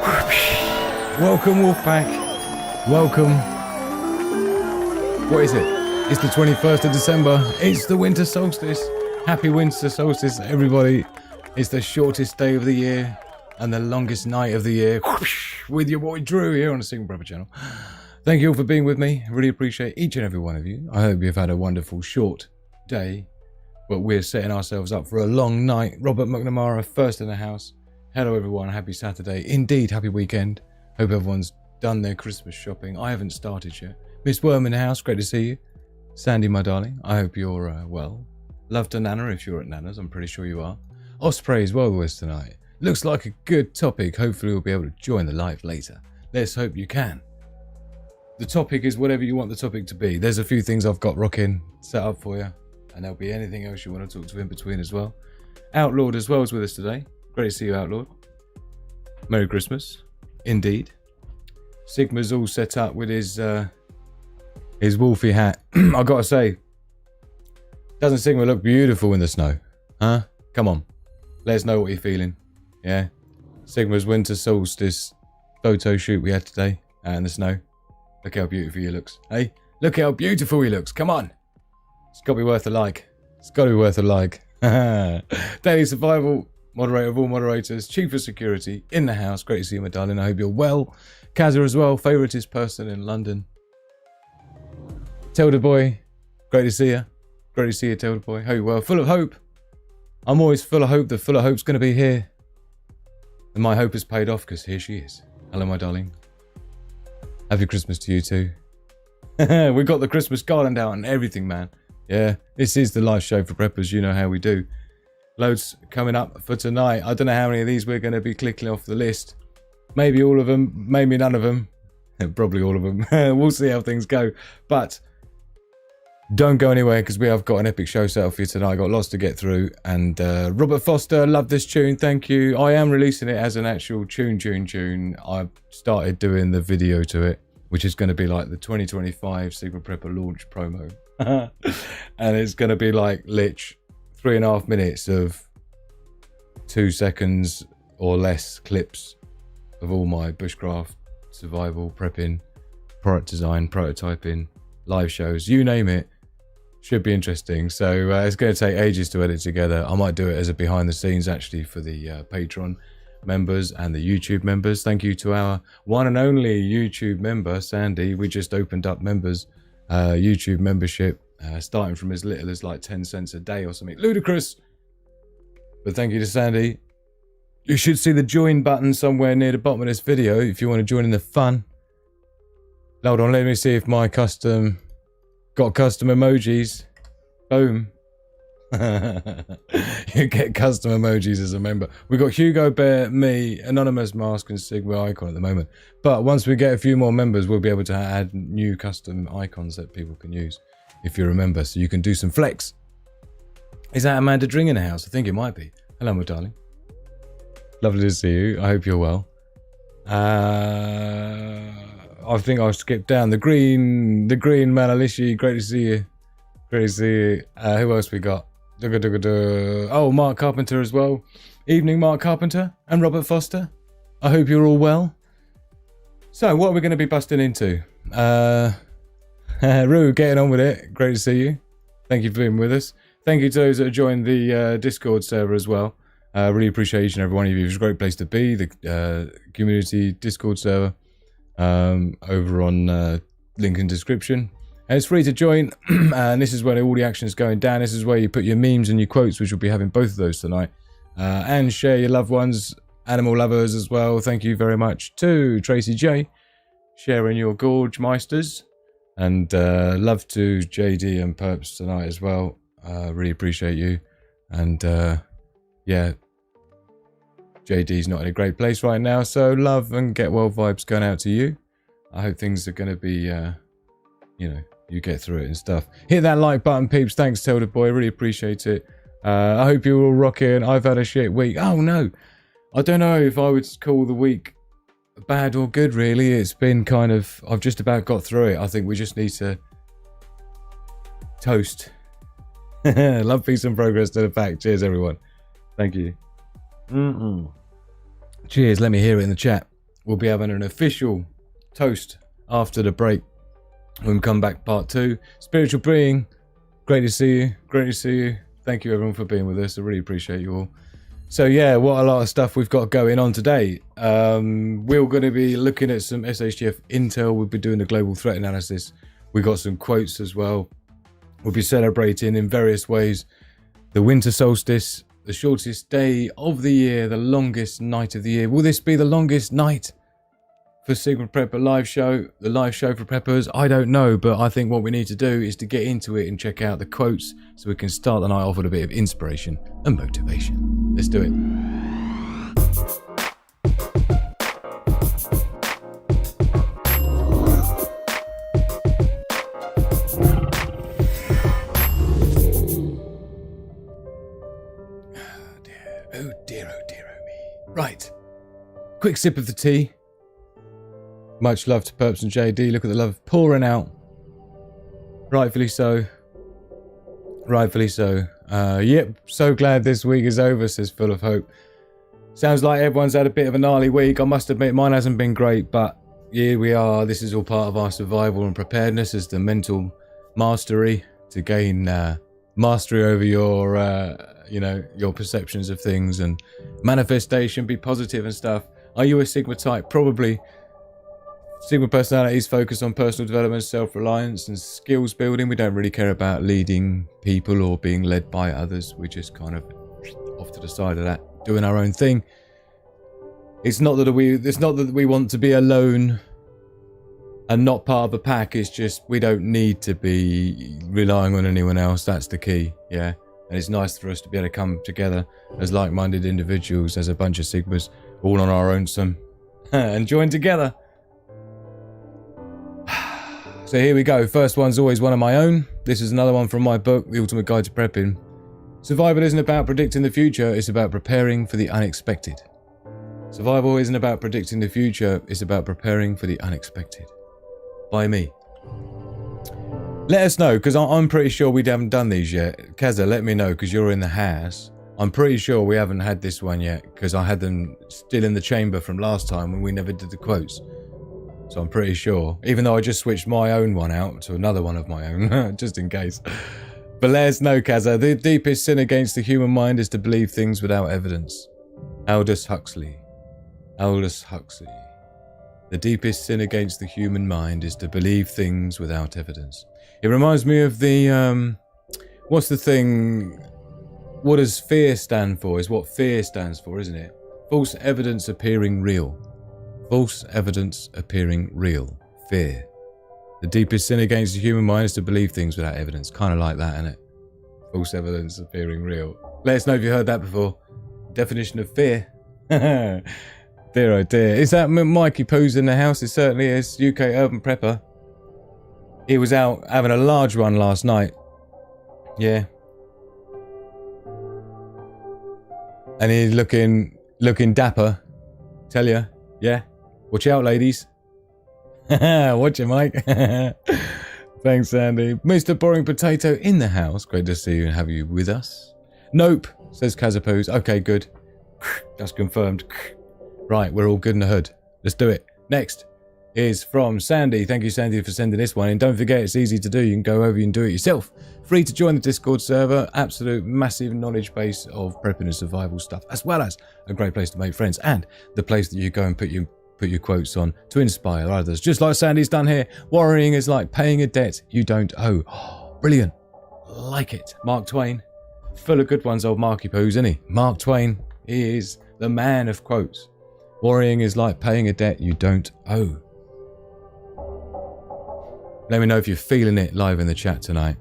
Welcome, Wolfpack. Welcome. What is it? It's the 21st of December. It's the Winter Solstice. Happy Winter Solstice, everybody. It's the shortest day of the year and the longest night of the year. With your boy Drew here on the Single Brother channel. Thank you all for being with me. I really appreciate each and every one of you. I hope you've had a wonderful short day, but we're setting ourselves up for a long night. Robert McNamara, first in the house. Hello everyone, happy Saturday. Indeed, happy weekend. Hope everyone's done their Christmas shopping. I haven't started yet. Miss Worm in the house, great to see you. Sandy, my darling, I hope you're well. Love to Nana if you're at Nana's, I'm pretty sure you are. Osprey's well with us tonight. Looks like a good topic. Hopefully we'll be able to join the live later. Let's hope you can. The topic is whatever you want the topic to be. There's a few things I've got rocking set up for you, and there'll be anything else you want to talk to in between as well. Outlawed as well is with us today. Great to see you, Outlawed. Merry Christmas. Indeed. Sigma's all set up with his Wolfie hat. I gotta say, doesn't Sigma look beautiful in the snow? Huh? Come on. Let us know what you're feeling. Yeah? Sigma's Winter Solstice photo shoot we had today out in the snow. Look how beautiful he looks. Hey? Look how beautiful he looks. Come on. It's gotta be worth a like. It's gotta be worth a like. Daily Survival. Moderator of all moderators, Chief of Security, in the house. Great to see you, my darling. I hope you're well. Kazza as well, favouriteest person in London. Tilda Boy, great to see you. Great to see you, Tilda Boy. Hope you're well. Full of hope. I'm always full of hope that Full of Hope's going to be here. And my hope has paid off because here she is. Hello, my darling. Happy Christmas to you too. We got the Christmas garland out and everything, man. Yeah, this is the live show for preppers. You know how we do. Loads coming up for tonight. I don't know how many of these we're going to be clicking off the list. Maybe all of them, maybe none of them. Probably all of them. We'll see how things go. But don't go anywhere because we have got an epic show set up for you tonight. Got lots to get through. And Robert Foster, love this tune. Thank you. I am releasing it as an actual tune. I've started doing the video to it, which is going to be like the 2025 Secret Prepper launch promo. And it's going to be like lich. 3.5 minutes of 2 seconds or less clips of all my bushcraft, survival, prepping, product design, prototyping, live shows, you name it. Should be interesting. So it's going to take ages to edit together. I might do it as a behind the scenes actually for the Patreon members and the YouTube members. Thank you to our one and only YouTube member, Sandy. We just opened up members YouTube membership. Starting from as little as like 10 cents a day or something. Ludicrous! But thank you to Sandy. You should see the join button somewhere near the bottom of this video if you want to join in the fun. Hold on, let me see if my custom... Got custom emojis. Boom. You get custom emojis as a member. We've got Hugo Bear, me, Anonymous Mask and Sigma Icon at the moment. But once we get a few more members, we'll be able to add new custom icons that people can use. If you remember, so you can do some flex. Is that Amanda Dring in the house? I think it might be. Hello, my darling. Lovely to see you. I hope you're well. I think I'll skip down. The green Malalishi. Great to see you. Great to see you. Who else we got? Oh, Mark Carpenter as well. Evening, Mark Carpenter and Robert Foster. I hope you're all well. So, what are we going to be busting into? Rue, getting on with it. Great to see you. Thank you for being with us. Thank you to those that have joined the Discord server as well. Really appreciate each and every one of you. It's a great place to be. The community Discord server over on link in description. And it's free to join. And this is where all the action is going down. This is where you put your memes and your quotes, which we'll be having both of those tonight. And share your loved ones, animal lovers as well. Thank you very much to Tracy J. Sharing your Gorge Meisters. And love to JD and Perps tonight as well. Really appreciate you. And yeah, JD's not in a great place right now. So love and get well vibes going out to you. I hope things are going to be, you know, you get through it and stuff. Hit that like button, peeps. Thanks, Tilda Boy. Really appreciate it. I hope you're all rocking. I've had a shit week. Oh, no. I don't know if I would call the week bad or good, really. It's been kind of... I've just about got through it. I think we just need to toast. Love, peace and progress to the pack. Cheers, everyone. Thank you. Cheers. Let me hear it in the chat. we'll be having an official toast after the break when we come back, part 2. Spiritual being, great to see you. Great to see you. Thank you everyone for being with us. I really appreciate you all. So yeah, what a lot of stuff we've got going on today. We're going to be looking at some SHGF intel. We'll be doing the global threat analysis. We got some quotes as well. We'll be celebrating in various ways the winter solstice, the shortest day of the year, the longest night of the year. Will this be the longest night for Sigma Prepper live show? The live show for preppers? I don't know, but I think what we need to do is to get into it and check out the quotes so we can start the night off with a bit of inspiration and motivation. Let's do it. Oh dear, oh me. Right. Quick sip of the tea. Much love to Perps and JD. Look at the love pouring out. Rightfully so. Rightfully so. Yep, so glad this week is over, says Full of Hope. Sounds like everyone's had a bit of a gnarly week. I must admit mine hasn't been great, but here we are. This is all part of our survival and preparedness as the mental mastery to gain mastery over your, your perceptions of things and manifestation, be positive and stuff. Are you a Sigma type? Probably. Sigma personalities focus on personal development, self-reliance and skills building. We don't really care about leading people or being led by others. We're just kind of off to the side of that, doing our own thing. It's not that we want to be alone and not part of a pack. It's just we don't need to be relying on anyone else. That's the key, yeah. And it's nice for us to be able to come together as like-minded individuals, as a bunch of Sigmas, all on our own and join together. So here we go. First one's always one of my own. This is another one from my book, The Ultimate Guide to Prepping. Survival isn't about predicting the future, it's about preparing for the unexpected. Survival isn't about predicting the future, it's about preparing for the unexpected. By me. Let us know, because I'm pretty sure we haven't done these yet. Kaza, let me know, because you're in the house. I'm pretty sure we haven't had this one yet, because I had them still in the chamber from last time when we never did the quotes. So I'm pretty sure, even though I just switched my own one out to another one of my own, just in case. But let us know, Kaza. The deepest sin against the human mind is to believe things without evidence. Aldous Huxley. Aldous Huxley. The deepest sin against the human mind is to believe things without evidence. It reminds me of the, what's the thing, what does fear stand for? Is what fear stands for, isn't it? False evidence appearing real. False evidence appearing real. Fear. The deepest sin against the human mind is to believe things without evidence. Kind of like that, isn't it? False evidence appearing real. Let us know if you heard that before. Definition of fear. Dear oh dear. Is that Mikey Pooh's in the house? It certainly is. UK Urban Prepper. He was out having a large run last night. Yeah. And he's looking dapper. Tell ya. Yeah. Watch out, ladies. Watch it, Mike. Thanks, Sandy. Mr. Boring Potato in the house. Great to see you and have you with us. Nope, says Kazapooz. Okay, good. Just confirmed. Right, we're all good in the hood. Let's do it. Next is from Sandy. Thank you, Sandy, for sending this one. And don't forget, it's easy to do. You can go over and do it yourself. Free to join the Discord server. Absolute massive knowledge base of prepping and survival stuff, as well as a great place to make friends and the place that you go and put your quotes on to inspire others. Just like Sandy's done here. Worrying is like paying a debt you don't owe. Oh, brilliant. Like it. Mark Twain. Full of good ones, old Marky Poos, isn't he? Mark Twain is the man of quotes. Worrying is like paying a debt you don't owe. Let me know if you're feeling it live in the chat tonight.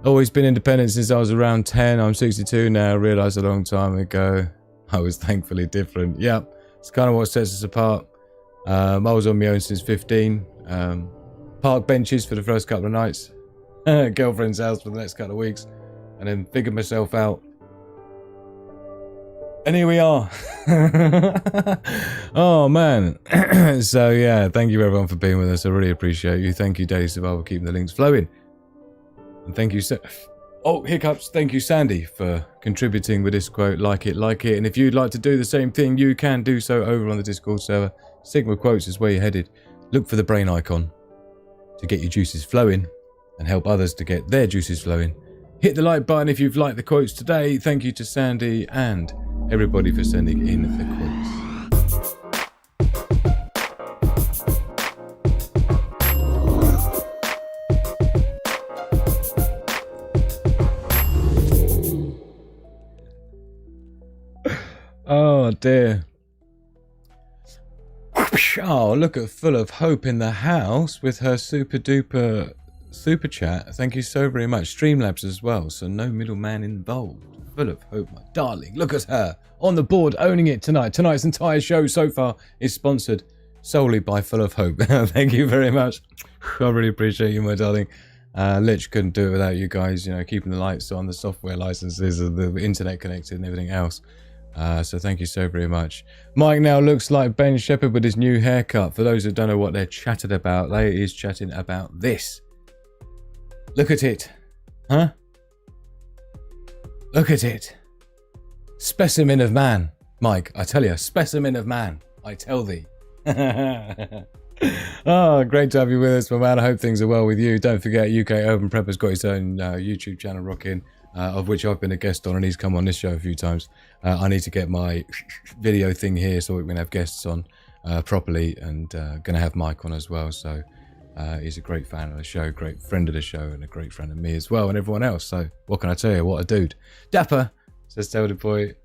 Always been independent since I was around 10. I'm 62 now. Realised a long time ago I was thankfully different. Yep, it's kind of what sets us apart. I was on my own since 15. Park benches for the first couple of nights. Girlfriend's house for the next couple of weeks. And then figured myself out. And here we are. Oh, man. So, yeah, thank you, everyone, for being with us. I really appreciate you. Thank you, Daily Survival, for keeping the links flowing. And thank you so... Oh, hiccups. Thank you, Sandy, for contributing with this quote. Like it, like it. And if you'd like to do the same thing, you can do so over on the Discord server. Sigma Quotes is where you're headed. Look for the brain icon to get your juices flowing and help others to get their juices flowing. Hit the like button if you've liked the quotes today. Thank you to Sandy and everybody for sending in the quotes. Oh dear. Oh, look at Full of Hope in the house with her super duper super chat. Thank you so very much. Streamlabs as well, so no middleman involved. Full of Hope, my darling. Look at her on the board, owning it tonight. Tonight's entire show so far is sponsored solely by Full of Hope. Thank you very much. I really appreciate you, my darling. Lich couldn't do it without you guys, you know, keeping the lights on, the software licenses, the internet connected and everything else. So thank you so very much. Mike now looks like Ben Shepherd with his new haircut. For those that don't know what they're chatting about, they is chatting about this. Look at it. Huh? Look at it. Specimen of man. Mike, I tell you, specimen of man. I tell thee. Oh, great to have you with us, my man. I hope things are well with you. Don't forget, UK Urban Prepper's got his own YouTube channel rocking. Of which I've been a guest on, and he's come on this show a few times. I need to get my video thing here so we can have guests on properly, and going to have Mike on as well. So he's a great fan of the show, great friend of the show, and a great friend of me as well, and everyone else. So what can I tell you? What a dude. Dapper, says Tell the Boy.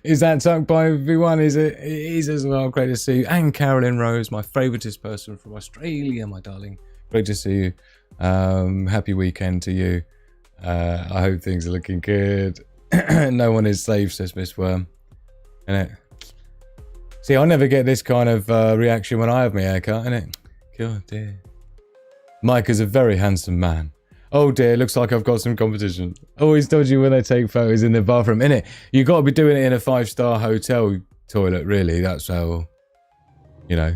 Is that tucked by V1? Is it? It is as well. Great to see you. And Carolyn Rose, my favouriteest person from Australia, my darling. Great to see you. Happy weekend to you. I hope things are looking good. No one is safe, says Miss Worm. Innit? See, I never get this kind of reaction when I have my haircut, innit? God dear. Mike is a very handsome man. Oh dear, looks like I've got some competition. Always dodgy when they take photos in the bathroom, innit? You got to be doing it in a 5-star hotel toilet, really. That's how, you know,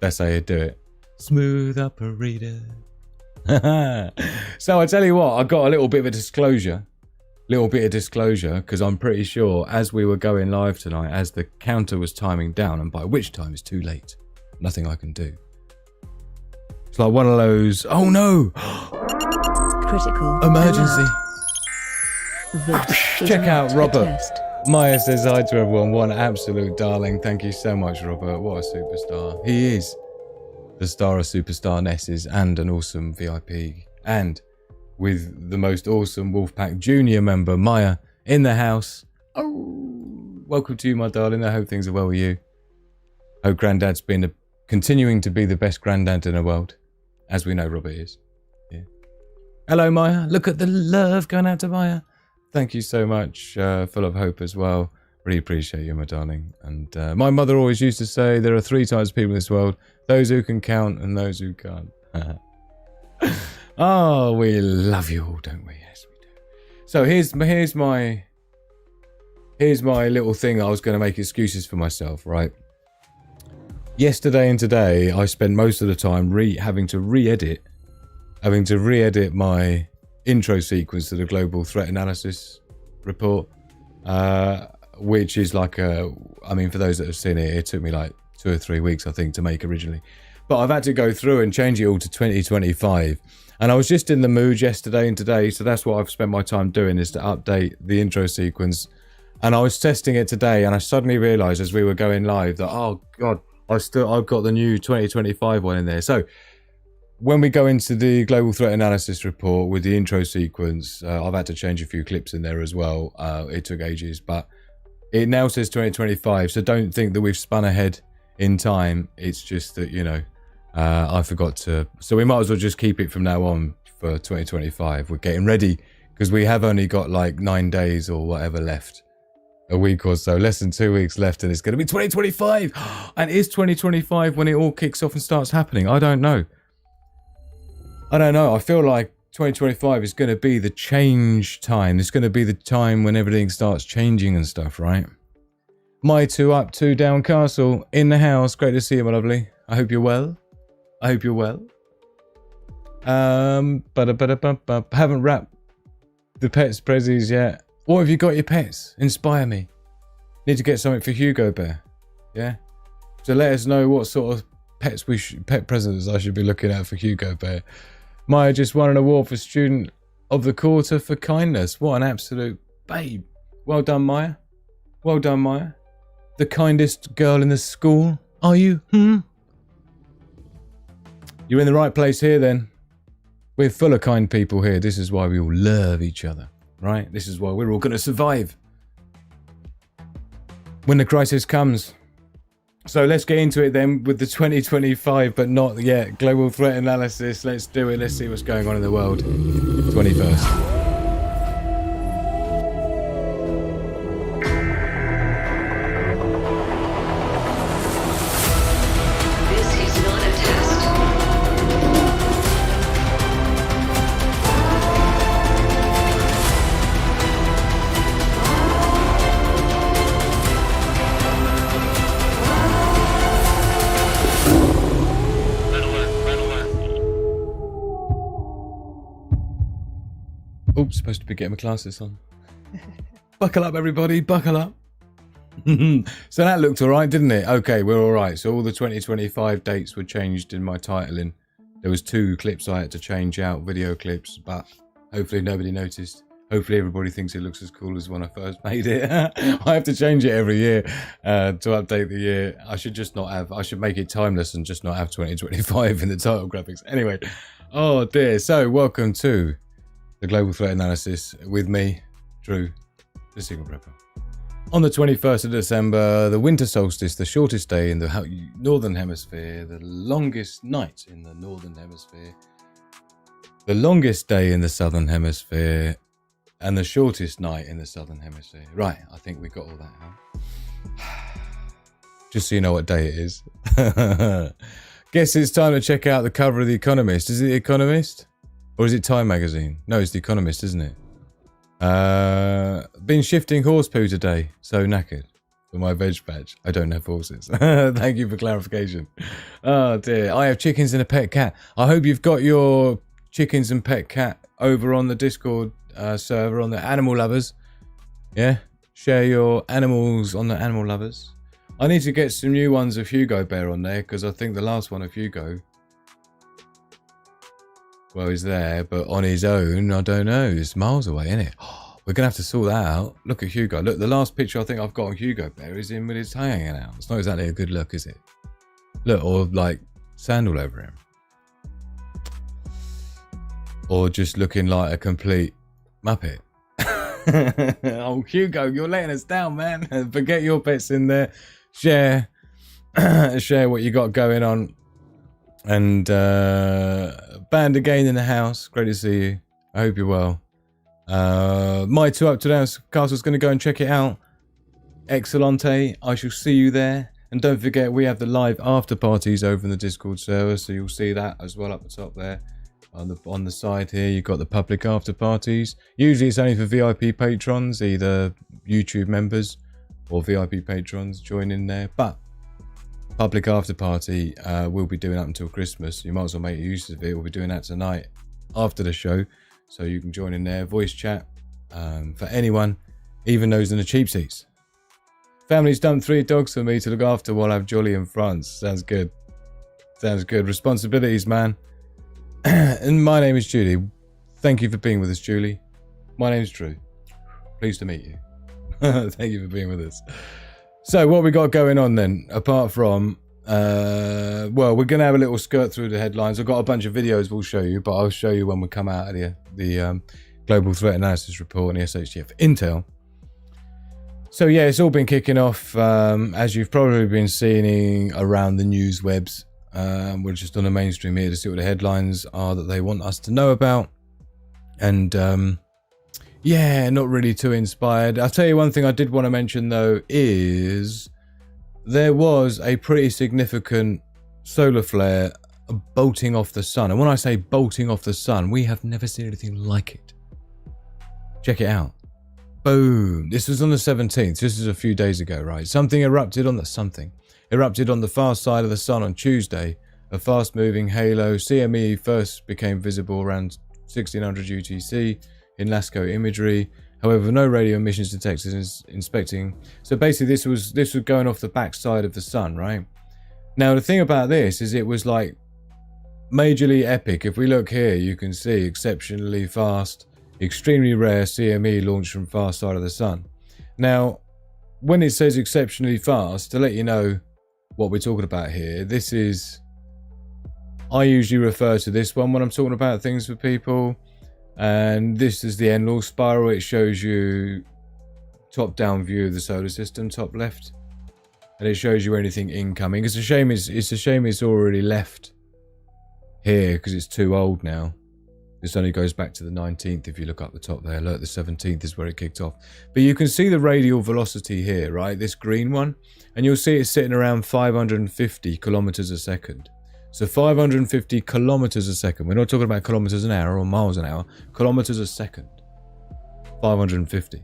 that's how you do it. Smooth operator. So I tell you what, I got a little bit of a disclosure, because I'm pretty sure as we were going live tonight, as the counter was timing down, and by which time it's too late, nothing I can do. It's like one of those, oh no, critical emergency. Check out Robert. Maya says hi to everyone. One absolute darling. Thank you so much, Robert. What a superstar. He is the star of Superstar Nesses and an awesome VIP. And with the most awesome Wolfpack Junior member, Maya, in the house. Oh, welcome to you, my darling. I hope things are well with you. Hope Grandad's been continuing to be the best Grandad in the world, as we know Robert is. Yeah. Hello, Maya. Look at the love going out to Maya. Thank you so much. Full of hope as well. Really appreciate you, my darling. And my mother always used to say there are 3 types of people in this world: those who can count and those who can't. Oh, we love you all, don't we? Yes, we do. So here's my little thing. I was going to make excuses for myself, right? Yesterday and today, I spent most of the time having to re-edit my intro sequence to the Global Threat Analysis report. Which is like I mean, for those that have seen it, it took me like 2 or 3 weeks, I think, to make originally. But I've had to go through and change it all to 2025. And I was just in the mood yesterday and today, so that's what I've spent my time doing, is to update the intro sequence. And I was testing it today, and I suddenly realised as we were going live that, oh God, I've got the new 2025 one in there. So when we go into the Global Threat Analysis report with the intro sequence, I've had to change a few clips in there as well. It took ages, but it now says 2025, so don't think that we've spun ahead in time. It's just that, you know, I forgot to... So we might as well just keep it from now on for 2025. We're getting ready, because we have only got like 9 days or whatever left. A week or so, less than 2 weeks left, and it's going to be 2025! And is 2025 when it all kicks off and starts happening? I don't know. I feel like 2025 is going to be the change time. It's going to be the time when everything starts changing and stuff, right? My 2 up, 2 down castle in the house. Great to see you, my lovely. I hope you're well. Haven't wrapped The pets prezzies, yeah. What have you got your pets? Inspire me. Need to get something for Hugo Bear. Yeah? So let us know what sort of pet presents I should be looking at for Hugo Bear. Maya just won an award for Student of the Quarter for kindness. What an absolute babe. Well done, Maya. Well done, Maya. The kindest girl in the school. Are you? You're in the right place here then. We're full of kind people here. This is why we all love each other, right? This is why we're all going to survive when the crisis comes. So let's get into it then with the 2025, but not yet. Global threat analysis. Let's do it. Let's see what's going on in the world. 21st. Oops, supposed to be getting my glasses on. Buckle up, everybody, buckle up. So that looked alright, didn't it? Okay, we're alright. So all the 2025 dates were changed in my titling. There was 2 clips I had to change out, video clips, but hopefully nobody noticed. Hopefully everybody thinks it looks as cool as when I first made it. I have to change it every year to update the year. I should make it timeless and just not have 2025 in the title graphics. Anyway, oh dear. So welcome to the Global Threat Analysis with me, Drew, the Signal Prepper. On the 21st of December, the Winter Solstice, the shortest day in the Northern Hemisphere, the longest night in the Northern Hemisphere, the longest day in the Southern Hemisphere, and the shortest night in the Southern Hemisphere. Right, I think we got all that out. Just so you know what day it is. Guess it's time to check out the cover of The Economist. Is it The Economist? Or is it Time magazine? No, it's The Economist, isn't it? Been shifting horse poo today, so knackered for my veg patch. I don't have horses. Thank you for clarification. Oh dear, I have chickens and a pet cat. I hope you've got your chickens and pet cat over on the Discord server on the Animal Lovers. Yeah, share your animals on the Animal Lovers. I need to get some new ones of Hugo Bear on there because I think the last one of Hugo, well, he's there, but on his own, I don't know. It's miles away, isn't it? We're going to have to sort that out. Look at Hugo. Look, the last picture I think I've got on Hugo Bear is him with his tongue hanging out. It's not exactly a good look, is it? Look, or like sand all over him. Or just looking like a complete muppet. Oh, Hugo, you're letting us down, man. Forget your pets in there. Share what you got going on. And band again in the house. Great to see you. I hope you're well. My 2 Up to Down Castle's going to go and check it out. Excellente. I shall see you there. And don't forget, we have the live after parties over in the Discord server, so you'll see that as well up the top there. On the side here, you've got the public after parties. Usually it's only for VIP patrons, either YouTube members or VIP patrons join in there. But public after party we'll be doing up until Christmas. You might as well make use of it. We'll be doing that tonight after the show, so you can join in there. Voice chat for anyone, even those in the cheap seats. Family's dumped 3 dogs for me to look after while I'm jolly in France. Sounds good. Sounds good. Responsibilities, man. And my name is Julie. Thank you for being with us, Julie. My name's Drew. Pleased to meet you. Thank you for being with us. So what we got going on then, apart from, well, we're going to have a little skirt through the headlines. I've got a bunch of videos we'll show you, but I'll show you when we come out of the Global Threat Analysis Report and the SHTF Intel. So yeah, it's all been kicking off, as you've probably been seeing around the news webs. We're just on the mainstream here to see what the headlines are that they want us to know about. And yeah, not really too inspired. I'll tell you one thing I did want to mention though is there was a pretty significant solar flare bolting off the sun. And when I say bolting off the sun, we have never seen anything like it. Check it out. Boom. This was on the 17th. This is a few days ago, right? Something erupted on the far side of the sun on Tuesday. A fast-moving halo CME first became visible around 1600 UTC in LASCO imagery. However, no radio emissions detected inspecting. So basically this was going off the backside of the sun, right? Now the thing about this is it was like majorly epic. If we look here, you can see exceptionally fast, extremely rare CME launched from far side of the sun. Now, when it says exceptionally fast, to let you know what we're talking about here, this is, I usually refer to this one when I'm talking about things for people, and this is the Enlil spiral. It shows you top down view of the solar system, top left, and it shows you anything incoming. It's a shame it's already left here because it's too old now. This only goes back to the 19th if you look up the top there. Look, the 17th is where it kicked off. But you can see the radial velocity here, right? This green one. And you'll see it's sitting around 550 kilometers a second. So 550 kilometers a second. We're not talking about kilometers an hour or miles an hour. Kilometers a second. 550.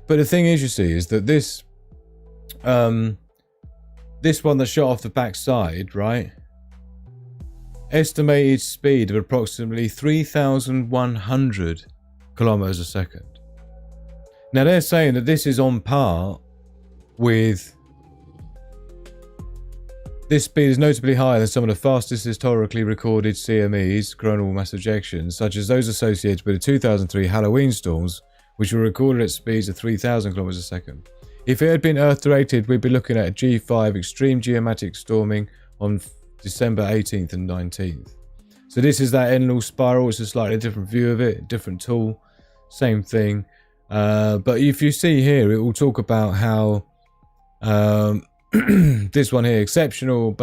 But the thing is, you see, is that this one that shot off the backside, right? Estimated speed of approximately 3,100 kilometers a second. Now they're saying that this is on par with, this speed is notably higher than some of the fastest historically recorded CMEs, coronal mass ejections, such as those associated with the 2003 Halloween storms, which were recorded at speeds of 3,000 kilometers a second. If it had been Earth directed, we'd be looking at a G5 extreme geomatic storming on December 18th and 19th. So this is that Enlil spiral. It's a slightly different view of it, different tool, same thing. But if you see here, it will talk about how this one here, exceptional,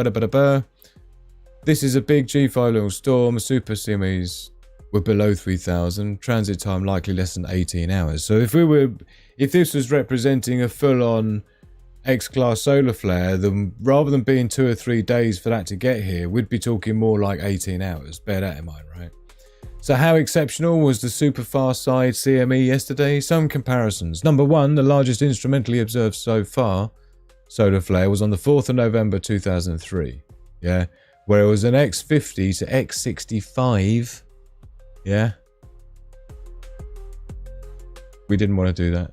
this is a big G5 little storm. Super CMEs were below 3,000. Transit time likely less than 18 hours. So if this was representing a full-on X-class solar flare, then rather than being 2 or 3 days for that to get here, we'd be talking more like 18 hours. Bear that in mind, right? So how exceptional was the super fast side CME yesterday? Some comparisons. Number one, the largest instrumentally observed so far solar flare was on the 4th of November 2003. Yeah, where it was an X50 to X65. Yeah. We didn't want to do that.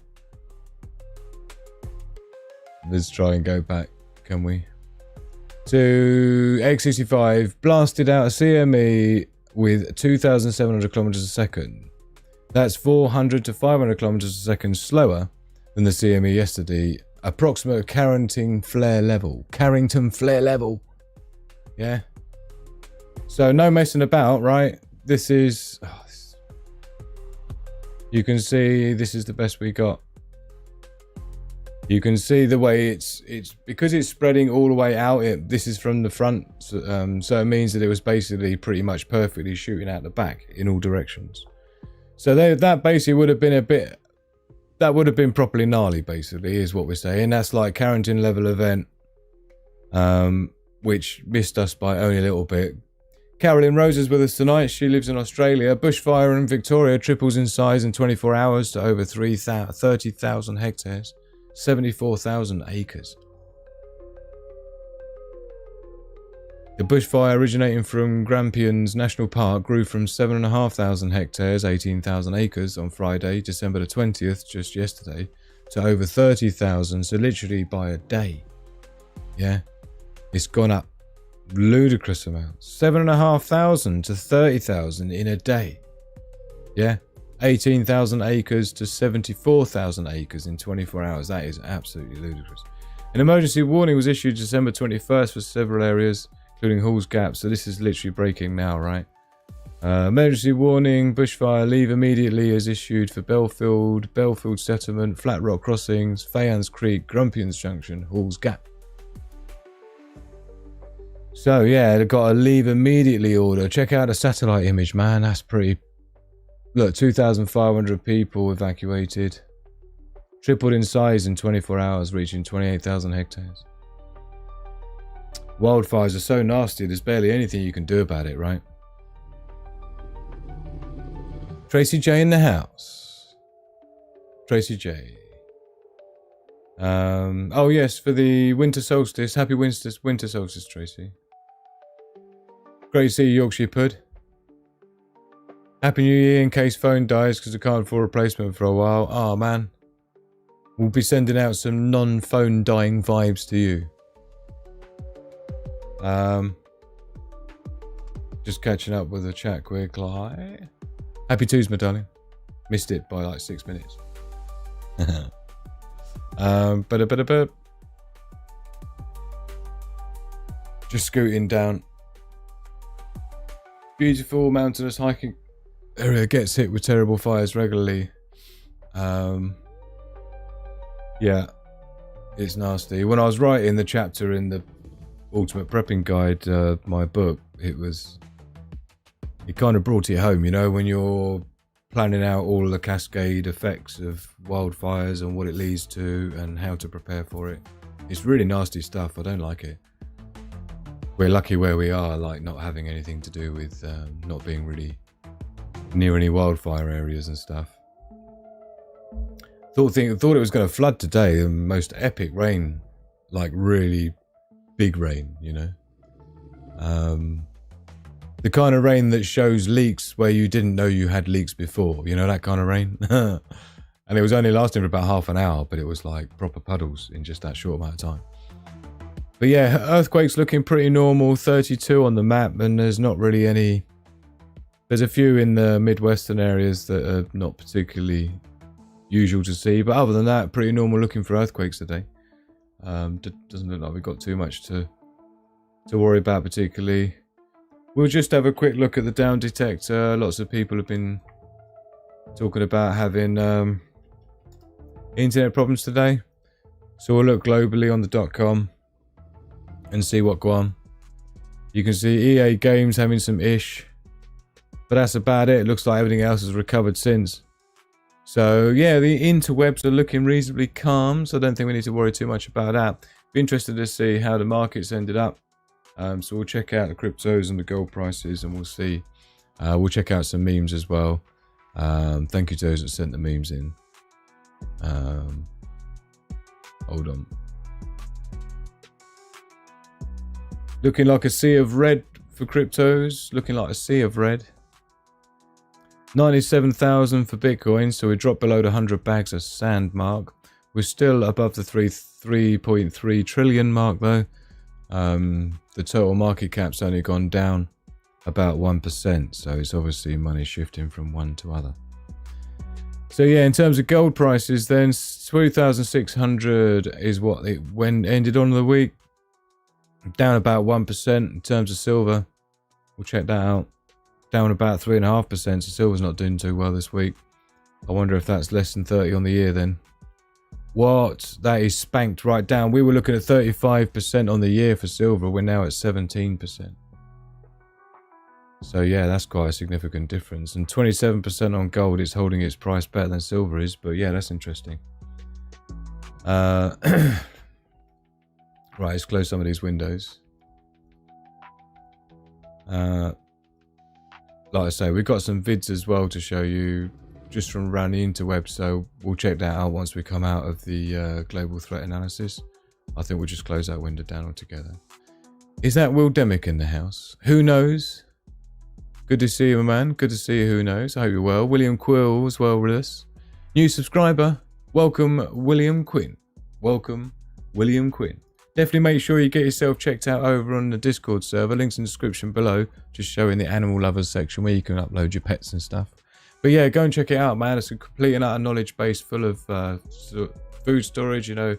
Let's try and go back, can we? To X65, blasted out a CME with 2,700 kilometers a second. That's 400 to 500 kilometers a second slower than the CME yesterday. Approximate Carrington flare level. Carrington flare level. Yeah. So no messing about, right? This is... you can see this is the best we got. You can see the way it's because it's spreading all the way out. This is from the front, so it means that it was basically pretty much perfectly shooting out the back in all directions. So that basically would have been that would have been properly gnarly. Basically, is what we're saying. That's like Carrington level event, which missed us by only a little bit. Carolyn Rose is with us tonight. She lives in Australia. Bushfire in Victoria triples in size in 24 hours to over 30,000 hectares. 74,000 acres. The bushfire originating from Grampians National Park grew from 7,500 hectares, 18,000 acres on Friday, December the 20th, just yesterday, to over 30,000, so literally by a day. Yeah, it's gone up ludicrous amounts. 7,500 to 30,000 in a day. Yeah. 18,000 acres to 74,000 acres in 24 hours. That is absolutely ludicrous. An emergency warning was issued December 21st for several areas, including Halls Gap. So this is literally breaking now, right? Emergency warning, bushfire, leave immediately is issued for Belfield Settlement, Flat Rock Crossings, Fayans Creek, Grampians Junction, Halls Gap. So yeah, they've got a leave immediately order. Check out the satellite image, man. That's pretty... Look, 2,500 people evacuated. Tripled in size in 24 hours, reaching 28,000 hectares. Wildfires are so nasty, there's barely anything you can do about it, right? Tracy J in the house. Tracy J. Oh yes, for the winter solstice. Happy winter solstice, Tracy. Great to see you, Yorkshire Pud. Happy New Year in case phone dies because I can't afford a replacement for a while. Oh, man. We'll be sending out some non-phone dying vibes to you. Just catching up with the chat quickly. Happy Tuesday, my darling. Missed it by like 6 minutes. Just scooting down. Beautiful mountainous hiking area gets hit with terrible fires regularly. Yeah, it's nasty. When I was writing the chapter in the Ultimate Prepping Guide, my book, it kind of brought it home, you know, when you're planning out all the cascade effects of wildfires and what it leads to and how to prepare for it. It's really nasty stuff. I don't like it. We're lucky where we are, like not having anything to do with not being really near any wildfire areas and stuff. Thought it was going to flood today. The most epic rain, like really big rain, you know. The kind of rain that shows leaks where you didn't know you had leaks before, you know, that kind of rain. And it was only lasting for about half an hour, but it was like proper puddles in just that short amount of time. But yeah, earthquakes looking pretty normal, 32 on the map, and there's not really any. There's a few in the Midwestern areas that are not particularly usual to see, but other than that, pretty normal looking for earthquakes today. Doesn't look like we've got too much to worry about particularly. We'll just have a quick look at the down detector. Lots of people have been talking about having internet problems today, so we'll look globally on the .com and see what go on. You can see EA Games having some ish, but that's about it. It looks like everything else has recovered since. So yeah, the interwebs are looking reasonably calm, so I don't think we need to worry too much about that. Be interested to see how the markets ended up. So we'll check out the cryptos and the gold prices, and we'll see. We'll check out some memes as well. Thank you to those that sent the memes in. Hold on. Looking like a sea of red for cryptos. Looking like a sea of red. 97,000 for Bitcoin, so we dropped below the 100 bags of sand mark. We're still above the 3.3 trillion mark though. The total market cap's only gone down about 1%, so it's obviously money shifting from one to other. So yeah, in terms of gold prices then, 2,600 is what it ended on the week. Down about 1%. In terms of silver, we'll check that out. Down about 3.5%, so silver's not doing too well this week. I wonder if that's less than 30 on the year then. What? That is spanked right down. We were looking at 35% on the year for silver. We're now at 17%. So yeah, that's quite a significant difference. And 27% on gold. It's holding its price better than silver is. But yeah, that's interesting. Right, let's close some of these windows. Like I say, we've got some vids as well to show you just from around the interweb, so we'll check that out once we come out of the global threat analysis. I think we'll just close that window down altogether. Is that Will Demick in the house? Who knows? Good to see you, my man. Good to see you, who knows? I hope you're well. William Quill as well with us. New subscriber. Welcome, William Quinn. Welcome, William Quinn. Definitely make sure you get yourself checked out over on the Discord server. Links in the description below. Just showing the animal lovers section where you can upload your pets and stuff. But yeah, go and check it out, man. It's a complete and utter knowledge base full of food storage, you know,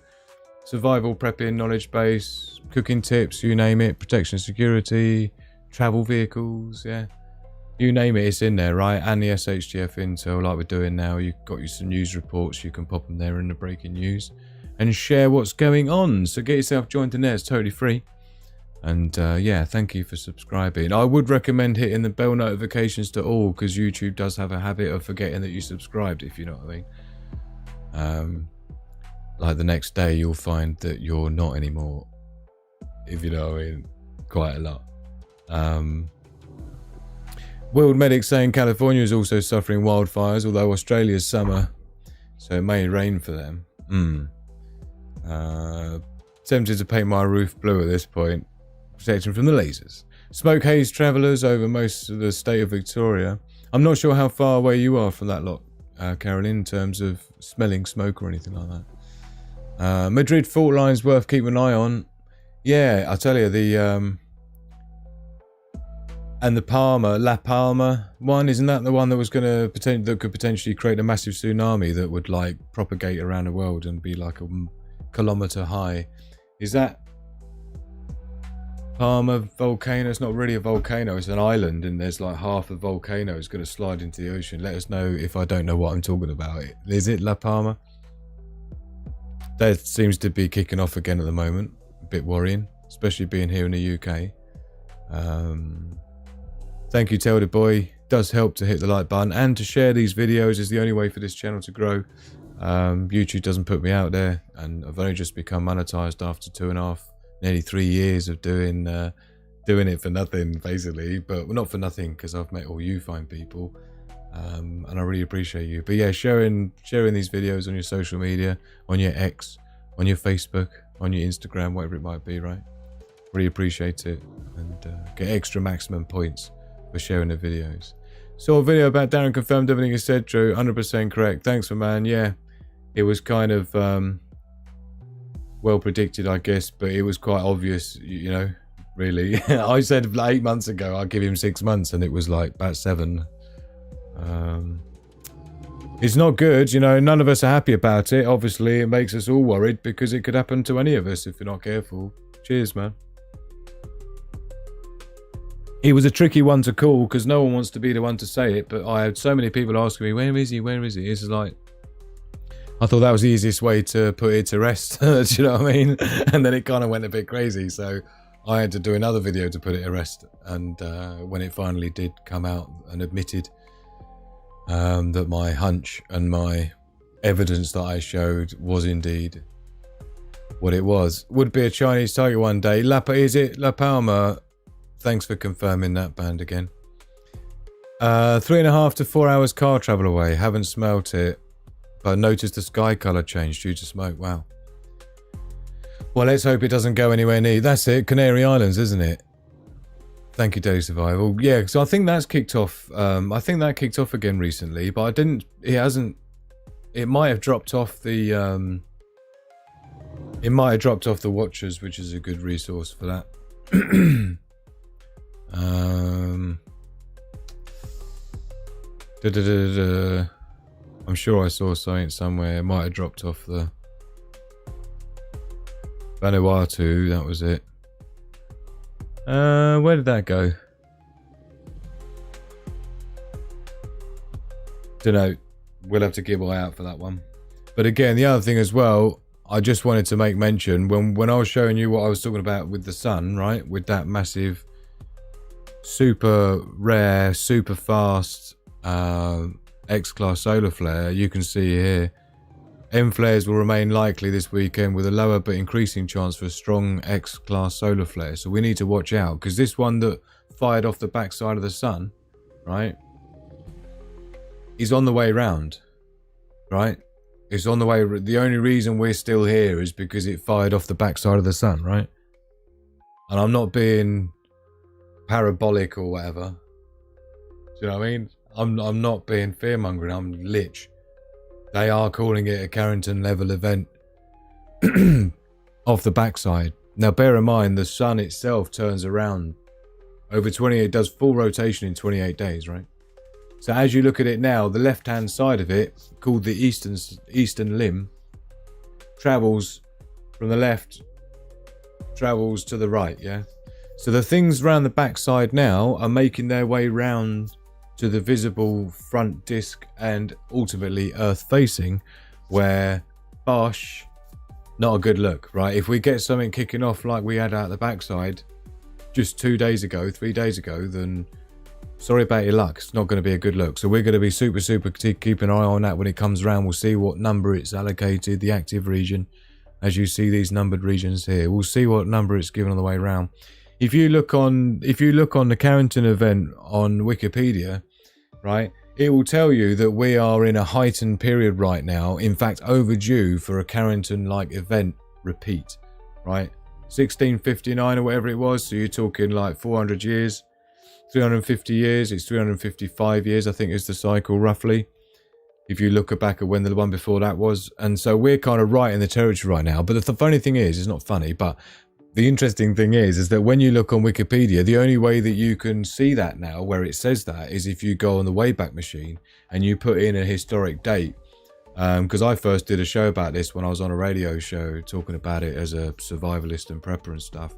survival prepping knowledge base, cooking tips, you name it, protection security, travel vehicles, yeah. You name it, it's in there, right? And the SHGF intel like we're doing now. You've got you some news reports. You can pop them there in the breaking news and share what's going on. So get yourself joined in there. It's totally free. And yeah, thank you for subscribing. I would recommend hitting the bell notifications to all, because YouTube does have a habit of forgetting that you subscribed, if you know what I mean. Like the next day you'll find that you're not anymore, if you know what I mean. Quite a lot. World Medic saying California is also suffering wildfires, although Australia's summer, so it may rain for them. Tempted to paint my roof blue at this point. Protection from the lasers. Smoke haze travellers over most of the state of Victoria. I'm not sure how far away you are from that lot, Caroline, in terms of smelling smoke or anything like that. Madrid fault line's worth keeping an eye on. Yeah, I tell you, and the La Palma one, isn't that the one that was going to that could potentially create a massive tsunami that would like propagate around the world and be like a kilometer high? Is that Palma volcano? It's not really a volcano, it's an island, and there's like half a volcano is going to slide into the ocean. Let us know if I don't know what I'm talking about. Is it La Palma? That seems to be kicking off again at the moment. A bit worrying, especially being here in the UK. Thank you, Telder Boy. Does help to hit the like button and to share these videos is the only way for this channel to grow. YouTube doesn't put me out there, and I've only just become monetized after 2.5, nearly 3 years of doing it for nothing, basically. But well, not for nothing, because I've met all you fine people, and I really appreciate you. But yeah, sharing these videos on your social media, on your X, on your Facebook, on your Instagram, whatever it might be, right? Really appreciate it, and get extra maximum points for sharing the videos. Saw a video about Darren confirmed everything he said, Drew. 100% correct. Thanks, my man. Yeah, it was kind of well predicted, I guess, but it was quite obvious, you know, really. I said like 8 months ago I'd give him 6 months, and it was like about 7. It's not good, you know. None of us are happy about it. Obviously, it makes us all worried because it could happen to any of us if you're not careful. Cheers, man. It was a tricky one to call because no one wants to be the one to say it, but I had so many people asking me, where is he? Where is he? It's like, I thought that was the easiest way to put it to rest. Do you know what I mean? And then it kind of went a bit crazy, so I had to do another video to put it to rest. And when it finally did come out and admitted that my hunch and my evidence that I showed was indeed what it was. Would be a Chinese tiger one day. Is it La Palma? Thanks for confirming that, band, again. 3.5 to 4 hours car travel away. Haven't smelt it, but noticed the sky colour change due to smoke. Wow. Well, let's hope it doesn't go anywhere near. That's it, Canary Islands, isn't it? Thank you, Daily Survival. Yeah, so I think that's kicked off. I think that kicked off again recently, but I didn't. It hasn't. It might have dropped off the. It might have dropped off the Watchers, which is a good resource for that. I'm sure I saw something somewhere. It might have dropped off the Vanuatu. That was it. Where did that go? Don't know. We'll have to keep an eye out for that one. But again, the other thing as well, I just wanted to make mention when I was showing you what I was talking about with the sun, right? With that massive, super rare, super fast X-class solar flare, you can see here M flares will remain likely this weekend with a lower but increasing chance for a strong X-class solar flare. So we need to watch out, because this one that fired off the backside of the sun, right, is on the way round, right? It's on the way. The only reason we're still here is because it fired off the backside of the sun, right? And I'm not being parabolic or whatever. Do you know what I mean? I'm not being fear-mongering. I'm lich. They are calling it a Carrington level event off the backside. Now bear in mind the sun itself turns around over 28, does full rotation in 28 days, right? So as you look at it now, the left-hand side of it, called the eastern limb, travels from the left, travels to the right, yeah? So the things around the backside now are making their way round to the visible front disc and ultimately Earth-facing, where, bosh, not a good look, right? If we get something kicking off like we had out the backside just 2 days ago, 3 days ago, then sorry about your luck. It's not going to be a good look. So we're going to be super keep an eye on that when it comes around. We'll see what number it's allocated, the active region, as you see these numbered regions here. We'll see what number it's given on the way around. If you look on the Carrington event on Wikipedia, right, it will tell you that we are in a heightened period right now. In fact, overdue for a Carrington-like event repeat, right? 1659 or whatever it was. So you're talking like 400 years. 350 years. It's 355 years, I think, is the cycle roughly. If you look back at when the one before that was. And so we're kind of right in the territory right now. But the funny thing is, it's not funny, but the interesting thing is that when you look on Wikipedia, the only way that you can see that now, where it says that, is if you go on the Wayback Machine and you put in a historic date. Because I first did a show about this when I was on a radio show talking about it as a survivalist and prepper and stuff.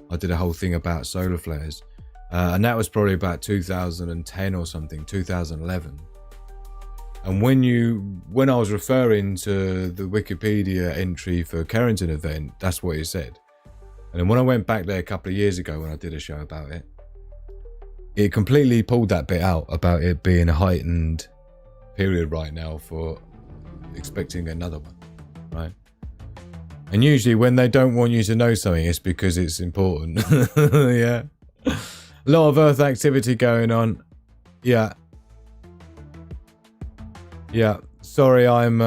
I did a whole thing about solar flares. And that was probably about 2010 or something, 2011. And when I was referring to the Wikipedia entry for Carrington event, that's what it said. And then when I went back there a couple of years ago when I did a show about it, it completely pulled that bit out about it being a heightened period right now for expecting another one, right? And usually when they don't want you to know something, it's because it's important. Yeah. A lot of Earth activity going on. Yeah. Yeah, sorry, I'm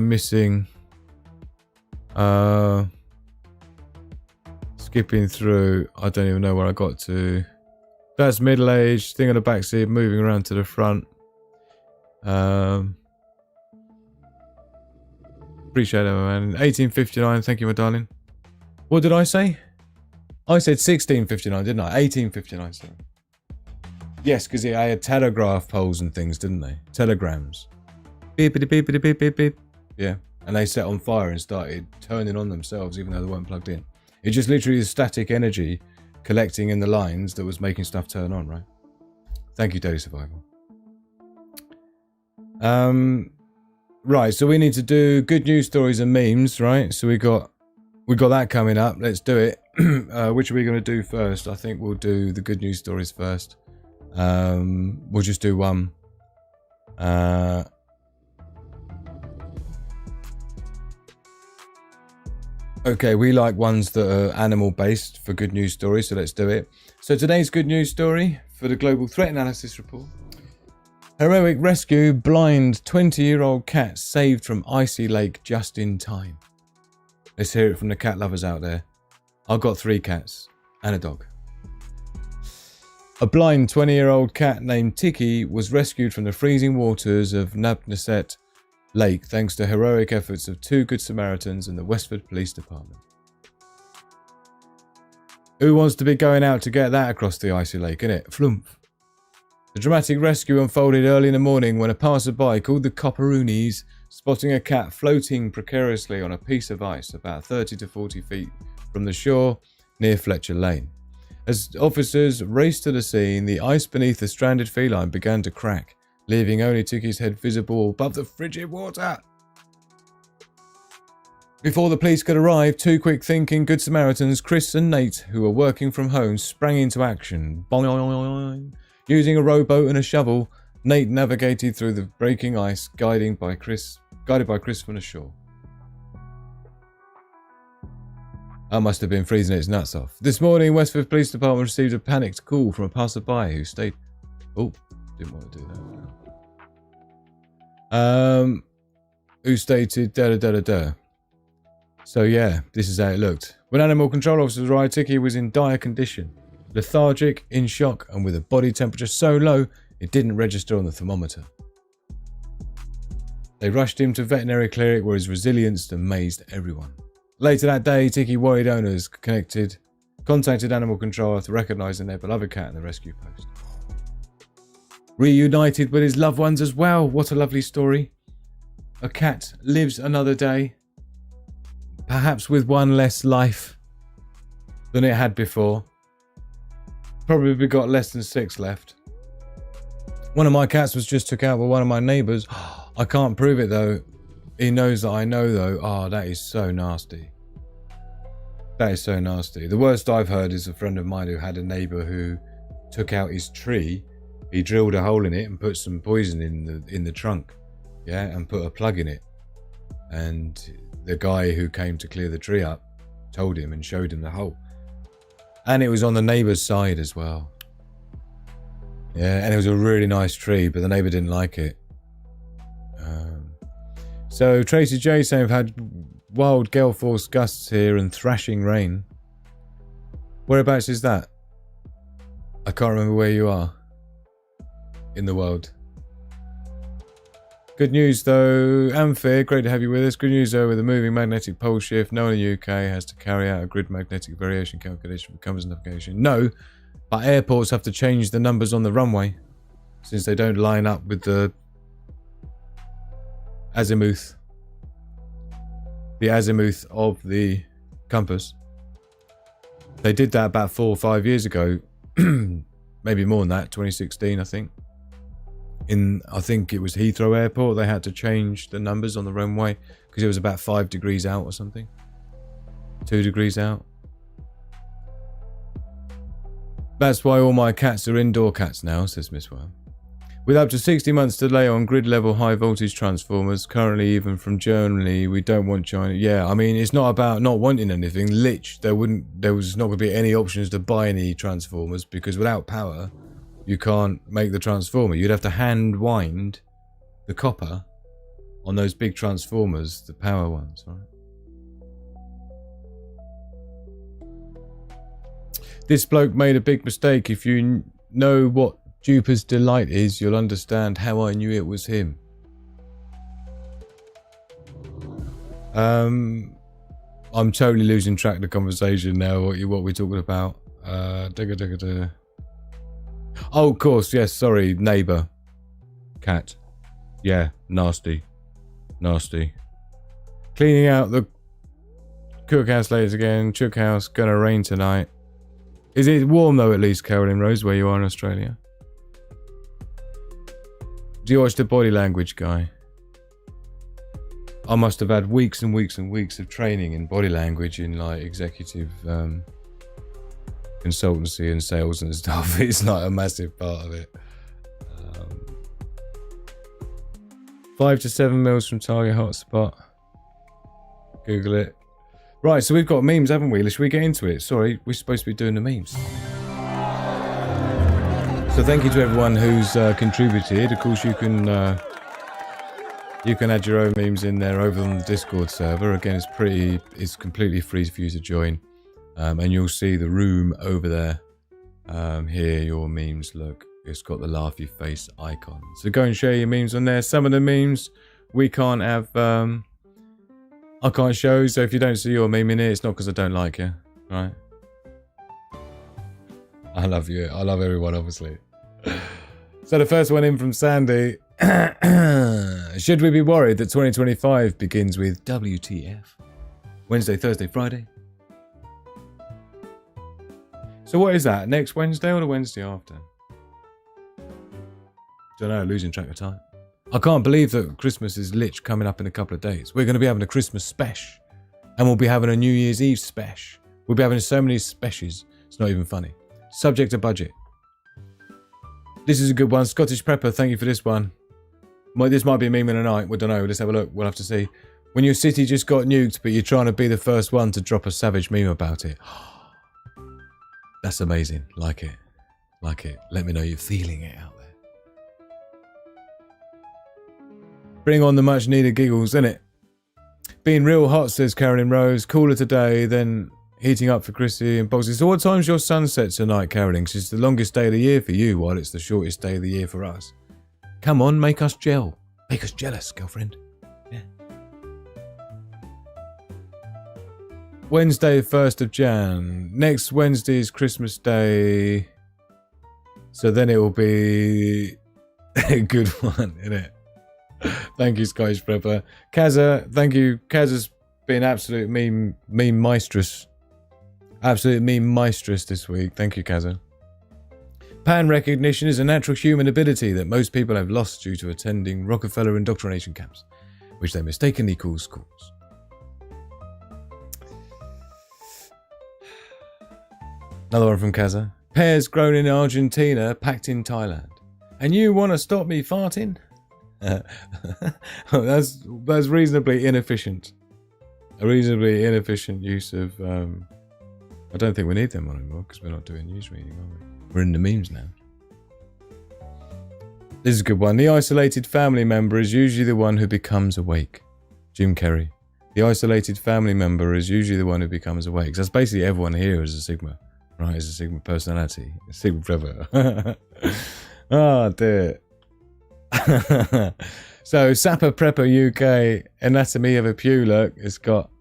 missing, skipping through, I don't even know where I got to. That's middle-aged, thing on the back seat, moving around to the front. Appreciate it, man. 1859, thank you, my darling. What did I say? I said 1659, didn't I? 1859, sorry. Yes, because they had telegraph poles and things, didn't they? Telegrams. Beep, beep, beep, beep, beep, beep, beep. Yeah, and they set on fire and started turning on themselves even though they weren't plugged in. It just literally is static energy collecting in the lines that was making stuff turn on, right? Thank you, Daily Survival. Right, so we need to do good news stories and memes, right? So we got that coming up. Let's do it. Which are we going to do first? I think we'll do the good news stories first. We'll just do one. Okay, we like ones that are animal based for good news stories, so let's do it. So today's good news story for the Global Threat Analysis Report. Heroic rescue, blind 20-year-old cat saved from icy lake just in time. Let's hear it from the cat lovers out there. I've got 3 cats and a dog. A blind 20-year-old cat named Tiki was rescued from the freezing waters of Nabnesset Lake thanks to heroic efforts of 2 Good Samaritans and the Westford Police Department. Who wants to be going out to get that across the icy lake, innit? Flumph. The dramatic rescue unfolded early in the morning when a passerby called the Copperoonies, spotting a cat floating precariously on a piece of ice about 30 to 40 feet from the shore near Fletcher Lane. As officers raced to the scene, the ice beneath the stranded feline began to crack, leaving only Tiki's head visible above the frigid water. Before the police could arrive, 2 quick-thinking Good Samaritans, Chris and Nate, who were working from home, sprang into action. Boing. Using a rowboat and a shovel, Nate navigated through the breaking ice, guided by Chris from the shore. I must have been freezing its nuts off. This morning, Westford Police Department received a panicked call from a passerby who stated... Oh, didn't want to do that. Who stated da-da-da-da-da. So yeah, this is how it looked. When animal control officers arrived, Tiki was in dire condition. Lethargic, in shock, and with a body temperature so low, it didn't register on the thermometer. They rushed him to veterinary clinic where his resilience amazed everyone. Later that day, Tiki worried owners contacted animal control after recognising their beloved cat in the rescue post. Reunited with his loved ones as well. What a lovely story. A cat lives another day, perhaps with one less life than it had before. Probably got less than 6 left. One of my cats was just took out by one of my neighbours. I can't prove it though. He knows that I know though. Oh, that is so nasty. That is so nasty. The worst I've heard is a friend of mine who had a neighbour who took out his tree. He drilled a hole in it and put some poison in the trunk. Yeah, and put a plug in it. And the guy who came to clear the tree up told him and showed him the hole. And it was on the neighbour's side as well. Yeah, and it was a really nice tree, but the neighbour didn't like it. So Tracy J saying we've had wild gale force gusts here and thrashing rain. Whereabouts is that? I can't remember where you are in the world. Good news though, Amphi, great to have you with us. Good news though, with the moving magnetic pole shift, no one in the UK has to carry out a grid magnetic variation calculation for compass navigation. No, but airports have to change the numbers on the runway since they don't line up with the azimuth. The azimuth of the compass. They did that about 4 or 5 years ago. Maybe more than that, 2016 I think. I think it was Heathrow Airport, they had to change the numbers on the runway because it was about 5 degrees out or something. 2 degrees out. That's why all my cats are indoor cats now, says Miss Worm. With up to 60 months delay on grid level high voltage transformers, currently even from Germany, we don't want China. Yeah, I mean, it's not about not wanting anything. There was not going to be any options to buy any transformers because without power, you can't make the transformer. You'd have to hand wind the copper on those big transformers, the power ones, right? This bloke made a big mistake. If you know what Duper's delight is, you'll understand how I knew it was him. I'm totally losing track of the conversation now. What we're talking about? Oh, of course, yes, sorry, neighbour. Cat. Yeah, nasty. Nasty. Cleaning out the cookhouse later again. Chook house, gonna rain tonight. Is it warm though at least, Carolyn Rose, where you are in Australia? Do you watch the body language guy? I must have had weeks and weeks and weeks of training in body language in like executive consultancy and sales and stuff. It's like a massive part of it. 5 to 7 mils from Target hotspot. Google it. Right, so we've got memes, haven't we? Should we get into it? Sorry, we're supposed to be doing the memes. So thank you to everyone who's contributed. Of course, you can add your own memes in there over on the Discord server. Again, it's completely free for you to join. And you'll see the room over there. Here, your memes look. It's got the laughy face icon. So go and share your memes on there. Some of the memes we can't have. I can't show. So if you don't see your meme in here, it's not because I don't like you, right? I love you. I love everyone, obviously. So the first one in from Sandy. Should we be worried that 2025 begins with WTF? Wednesday, Thursday, Friday. So what is that? Next Wednesday or the Wednesday after? Don't know, losing track of time. I can't believe that Christmas is lit coming up in a couple of days. We're going to be having a Christmas special. And we'll be having a New Year's Eve special. We'll be having so many specials. It's not even funny. Subject to budget. This is a good one. Scottish Prepper, thank you for this one. This might be a meme in the night. We don't know. Let's have a look. We'll have to see. When your city just got nuked, but you're trying to be the first one to drop a savage meme about it. That's amazing. Like it. Like it. Let me know you're feeling it out there. Bring on the much needed giggles, innit? Being real hot, says Carolyn Rose. Cooler today, then heating up for Chrissy and Boxy. So what time's your sunset tonight, Carolyn? Because it's the longest day of the year for you, while it's the shortest day of the year for us. Come on, make us gel. Make us jealous, girlfriend. Yeah. Wednesday, 1st of Jan. Next Wednesday is Christmas Day. So then it will be a good one, innit? Thank you, Scottish Prepper. Kazza, thank you. Kazza's been absolute meme mistress. Absolute meme mistress this week. Thank you, Kazza. Pan recognition is a natural human ability that most people have lost due to attending Rockefeller indoctrination camps, which they mistakenly call schools. Another one from Kazza. Pears grown in Argentina, packed in Thailand. And you want to stop me farting? That's reasonably inefficient. A reasonably inefficient use of... I don't think we need them anymore because we're not doing news reading, are we? We're in the memes now. This is a good one. The isolated family member is usually the one who becomes awake. Jim Carrey. The isolated family member is usually the one who becomes awake. So that's basically everyone here is a Sigma. right? It's a Sigma personality. A Sigma Prepper. Oh, dear. So, Sapper Prepper UK, Anatomy of a Pew, look. It's got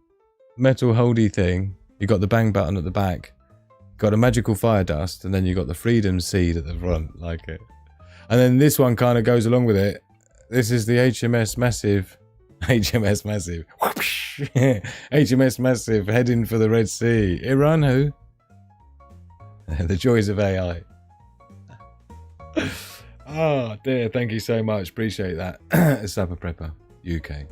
metal holdy thing. You got the bang button at the back. Got a magical fire dust. And then you got the freedom seed at the front, like it. And then this one kind of goes along with it. This is the HMS Massive. HMS Massive. HMS Massive heading for the Red Sea. Iran who? The joys of AI. Oh dear, thank you so much. Appreciate that. Sapper Prepper UK.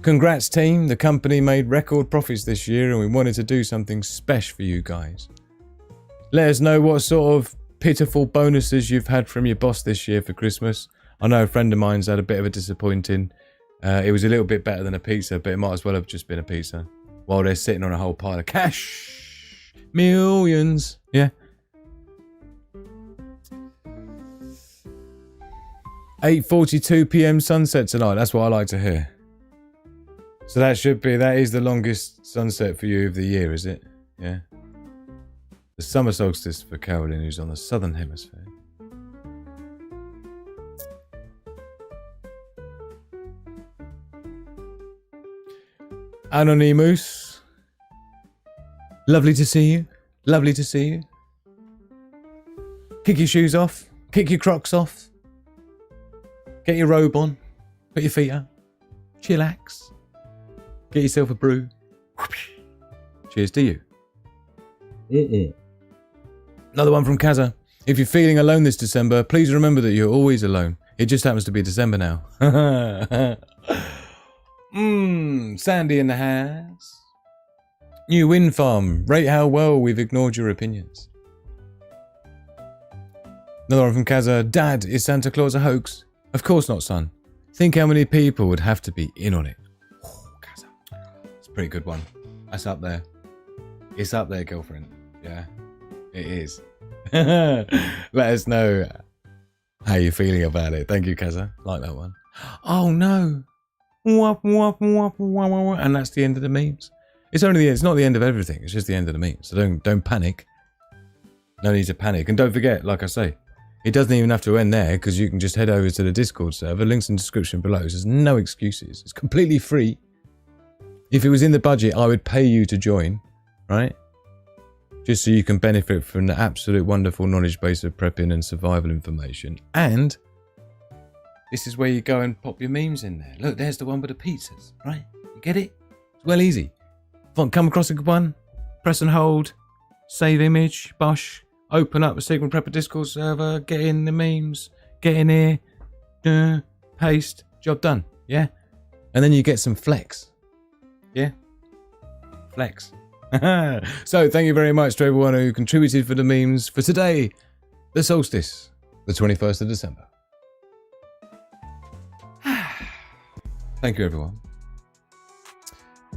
Congrats team. The company made record profits this year and we wanted to do something special for you guys. Let us know what sort of pitiful bonuses you've had from your boss this year for Christmas. I know a friend of mine's had a bit of a disappointing. It was a little bit better than a pizza, but it might as well have just been a pizza. While they're sitting on a whole pile of cash. Millions. Yeah. 8:42 p.m. sunset tonight. That's what I like to hear. So that is the longest sunset for you of the year, is it? Yeah. The summer solstice for Carolyn, who's on the southern hemisphere. Anonymous. Lovely to see you. Lovely to see you. Kick your shoes off. Kick your Crocs off. Get your robe on. Put your feet up. Chillax. Get yourself a brew. Cheers to you. Another one from Kaza. If you're feeling alone this December, please remember that you're always alone. It just happens to be December now. Sandy in the house. New wind farm. Rate how well we've ignored your opinions. Another one from Kaza. Dad, is Santa Claus a hoax? Of course not, son. Think how many people would have to be in on it. Oh, Kaza. It's a pretty good one. That's up there. It's up there, girlfriend. Yeah, it is. Let us know how you're feeling about it. Thank you, Kaza. Like that one. Oh, no. And that's the end of the memes. It's not the end of everything. It's just the end of the memes. So don't panic. No need to panic. And don't forget, like I say, it doesn't even have to end there because you can just head over to the Discord server. Links in the description below. There's no excuses. It's completely free. If it was in the budget, I would pay you to join, right? Just so you can benefit from the absolute wonderful knowledge base of prepping and survival information. And this is where you go and pop your memes in there. Look, there's the one with the pizzas, right? You get it? It's well easy. Come across a good one, press and hold, save image, bosh, open up a Sigma Prepper Discord server, get in the memes, get in here, paste, job done, yeah? And then you get some flex, yeah? Flex. So thank you very much to everyone who contributed for the memes for today, the solstice, the 21st of December. Thank you, everyone.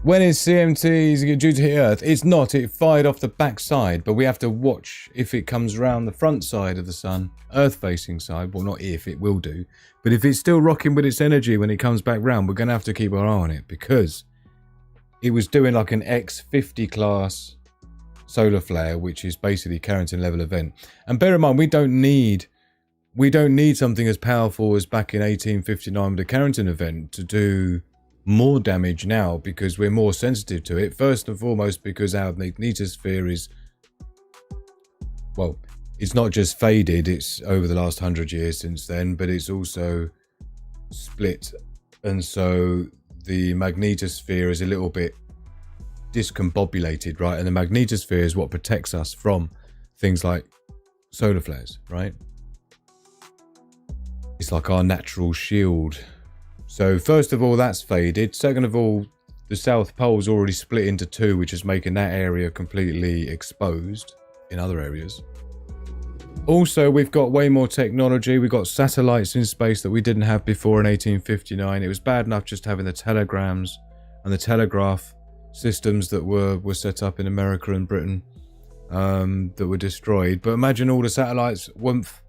When is CMT due to hit Earth? It's not. It fired off the back side, but we have to watch if it comes round the front side of the sun, Earth-facing side. Well, not if, it will do. But if it's still rocking with its energy when it comes back round, we're going to have to keep our eye on it because it was doing like an X50 class solar flare, which is basically Carrington level event. And bear in mind, we don't need something as powerful as back in 1859 with the Carrington event to do more damage now because we're more sensitive to it. First and foremost because our magnetosphere is, well, it's not just faded, it's over the last 100 years since then, but it's also split, and so the magnetosphere is a little bit discombobulated, right? And the magnetosphere is what protects us from things like solar flares, right? It's like our natural shield. So first of all, that's faded. Second of all, the South Pole's already split into two, which is making that area completely exposed in other areas. Also, we've got way more technology. We've got satellites in space that we didn't have before in 1859. It was bad enough just having the telegrams and the telegraph systems that were set up in America and Britain that were destroyed. But imagine all the satellites, woomph,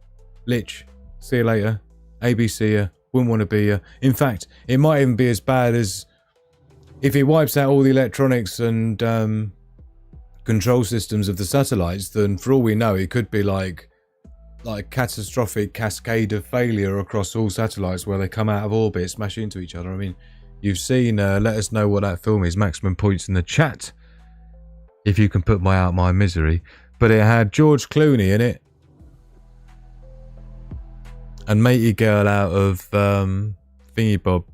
lich, see you later, ABC, wouldn't want to be here. In fact, it might even be as bad as if it wipes out all the electronics and control systems of the satellites, then for all we know, it could be like catastrophic cascade of failure across all satellites where they come out of orbit, smash into each other. I mean, you've seen, let us know what that film is. Maximum points in the chat if you can put out my misery. But it had George Clooney in it and matey girl out of Thingy Bob.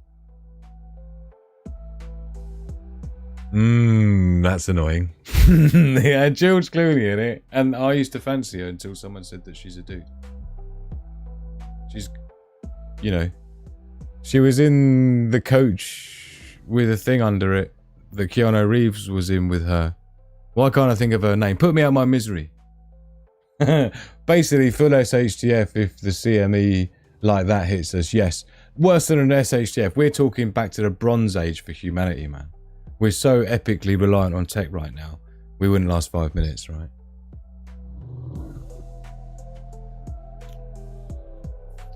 That's annoying. It had George Clooney in it, and I used to fancy her until someone said that she's a dude. She's, you know, she was in The Coach with a thing under it that Keanu Reeves was in with her. Why can't I think of her name? Put me out my misery. Basically, full SHTF if the CME like that hits us, yes. Worse than an SHTF, we're talking back to the Bronze Age for humanity, man. We're so epically reliant on tech right now. We wouldn't last 5 minutes, right?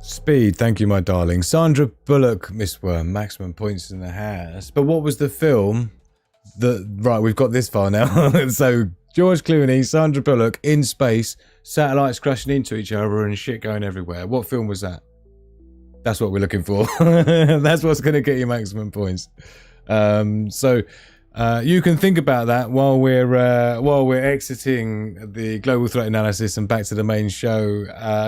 Speed, thank you, my darling. Sandra Bullock, Miss Worm, maximum points in the house. But what was the film that... Right, we've got this far now. So, George Clooney, Sandra Bullock, in space, satellites crashing into each other and shit going everywhere. What film was that? That's what we're looking for. That's what's going to get you maximum points. So you can think about that while we're exiting the global threat analysis and back to the main show.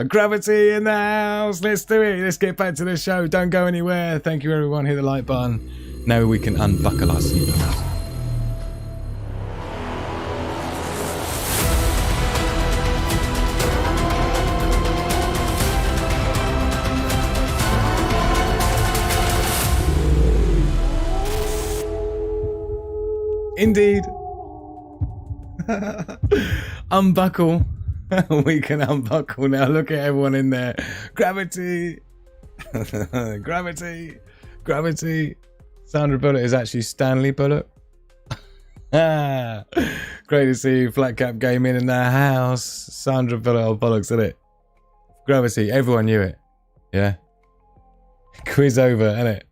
Gravity in the house. Let's do it. Let's get back to the show. Don't go anywhere. Thank you, everyone. Hit the like button. Now we can unbuckle our seatbelts. Indeed. Unbuckle. We can unbuckle now. Look at everyone in there. Gravity. Gravity. Gravity. Sandra Bullock is actually Stanley Bullock. Great to see you. Flat Cap Gaming in the house. Sandra Bullock. Oh, bollocks, isn't it? Gravity. Everyone knew it. Yeah. Quiz over, innit?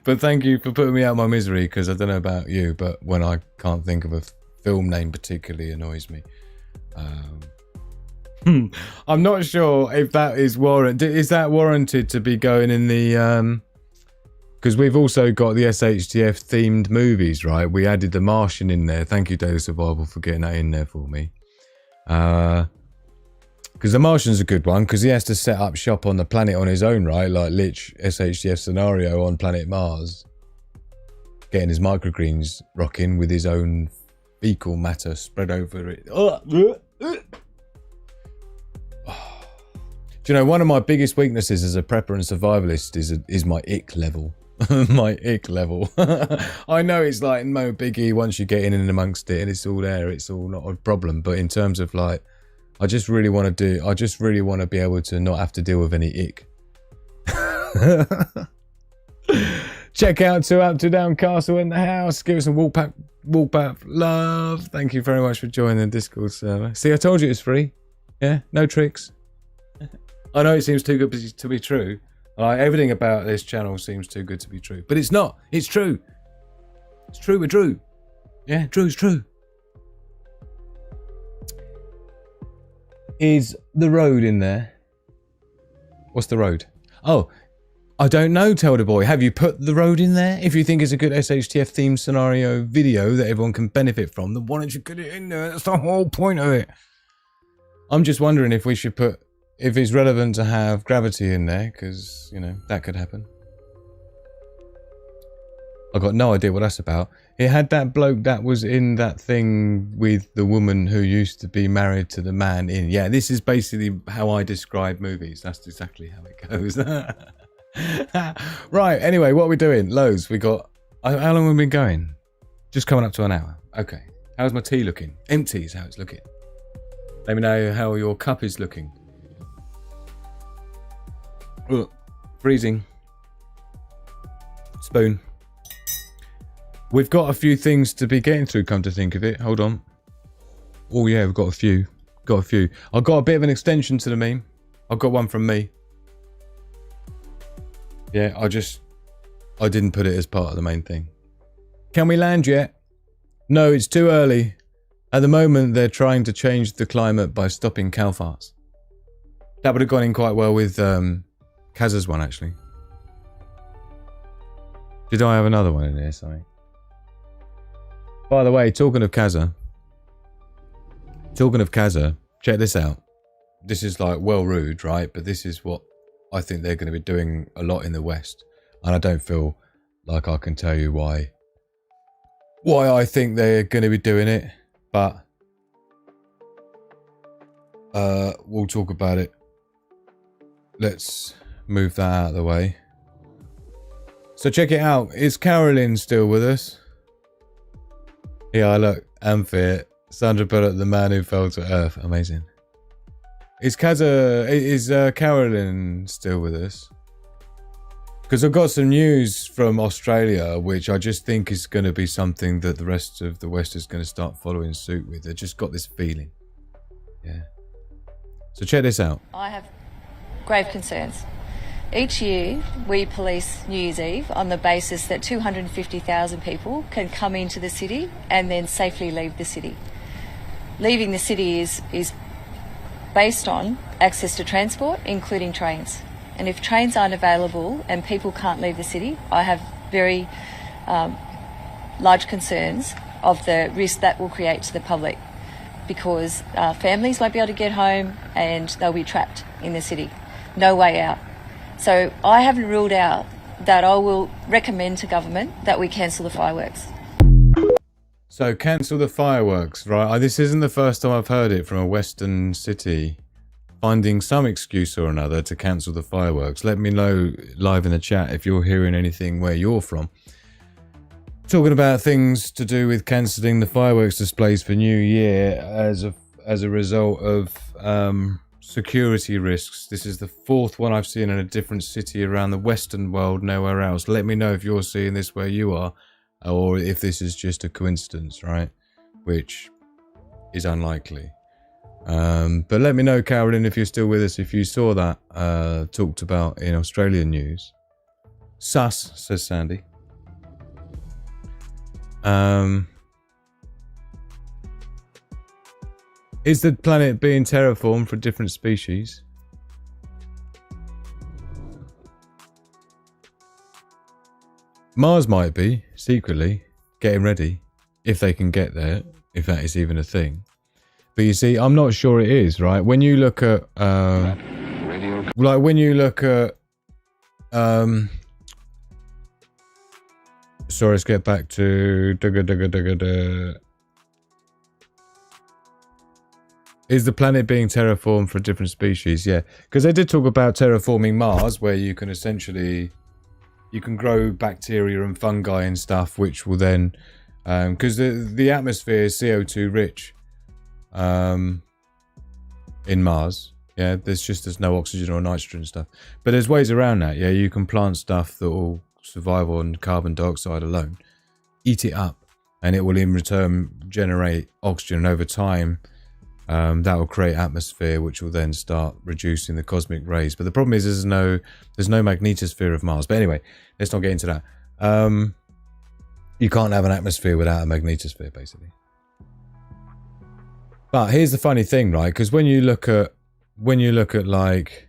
But thank you for putting me out of my misery, because I don't know about you, but when I can't think of a film name particularly annoys me. I'm not sure if that is warranted. Is that warranted to be going in the... Because we've also got the SHTF themed movies, right? We added The Martian in there. Thank you, Daily Survival, for getting that in there for me. Because The Martian's a good one, because he has to set up shop on the planet on his own, right? Like Lich SHTF scenario on planet Mars. Getting his microgreens rocking with his own fecal matter spread over it. Do you know, one of my biggest weaknesses as a prepper and survivalist is my ick level. My ick level. I know it's like no biggie once you get in and amongst it and it's all there, it's all not a problem. But in terms of like, I just really want to be able to not have to deal with any ick. Check out 2 Up 2 Down Castle in the house. Give us some walk back love. Thank you very much for joining the Discord server. See, I told you it's free. Yeah, no tricks. I know it seems too good to be true. Everything about this channel seems too good to be true. But it's not. It's true. It's true with Drew. Yeah, Drew's true. Is the road in there? What's the road? Oh, I don't know, Tell the Boy. Have you put the road in there? If you think it's a good SHTF themed scenario video that everyone can benefit from, then why don't you put it in there? That's the whole point of it. I'm just wondering if we should put... If it's relevant to have gravity in there, because, you know, that could happen. I've got no idea what that's about. It had that bloke that was in that thing with the woman who used to be married to the man in... Yeah, this is basically how I describe movies. That's exactly how it goes. Right, anyway, what are we doing? Loads. We got... How long have we been going? Just coming up to an hour. Okay. How's my tea looking? Empty is how it's looking. Let me know how your cup is looking. Ugh, freezing. Spoon. We've got a few things to be getting through, come to think of it. Hold on. Oh yeah, we've got a few. I've got a bit of an extension to the meme. I've got one from me. Yeah, I didn't put it as part of the main thing. Can we land yet? No, it's too early. At the moment, they're trying to change the climate by stopping cow farts. That would have gone in quite well with Kaz's one, actually. Did I have another one in here? Sorry. By the way, talking of Kaza, check this out. This is like well rude, right? But this is what I think they're going to be doing a lot in the West. And I don't feel like I can tell you why I think they're going to be doing it. But we'll talk about it. Let's move that out of the way. So check it out. Is Carolyn still with us? Yeah, look, Amphit. Sandra Bullock, the man who fell to earth. Amazing. Is Carolyn still with us? Because I've got some news from Australia, which I just think is going to be something that the rest of the West is going to start following suit with. I just got this feeling. Yeah. So check this out. I have grave concerns. Each year, we police New Year's Eve on the basis that 250,000 people can come into the city and then safely leave the city. Leaving the city is based on access to transport, including trains. And if trains aren't available and people can't leave the city, I have very large concerns of the risk that will create to the public, because families won't be able to get home and they'll be trapped in the city. No way out. So I haven't ruled out that I will recommend to government that we cancel the fireworks. So cancel the fireworks, right? This isn't the first time I've heard it from a Western city finding some excuse or another to cancel the fireworks. Let me know live in the chat if you're hearing anything where you're from. Talking about things to do with cancelling the fireworks displays for New Year as a result of security risks. This is the fourth one I've seen in a different city around the Western world, nowhere else. Let me know if you're seeing this where you are, or if this is just a coincidence, right? Which is unlikely. But let me know, Carolyn, if you're still with us, if you saw that talked about in Australian news. Sus, says Sandy. Is the planet being terraformed for different species? Mars might be, secretly, getting ready, if they can get there, if that is even a thing. But you see, I'm not sure it is, right? When you look at, like when you look at, sorry, let's get back to, is the planet being terraformed for different species? Yeah, because they did talk about terraforming Mars, where you can essentially, you can grow bacteria and fungi and stuff, which will then, because the atmosphere is CO2 rich in Mars. Yeah, there's no oxygen or nitrogen and stuff. But there's ways around that. Yeah, you can plant stuff that will survive on carbon dioxide alone, eat it up, and it will in return generate oxygen. And over time, that will create atmosphere, which will then start reducing the cosmic rays. But the problem is there's no magnetosphere of Mars. But anyway, let's not get into that. You can't have an atmosphere without a magnetosphere, basically. But here's the funny thing, right? Because when you look at like,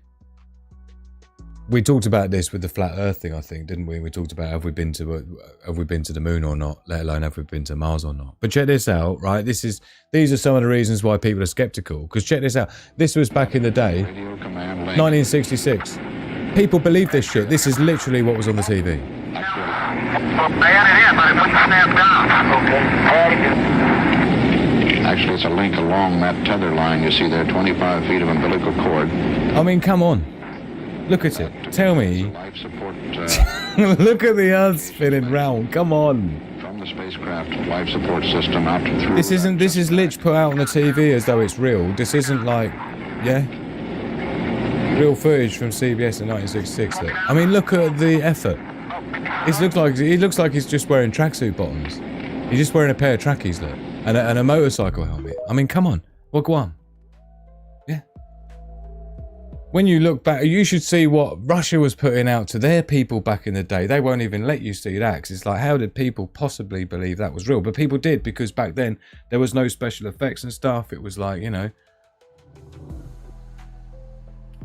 we talked about this with the flat Earth thing, I think, didn't we? We talked about have we been to the moon or not, let alone have we been to Mars or not. But check this out, right? These are some of the reasons why people are skeptical. Because check this out. This was back in the day, 1966. People believe this shit. This is literally what was on the TV. Actually, it's a link along that tether line you see there, 25 feet of umbilical cord. I mean, come on. Look at it. Tell me. Life support, look at the Earth spinning round. Come on. From the spacecraft life support system out through. This is lit put out on the TV as though it's real. This isn't like, yeah, real footage from CBS in 1966. I mean, look at the effort. It looks like he's just wearing tracksuit bottoms. He's just wearing a pair of trackies, look, and a motorcycle helmet. I mean, come on. What go on? Yeah. when you look back, you should see what Russia was putting out to their people back in the day. They won't even let you see that, 'cause it's like, how did people possibly believe that was real? But people did, because back then there was no special effects and stuff. It was like, you know,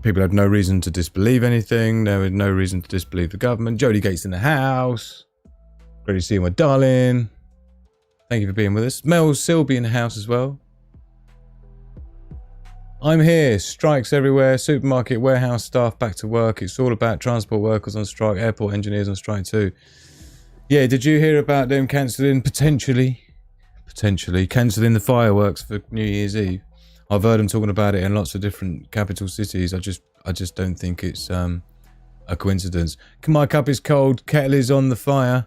people had no reason to disbelieve anything. There was no reason to disbelieve the government. Jodie Gates in the house. Great to see you, my darling. Thank you for being with us. Mel Silby in the house as well. I'm here. Strikes everywhere. Supermarket, warehouse staff back to work. It's all about transport workers on strike, airport engineers on strike too. Yeah, did you hear about them potentially cancelling the fireworks for New Year's Eve? I've heard them talking about it in lots of different capital cities. I just don't think it's a coincidence. My cup is cold. Kettle is on the fire.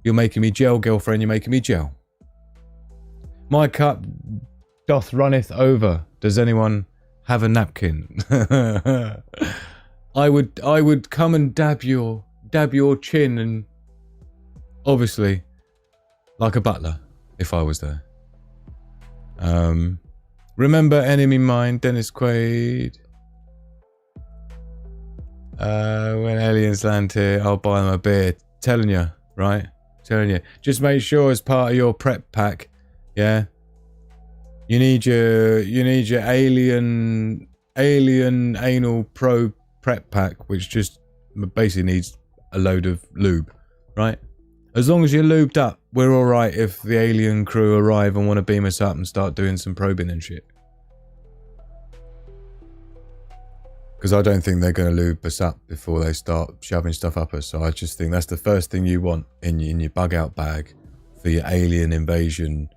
You're making me gel, girlfriend. You're making me gel. My cup doth runneth over. Does anyone have a napkin? I would come and dab your chin, and obviously like a butler if I was there. Remember Enemy Mine, Dennis Quaid. When aliens land here, I'll buy them a beer. Telling you, right? Telling you. Just make sure as part of your prep pack, yeah. You need your alien anal pro prep pack, which just basically needs a load of lube, right? As long as you're lubed up, we're all right if the alien crew arrive and want to beam us up and start doing some probing and shit. Because I don't think they're going to lube us up before they start shoving stuff up us. So I just think that's the first thing you want in your bug out bag for your alien invasion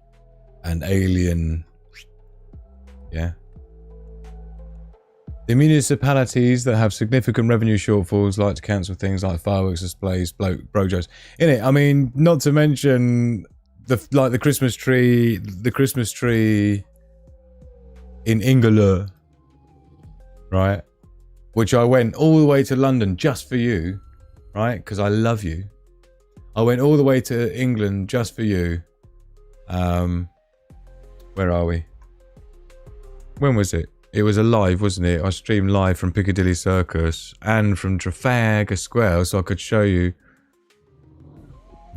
and alien. Yeah. The municipalities that have significant revenue shortfalls like to cancel things like fireworks displays, brojos. In it, I mean, not to mention the Christmas tree in Inglewood, right? Which I went all the way to London just for you, right? Because I love you. I went all the way to England just for you. Where are we? When was it? It was a live, wasn't it? I streamed live from Piccadilly Circus and from Trafalgar Square, so I could show you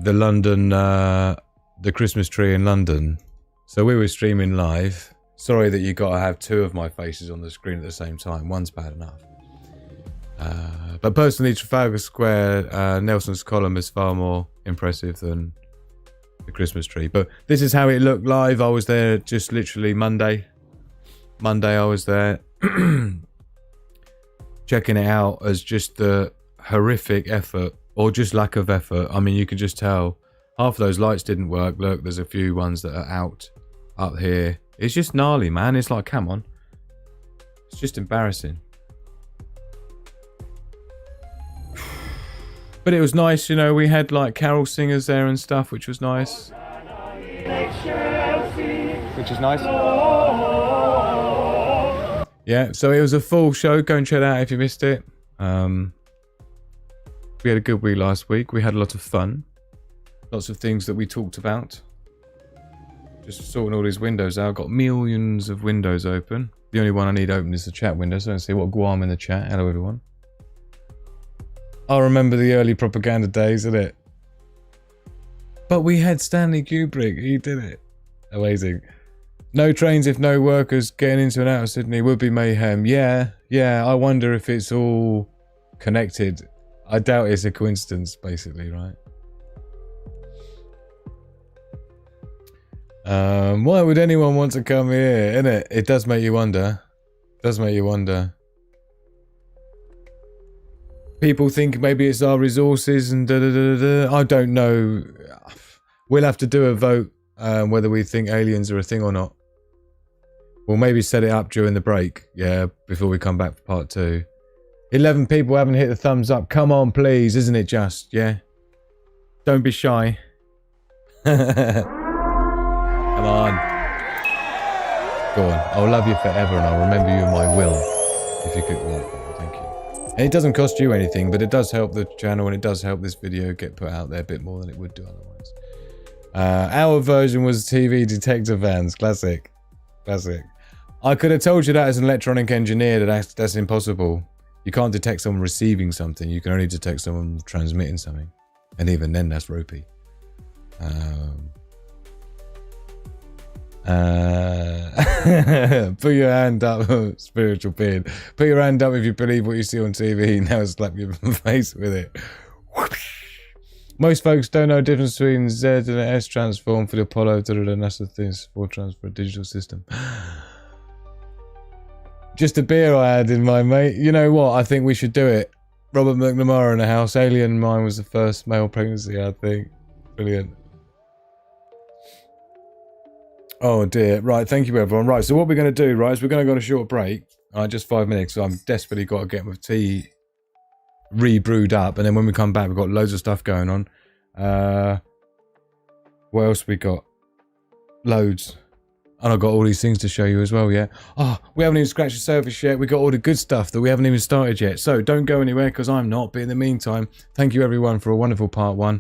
the London, the Christmas tree in London. So we were streaming live. Sorry that you got to have two of my faces on the screen at the same time. One's bad enough. But personally, Trafalgar Square, Nelson's column is far more impressive than the Christmas tree. But this is how it looked live. I was there just literally Monday I was there checking it out as just the horrific effort or just lack of effort. I mean, you could just tell half of those lights didn't work. Look, there's a few ones that are out up here. It's just gnarly, man. It's like, come on. It's just embarrassing. But it was nice, you know, we had like carol singers there and stuff, which was nice. Which is nice. Yeah, so it was a full show. Go and check it out if you missed it. We had a good week last week. We had a lot of fun. Lots of things that we talked about. Just sorting all these windows out. Got millions of windows open. The only one I need open is the chat window. So let's see what Guam in the chat. Hello, everyone. I remember the early propaganda days, isn't it? But we had Stanley Kubrick. He did it. Amazing. No trains if no workers. Getting into and out of Sydney would be mayhem. Yeah. I wonder if it's all connected. I doubt it's a coincidence, basically, right? Why would anyone want to come here? Innit? It does make you wonder. It does make you wonder. People think maybe it's our resources and da-da-da-da-da. I don't know. We'll have to do a vote whether we think aliens are a thing or not. We'll maybe set it up during the break, yeah, before we come back for part 2. 11 people haven't hit the thumbs up. Come on, please, isn't it just, yeah? Don't be shy. Come on. Go on. I'll love you forever and I'll remember you in my will. If you could, well, thank you. And it doesn't cost you anything, but it does help the channel and it does help this video get put out there a bit more than it would do otherwise. Our version was TV detector vans. Classic. I could have told you that as an electronic engineer that's impossible. You can't detect someone receiving something. You can only detect someone transmitting something. And even then, that's ropey. Put your hand up, spiritual being. Put your hand up if you believe what you see on TV. Now slap your face with it. Most folks don't know the difference between Z and an S transform for the Apollo. And that's the thing for transfer digital system. Just a beer I had in mind, mate. You know what? I think we should do it. Robert McNamara in the house. Alien mine was the first male pregnancy, I think. Brilliant. Oh dear. Right, thank you everyone. Right, so what we're going to do, right, is we're going to go on a short break. Just 5 minutes. So I'm desperately got to get my tea re-brewed up. And then when we come back, we've got loads of stuff going on. What else we got? Loads. And I've got all these things to show you as well, yeah? Oh, we haven't even scratched the surface yet. We got all the good stuff that we haven't even started yet. So don't go anywhere because I'm not. But in the meantime, thank you everyone for a wonderful part 1.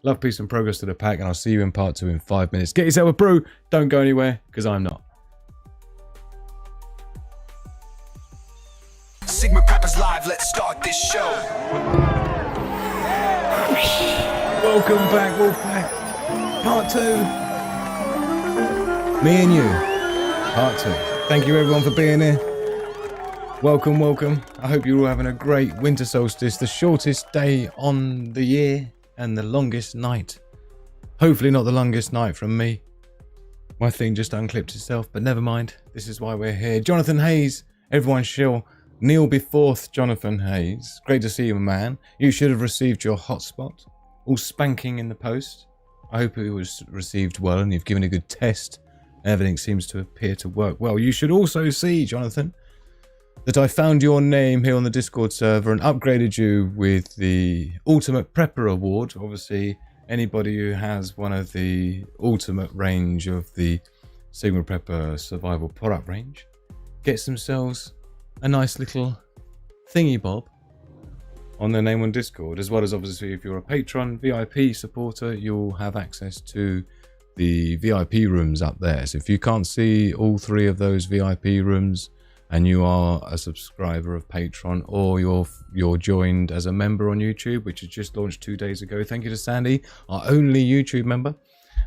Love, peace and progress to the pack. And I'll see you in part 2 in 5 minutes. Get yourself a brew. Don't go anywhere because I'm not. Sigma Preppers Live, let's start this show. Welcome back, Wolfpack. Part 2. Me and you, part 2. Thank you everyone for being here. Welcome, welcome. I hope you're all having a great winter solstice, the shortest day on the year and the longest night. Hopefully not the longest night from me. My thing just unclipped itself, but never mind. This is why we're here. Jonathan Hayes, everyone shall kneel before Jonathan Hayes. Great to see you, man. You should have received your hotspot. All spanking in the post. I hope it was received well and you've given a good test. Everything seems to appear to work well. You should also see, Jonathan, that I found your name here on the Discord server and upgraded you with the Ultimate Prepper Award. Obviously, anybody who has one of the ultimate range of the Sigma Prepper survival product range gets themselves a nice little thingy bob on their name on Discord, as well as obviously if you're a patron VIP supporter, you'll have access to the VIP rooms up there. So if you can't see all 3 of those VIP rooms and you are a subscriber of Patreon, or you're joined as a member on YouTube, which has just launched 2 days ago. Thank you to Sandy, our only YouTube member,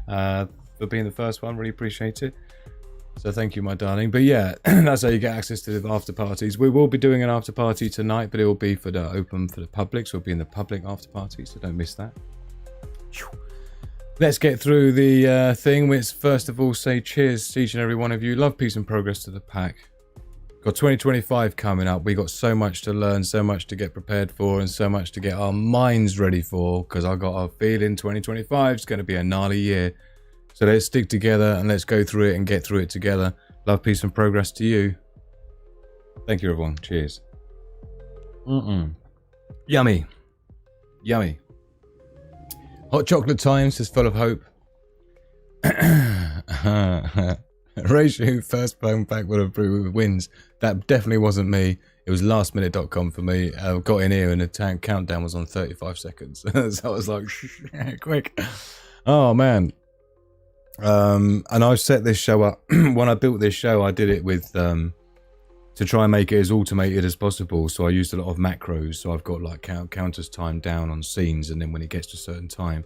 for being the first one. Really appreciate it. So thank you, my darling. But yeah, that's how you get access to the after parties. We will be doing an after party tonight, but it will be for the open for the public. So we'll be in the public after party, so don't miss that. Let's get through the thing. Let's first of all say cheers to each and every one of you. Love, peace and progress to the pack. Got 2025 coming up. We got so much to learn, so much to get prepared for, and so much to get our minds ready for, because I got a feeling 2025 is going to be a gnarly year. So let's stick together and let's go through it and get through it together. Love, peace and progress to you. Thank you, everyone. Cheers. Yummy. Yummy. Hot chocolate times is full of hope. Ratio first phone back with a brew wins. That definitely wasn't me. It was lastminute.com for me. I got in here and the countdown was on 35 seconds. So I was like, quick. Oh, man. And I've set this show up. When I built this show, I did it with to try and make it as automated as possible. So I used a lot of macros. So I've got like counters timed down on scenes, and then when it gets to a certain time,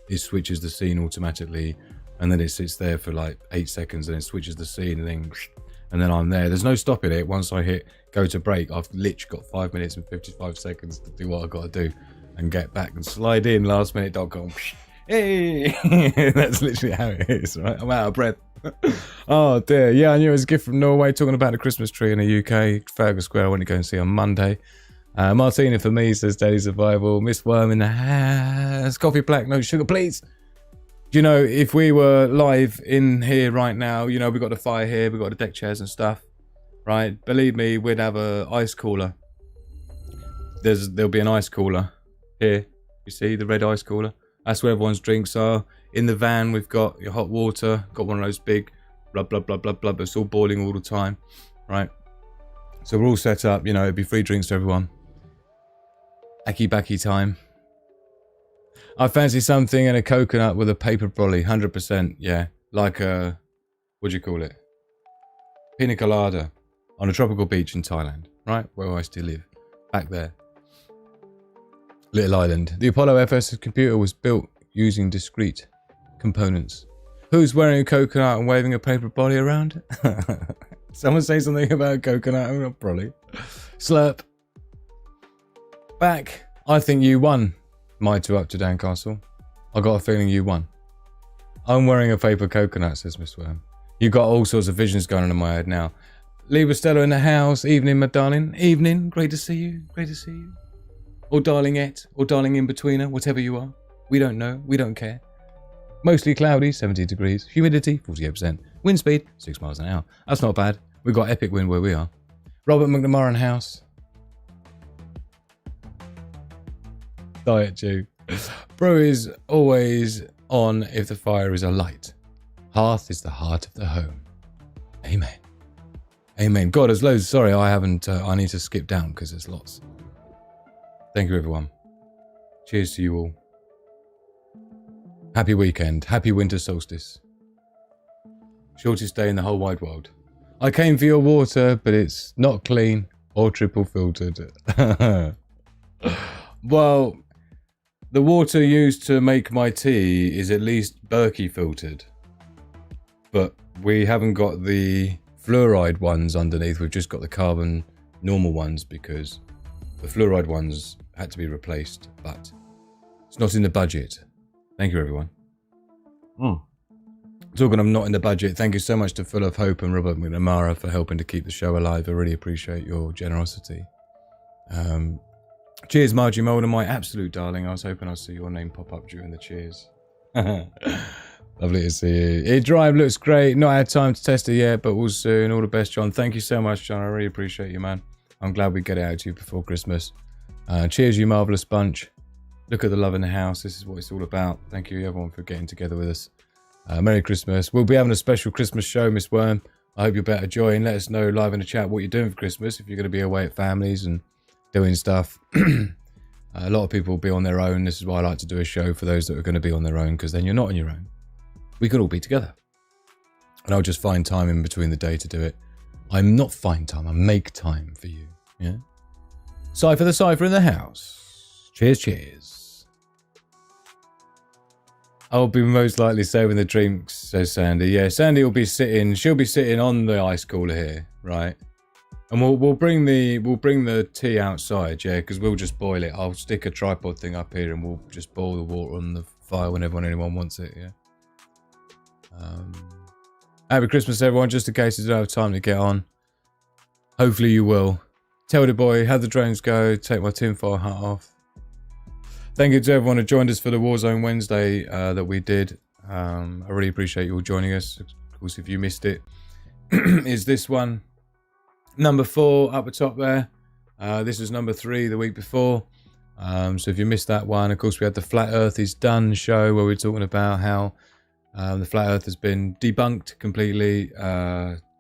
it switches the scene automatically, and then it sits there for like 8 seconds, and then switches the scene, and then I'm there. There's no stopping it. Once I hit go to break, I've literally got 5 minutes and 55 seconds to do what I've got to do and get back and slide in lastminute.com. Hey, that's literally how it is, right? I'm out of breath. Oh dear, yeah, I knew it was a gift from Norway, talking about the Christmas tree in the UK. Trafalgar Square, I went to go and see on Monday. Martina for me says Daily Survival. Miss Worm in the house. Coffee black, no sugar, please. You know, if we were live in here right now, you know, we got the fire here, we got the deck chairs and stuff, right? Believe me, we'd have a ice cooler. There'll be an ice cooler here. You see the red ice cooler? That's where everyone's drinks are. In the van, we've got your hot water. Got one of those big, blah, blah, blah, blah, blah. It's all boiling all the time, right? So we're all set up. You know, it'd be free drinks to everyone. Aki-baki time. I fancy something and a coconut with a paper brolly. 100%, yeah. Like a, what do you call it? pina colada on a tropical beach in Thailand, right? Where I still live. Back there. Little island. The Apollo FS computer was built using discrete components. Who's wearing a coconut and waving a paper body around? Someone say something about a coconut? Oh, probably. Slurp. Back. I think you won. My two up to Dan Castle. I got a feeling you won. I'm wearing a paper coconut, says Miss Worm. You got all sorts of visions going on in my head now. Libra Stella in the house. Evening, my darling. Evening. Great to see you. Great to see you. Or darlingette. Or darling in-betweener. Whatever you are. We don't know. We don't care. Mostly cloudy, 70 degrees. Humidity, 48%. Wind speed, 6 miles an hour. That's not bad. We've got epic wind where we are. Robert McNamara house. Diet Jew. Bro is always on if the fire is alight. Hearth is the heart of the home. Amen. Amen. God, there's loads. Sorry, I haven't. I need to skip down because there's lots. Thank you, everyone. Cheers to you all. Happy weekend. Happy winter solstice. Shortest day in the whole wide world. I came for your water, but it's not clean or triple filtered. Well, the water used to make my tea is at least Berkey filtered. But we haven't got the fluoride ones underneath. We've just got the carbon normal ones because the fluoride ones had to be replaced. But it's not in the budget. Thank you, everyone. Talking of not in the budget, thank you so much to Full of Hope and Robert McNamara for helping to keep the show alive. I really appreciate your generosity. Cheers, Margie Mulder, my absolute darling. I was hoping I'd see your name pop up during the cheers. Lovely to see you. It drive looks great. Not had time to test it yet, but we'll soon. All the best, John. Thank you so much, John. I really appreciate you, man. I'm glad we get it out to you before Christmas. Cheers, you marvellous bunch. Look at the love in the house. This is what it's all about. Thank you, everyone, for getting together with us. Merry Christmas. We'll be having a special Christmas show, Miss Worm. I hope you'll better join. Let us know live in the chat what you're doing for Christmas. If you're going to be away at families and doing stuff. A lot of people will be on their own. This is why I like to do a show for those that are going to be on their own, because then you're not on your own. We could all be together. And I'll just find time in between the day to do it. I'm not find time. I make time for you. Yeah. Cypher the Cypher in the house. Cheers, cheers. I'll be most likely saving the drinks, says Sandy. Yeah, Sandy will be sitting. She'll be sitting on the ice cooler here, right? And we'll bring the tea outside, yeah, because we'll just boil it. I'll stick a tripod thing up here, and we'll just boil the water on the fire whenever anyone wants it. Yeah. Happy Christmas, everyone. Just in case you don't have time to get on, hopefully you will. Tell the boy, have the drones go. Take my tinfoil hat off. Thank you to everyone who joined us for the Warzone Wednesday that we did. I really appreciate you all joining us. Of course, if you missed it, is this one. Number 4 up the top there. This was number 3 the week before. So if you missed that one, of course, we had the Flat Earth is Done show where we were talking about how the Flat Earth has been debunked completely,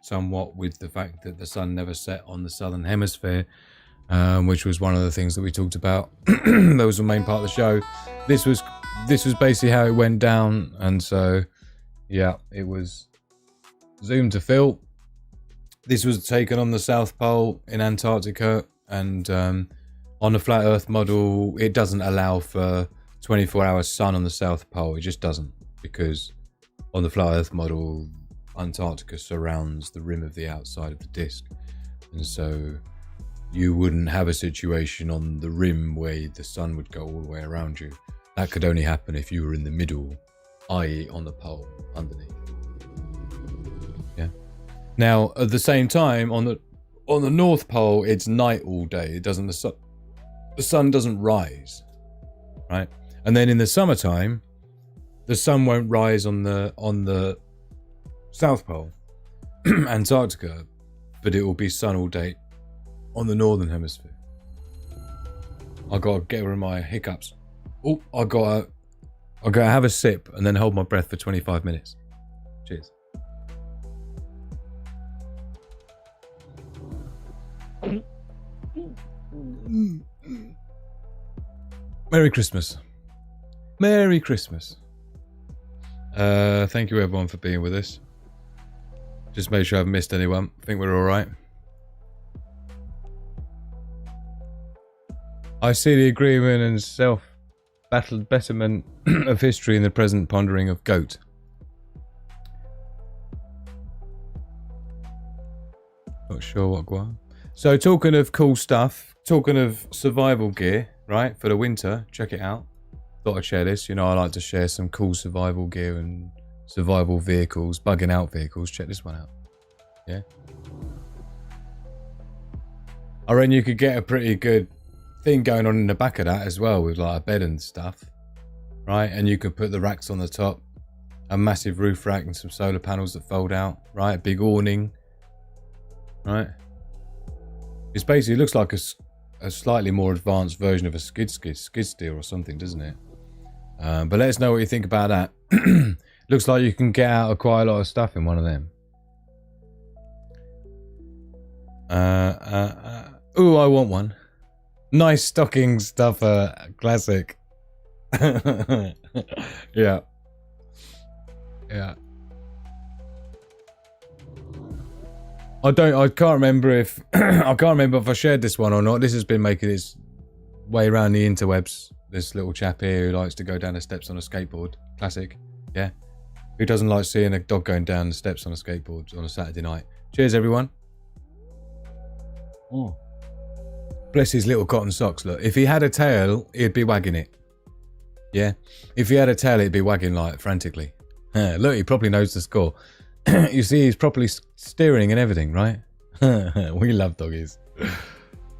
somewhat with the fact that the sun never set on the southern hemisphere. Which was one of the things that we talked about. That was the main part of the show. This was basically how it went down, and so yeah, it was zoomed to Phil. This was taken on the South Pole in Antarctica, and on the Flat Earth model, it doesn't allow for 24-hour sun on the South Pole. It just doesn't, because on the Flat Earth model, Antarctica surrounds the rim of the outside of the disk, and so you wouldn't have a situation on the rim where the sun would go all the way around you. That could only happen if you were in the middle, i.e. on the pole underneath. Yeah. Now, at the same time, on the North Pole, it's night all day. It doesn't the sun doesn't rise, right? And then in the summertime, the sun won't rise on the South Pole, Antarctica, but it will be sun all day on the northern hemisphere. I gotta get rid of my hiccups. Oh, I gotta have a sip and then hold my breath for 25 minutes. Cheers. Merry Christmas. Merry Christmas. Thank you everyone for being with us. Just make sure I haven't missed anyone. I think we're all right. I see the agreement and self-battled betterment of history in the present pondering of goat. Not sure what Guam. So talking of cool stuff, talking of survival gear, right, for the winter, check it out. Thought I'd share this. You know, I like to share some cool survival gear and survival vehicles, bugging out vehicles. Check this one out. Yeah. I reckon you could get a pretty good thing going on in the back of that as well, with like a bed and stuff, right? And you could put the racks on the top, a massive roof rack and some solar panels that fold out, right? Big awning, right? It's basically, looks like a slightly more advanced version of a skid steer or something, doesn't it? But let us know what you think about that. Looks like you can get out of quite a lot of stuff in one of them. Ooh, I want one. Nice stocking stuffer, classic. Yeah. Yeah. I can't remember if I can't remember if I shared this one or not. This has been making its way around the interwebs. This little chap here who likes to go down the steps on a skateboard. Classic. Yeah. Who doesn't like seeing a dog going down the steps on a skateboard on a Saturday night? Cheers, everyone. Oh. Bless his little cotton socks. Look, if he had a tail, he'd be wagging it. Yeah. If he had a tail, he'd be wagging like frantically. Look, he probably knows the score. You see, he's properly steering and everything, right? We love doggies.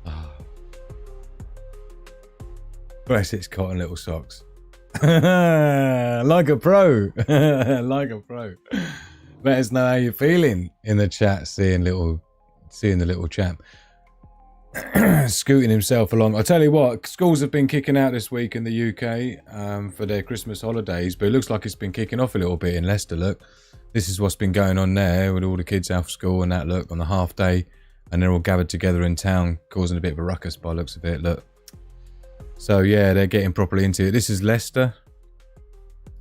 Oh. Bless its cotton little socks. Like a pro. Like a pro. Let us know how you're feeling in the chat, seeing the little chap scooting himself along. I tell you what, schools have been kicking out this week in the UK for their Christmas holidays, but it looks like it's been kicking off a little bit in Leicester. Look, this is what's been going on there with all the kids out of school and that. Look, on the half day, and they're all gathered together in town, causing a bit of a ruckus by the looks of it. Look, so yeah, they're getting properly into it. This is Leicester.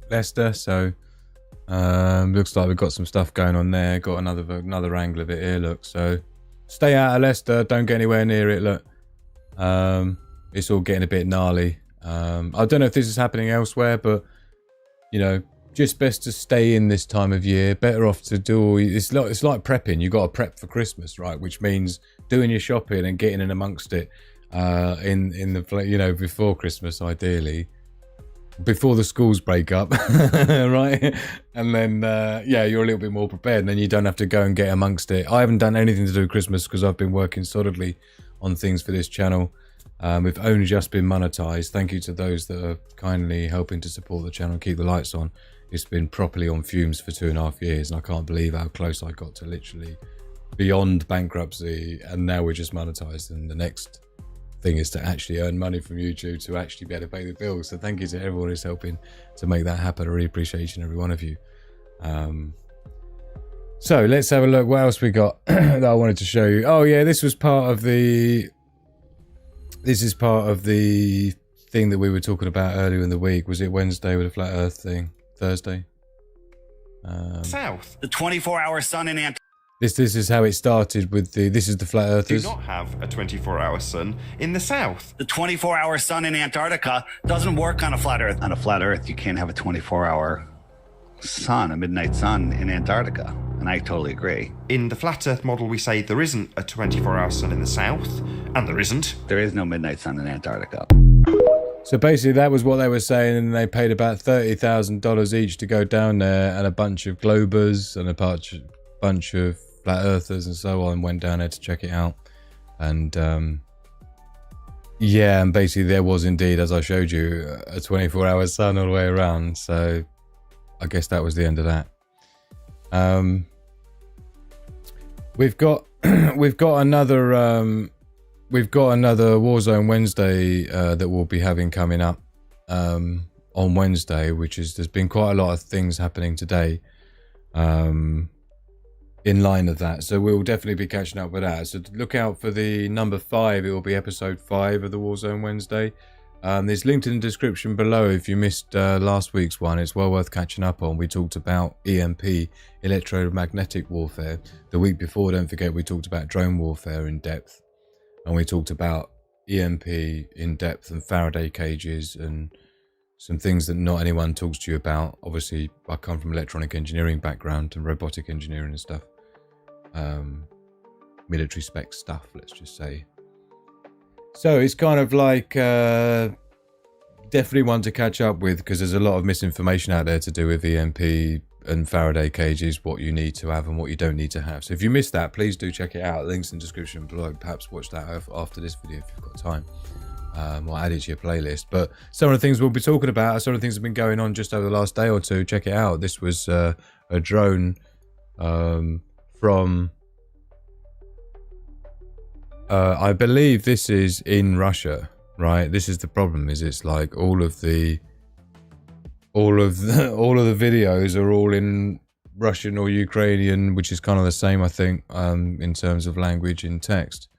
So looks like we've got some stuff going on there. Got another angle of it here. Look, so stay out of Leicester. Don't get anywhere near it. Look, it's all getting a bit gnarly. I don't know if this is happening elsewhere, but you know, just best to stay in this time of year. Better off to do. It's like prepping. You got to prep for Christmas, right? Which means doing your shopping and getting in amongst it in the, you know, before Christmas, ideally, before the schools break up, right? And then yeah, you're a little bit more prepared, and then you don't have to go and get amongst it. I haven't done anything to do with Christmas because I've been working solidly on things for this channel. We've only just been monetized. Thank you to those that are kindly helping to support the channel, keep the lights on. It's been properly on fumes for 2.5 years, and I can't believe how close I got to literally beyond bankruptcy, and now we're just monetized, and the next thing is to actually earn money from YouTube to actually be able to pay the bills. So thank you to everyone who's helping to make that happen. I really appreciate each and every one of you. So let's have a look. What else we got that I wanted to show you? Oh yeah, this is part of the thing that we were talking about earlier in the week. Was it Wednesday with the flat earth thing? Thursday? South. The 24-hour sun in Antarctica. This is how it started with this is the flat earthers. Do not have a 24-hour sun in the south. The 24-hour sun in Antarctica doesn't work on a flat earth. On a flat earth, you can't have a 24-hour sun, a midnight sun in Antarctica. And I totally agree. In the flat earth model, we say there isn't a 24-hour sun in the south, and there isn't. There is no midnight sun in Antarctica. So basically that was what they were saying, and they paid about $30,000 each to go down there, and a bunch of globers and a bunch of flat earthers and so on went down there to check it out. And yeah, and basically there was indeed, as I showed you, a 24-hour sun all the way around. So I guess that was the end of that. We've got another Warzone Wednesday that we'll be having coming up on Wednesday, which is, there's been quite a lot of things happening today in line of that, so we'll definitely be catching up with that. So look out for the number 5. It will be episode 5 of the Warzone Wednesday. There's linked in the description below if you missed last week's one. It's well worth catching up on. We talked about EMP, electromagnetic warfare. The week before, don't forget, we talked about drone warfare in depth. And we talked about EMP in depth and Faraday cages and some things that not anyone talks to you about. Obviously, I come from electronic engineering background and robotic engineering and stuff. Military spec stuff, let's just say. So it's kind of like definitely one to catch up with, because there's a lot of misinformation out there to do with EMP and Faraday cages, what you need to have and what you don't need to have. So if you missed that, please do check it out. Links in the description below. Perhaps watch that after this video if you've got time. Or add it to your playlist. But some of the things we'll be talking about, some of the things that have been going on just over the last day or two. Check it out. This was a drone from... I believe this is in Russia, right? This is the problem, is it's like all of the videos are all in Russian or Ukrainian, which is kind of the same, I think, in terms of language in text.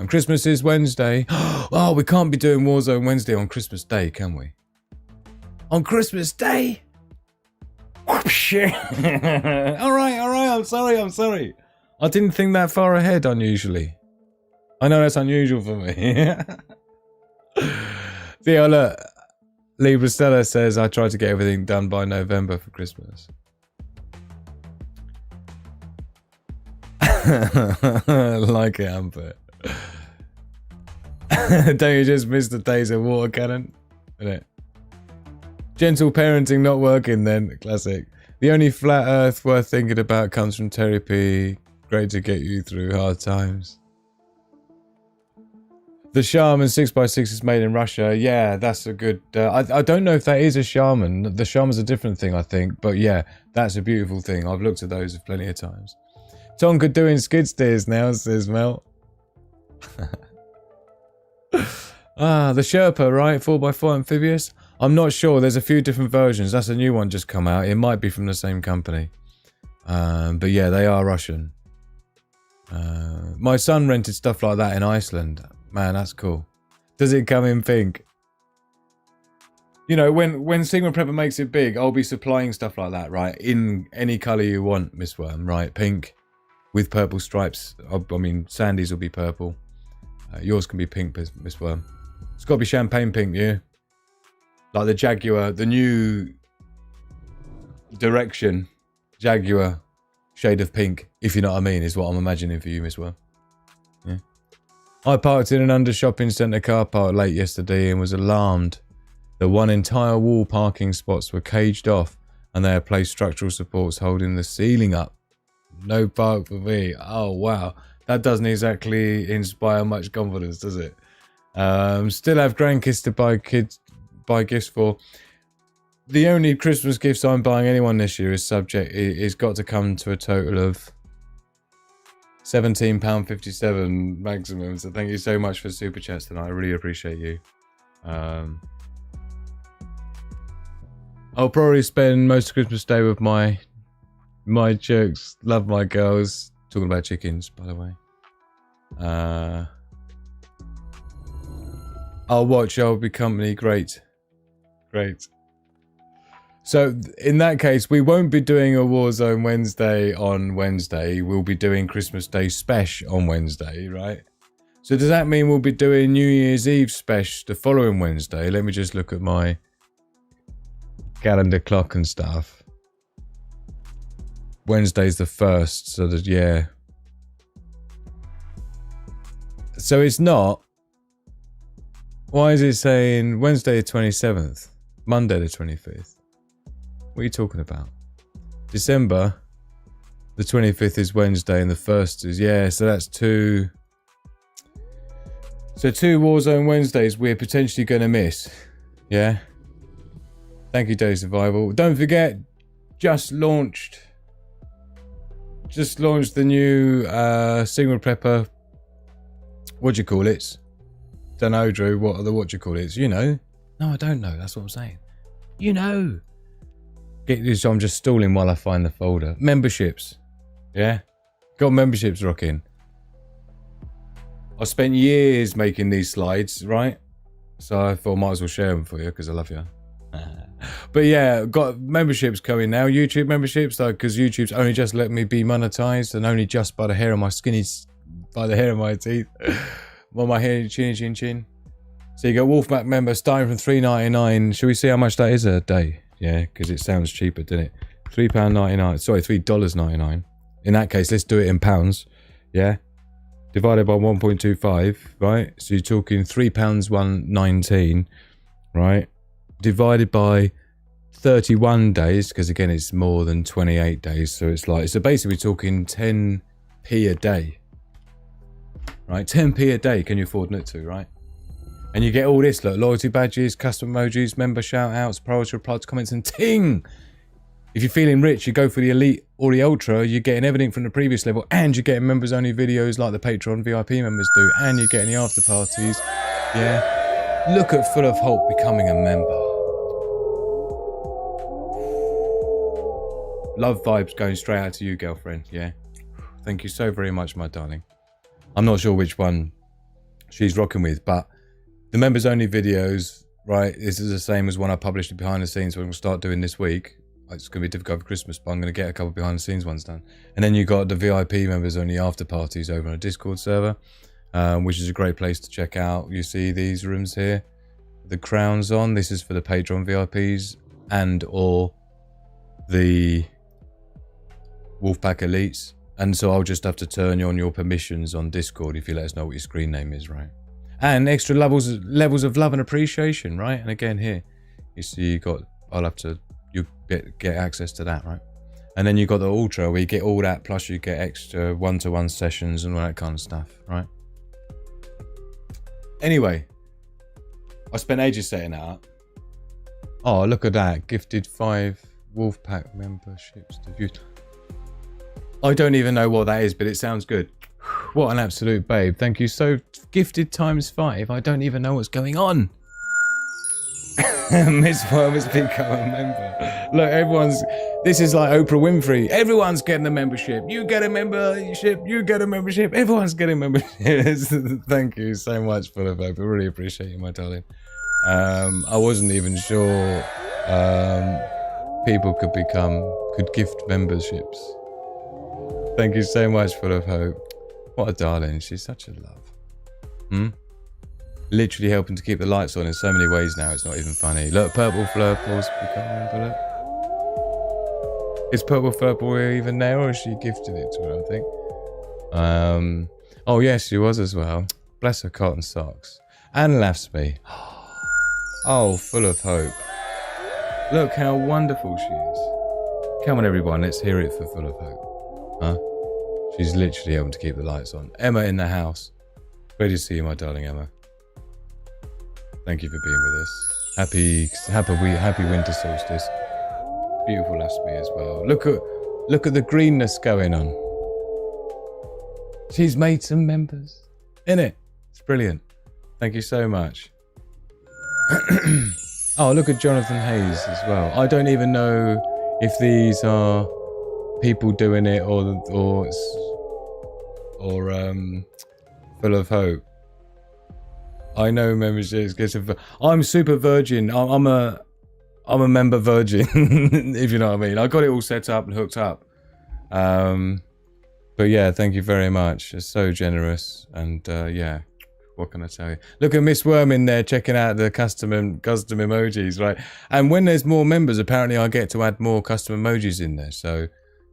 Christmas is Wednesday. Oh, we can't be doing Warzone Wednesday on Christmas Day, can we? On Christmas Day? All right, I'm sorry. I didn't think that far ahead, unusually. I know that's unusual for me. Yeah, look. Libra Stella says, I tried to get everything done by November for Christmas. Like it, Humpert. Don't you just miss the days of water cannon? Innit? Gentle parenting not working then. Classic. The only flat earth worth thinking about comes from Terry P. Great to get you through hard times. The Shaman 6x6 is made in Russia. Yeah, that's a good... I don't know if that is a Shaman. The Shaman's a different thing, I think. But yeah, that's a beautiful thing. I've looked at those plenty of times. Tonka doing skid steers now, says Mel. The Sherpa, right? 4x4 amphibious? I'm not sure. There's a few different versions. That's a new one just come out. It might be from the same company. But yeah, they are Russian. My son rented stuff like that in Iceland. Man, that's cool. Does it come in pink? You know, when Sigma Prepper makes it big, I'll be supplying stuff like that, right? In any colour you want, Miss Worm, right? Pink with purple stripes. I mean, Sandy's will be purple. Yours can be pink, Miss Worm. It's got to be champagne pink, yeah? Like the Jaguar, the new direction Jaguar shade of pink, if you know what I mean, is what I'm imagining for you, Miss Worm. Yeah. I parked in an under shopping centre car park late yesterday and was alarmed that one entire wall parking spots were caged off and they had placed structural supports holding the ceiling up. No park for me. Oh wow, that doesn't exactly inspire much confidence, does it? Still have grandkids to buy gifts for. The only Christmas gifts I'm buying anyone this year is got to come to a total of £17.57 maximum. So thank you so much for super chats tonight. I really appreciate you. I'll probably spend most of Christmas Day with my jokes. Love my girls. Talking about chickens, by the way. I'll watch. I'll be company. Great. So in that case, we won't be doing a Warzone Wednesday on Wednesday. We'll be doing Christmas Day Spesh on Wednesday, right? So does that mean we'll be doing New Year's Eve Spesh the following Wednesday? Let me just look at my calendar clock and stuff. Wednesday's the 1st, so that, yeah. So it's not. Why is it saying Wednesday the 27th? Monday the 25th? What are you talking about? December the 25th is Wednesday and the 1st is, yeah, so that's two. So 2 Warzone Wednesdays we're potentially going to miss. Yeah? Thank you, Day Survival. Don't forget, just launched the new Sigma Prepper. What do you call it? Don't know, Drew. What do you call it? You know? No, I don't know. That's what I'm saying. You know. So I'm just stalling while I find the folder. Memberships. Yeah? Got memberships rocking. I spent years making these slides, right? So I thought I might as well share them for you because I love you. But yeah, got memberships coming now. YouTube memberships, though, because YouTube's only just let me be monetized, and only just by the hair of my by the hair of my teeth. Well, my hair, chin. So you got Wolfpack member starting from $3.99. Shall we see how much that is a day? Yeah, because it sounds cheaper, doesn't it? £3.99. Sorry, $3.99. In that case, let's do it in pounds. Yeah. Divided by 1.25, right? So you're talking £3.119, right? Divided by 31 days, because again, it's more than 28 days. So it's like, so basically we're talking 10p a day, right? 10p a day. Can you afford it to, right? And you get all this, look, loyalty badges, custom emojis, member shout outs, priority replies, comments, and ting. If you're feeling rich, you go for the elite or the ultra, you're getting everything from the previous level, and you're getting members only videos like the Patreon VIP members do, and you're getting the after parties. Yeah. Look at Full of Hope becoming a member. Love vibes going straight out to you, girlfriend. Yeah. Thank you so very much, my darling. I'm not sure which one she's rocking with, but the members only videos, right, this is the same as one I published behind the scenes, we're going to start doing this week. It's going to be difficult for Christmas, but I'm going to get a couple behind the scenes ones done. And then you got the VIP members only after parties over on a Discord server, which is a great place to check out. You see these rooms here, the crowns on. This is for the Patreon VIPs and or the Wolfpack Elites. And so I'll just have to turn on your permissions on Discord if you let us know what your screen name is, right? And extra levels of love and appreciation, right? And again here, you see you got, you get access to that, right? And then you got the ultra where you get all that, plus you get extra one-to-one sessions and all that kind of stuff, right? Anyway, I spent ages setting that up. Oh, look at that. Gifted 5 Wolfpack memberships to view. I don't even know what that is, but it sounds good. What an absolute babe. Thank you. So gifted times 5. I don't even know what's going on. Miss Worm has become a member. Look, this is like Oprah Winfrey. Everyone's getting a membership. You get a membership. You get a membership. Everyone's getting memberships. Thank you so much for the vote. I really appreciate you, my darling. I wasn't even sure people could gift memberships. Thank you so much, Full of Hope. What a darling. She's such a love. Literally helping to keep the lights on in so many ways now, it's not even funny. Look, Purple Flurple's become a member, look. Is Purple Flurple even there, or has she gifted it to her, I think? Oh yes, she was as well. Bless her cotton socks. And laughs me. Oh, Full of Hope. Look how wonderful she is. Come on everyone, let's hear it for Full of Hope. Huh? She's literally helping to keep the lights on. Emma in the house. Great to see you, my darling Emma. Thank you for being with us. Happy winter solstice. Beautiful Lasme as well. Look at the greenness going on. She's made some members. Innit? It's brilliant. Thank you so much. Oh, look at Jonathan Hayes as well. I don't even know if these are people doing it or Full of Hope. I know memberships. I'm super virgin. I'm a member virgin, if you know what I mean. I got it all set up and hooked up. But yeah, thank you very much. It's so generous. And yeah, what can I tell you? Look at Miss Worm in there checking out the custom emojis, right? And when there's more members, apparently I get to add more custom emojis in there. So,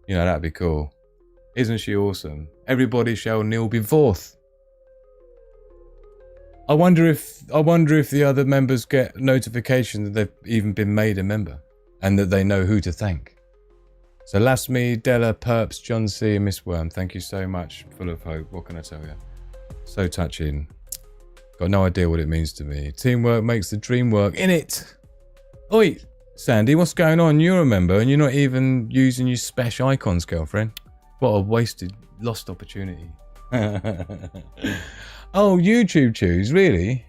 you know, that'd be cool. Isn't she awesome? Everybody shall kneel before. I wonder if the other members get notification that they've even been made a member and that they know who to thank. So Lasme, Della, Perps, John C, and Miss Worm, thank you so much. Full of Hope. What can I tell you? So touching. Got no idea what it means to me. Teamwork makes the dream work. In it. Oi, Sandy, what's going on? You're a member and you're not even using your special icons, girlfriend. What a wasted, lost opportunity. Oh, YouTube choose, really?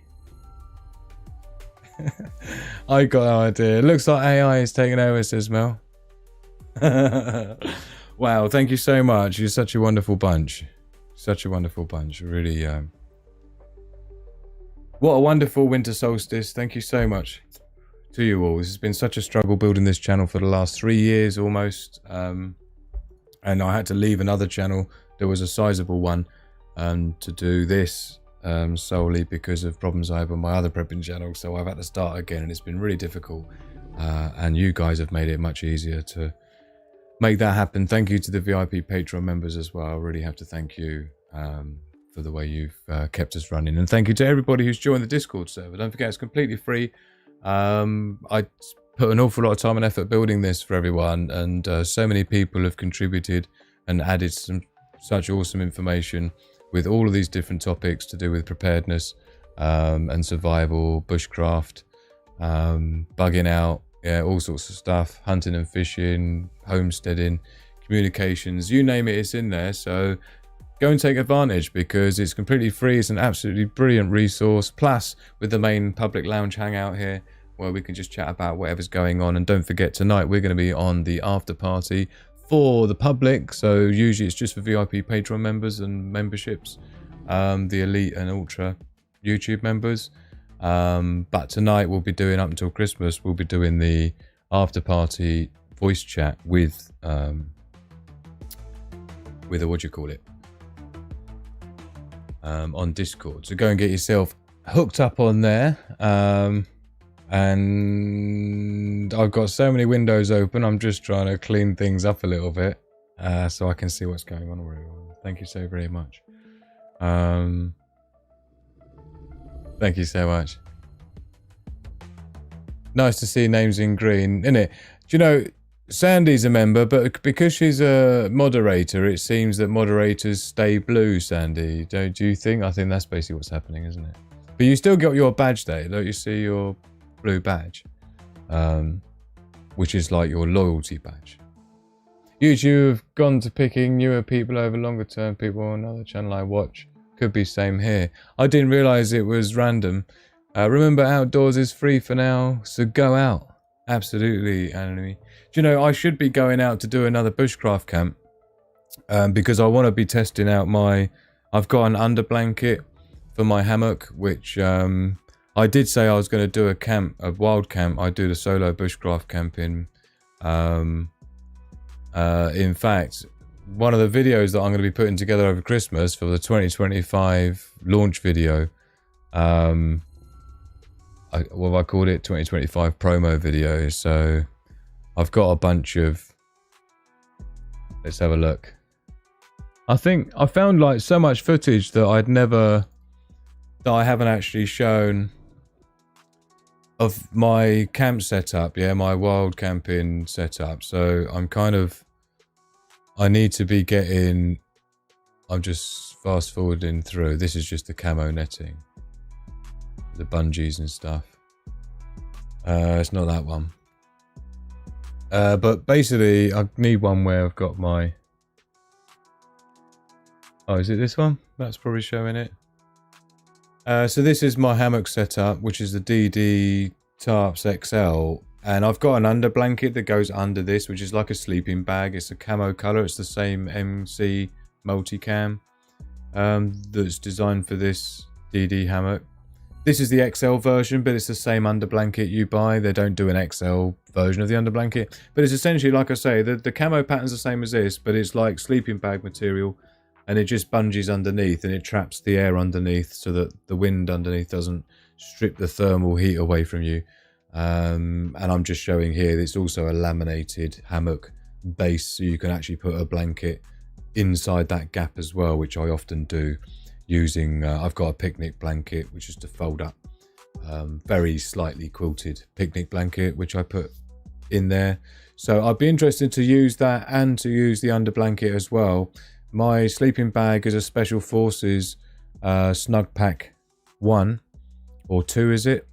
I got no idea. Looks like AI is taking over, says Mel. Wow, thank you so much. You're such a wonderful bunch. Such a wonderful bunch. Really, What a wonderful winter solstice. Thank you so much to you all. This has been such a struggle building this channel for the last 3 years almost. And I had to leave another channel. There was a sizable one to do this solely because of problems I have on my other prepping channel. So I've had to start again and it's been really difficult. And you guys have made it much easier to make that happen. Thank you to the VIP Patreon members as well. I really have to thank you for the way you've kept us running. And thank you to everybody who's joined the Discord server. Don't forget, it's completely free. I put an awful lot of time and effort building this for everyone, and so many people have contributed and added such awesome information with all of these different topics to do with preparedness and survival, bushcraft, bugging out, yeah, all sorts of stuff, hunting and fishing, homesteading, communications, you name it, it's in there. So go and take advantage because it's completely free. It's an absolutely brilliant resource. Plus, with the main public lounge hangout here, where we can just chat about whatever's going on. And don't forget, tonight we're going to be on the after party for the public. So usually it's just for VIP Patreon members and memberships, the Elite and Ultra YouTube members. But tonight we'll be doing, up until Christmas, we'll be doing the after party voice chat with a, what do you call it? On Discord. So go and get yourself hooked up on there. And I've got so many windows open. I'm just trying to clean things up a little bit so I can see what's going on already. Thank you so very much. Thank you so much. Nice to see names in green, isn't it? Do you know, Sandy's a member, but because she's a moderator, it seems that moderators stay blue, Sandy. Don't you think? I think that's basically what's happening, isn't it? But you still got your badge there. Don't you see your blue badge? Which is like your loyalty badge. YouTube have gone to picking newer people over longer term people on another channel I watch. Could be same here. I didn't realise it was random. Remember, outdoors is free for now, so go out. Absolutely, Anony. Do you know, I should be going out to do another bushcraft camp because I want to be testing out I've got an under blanket for my hammock, which I did say I was going to do a wild camp. I do the solo bushcraft camping. In fact, one of the videos that I'm going to be putting together over Christmas for the 2025 launch video, what have I called it? 2025 promo video. So I've got a bunch of, let's have a look. I think I found like so much footage that I haven't actually shown of my camp setup, yeah, my wild camping setup. So I need to be getting, I'm just fast forwarding through. This is just the camo netting, the bungees and stuff. It's not that one. But basically I need one where I've got my, oh, is it this one? That's probably showing it. So this is my hammock setup, which is the DD Tarps XL, and I've got an under blanket that goes under this, which is like a sleeping bag. It's a camo color. It's the same MC multicam that's designed for this DD hammock. This is the XL version, but it's the same under blanket you buy. They don't do an XL version of the under blanket, but it's essentially, like I say, the camo pattern's the same as this, but it's like sleeping bag material. And it just bungees underneath and it traps the air underneath so that the wind underneath doesn't strip the thermal heat away from you. And I'm just showing here, it's also a laminated hammock base, so you can actually put a blanket inside that gap as well, which I often do using, I've got a picnic blanket, which is to fold up, very slightly quilted picnic blanket, which I put in there. So I'd be interested to use that and to use the under blanket as well. My sleeping bag is a Special Forces Snug Pack 1 or 2, is it?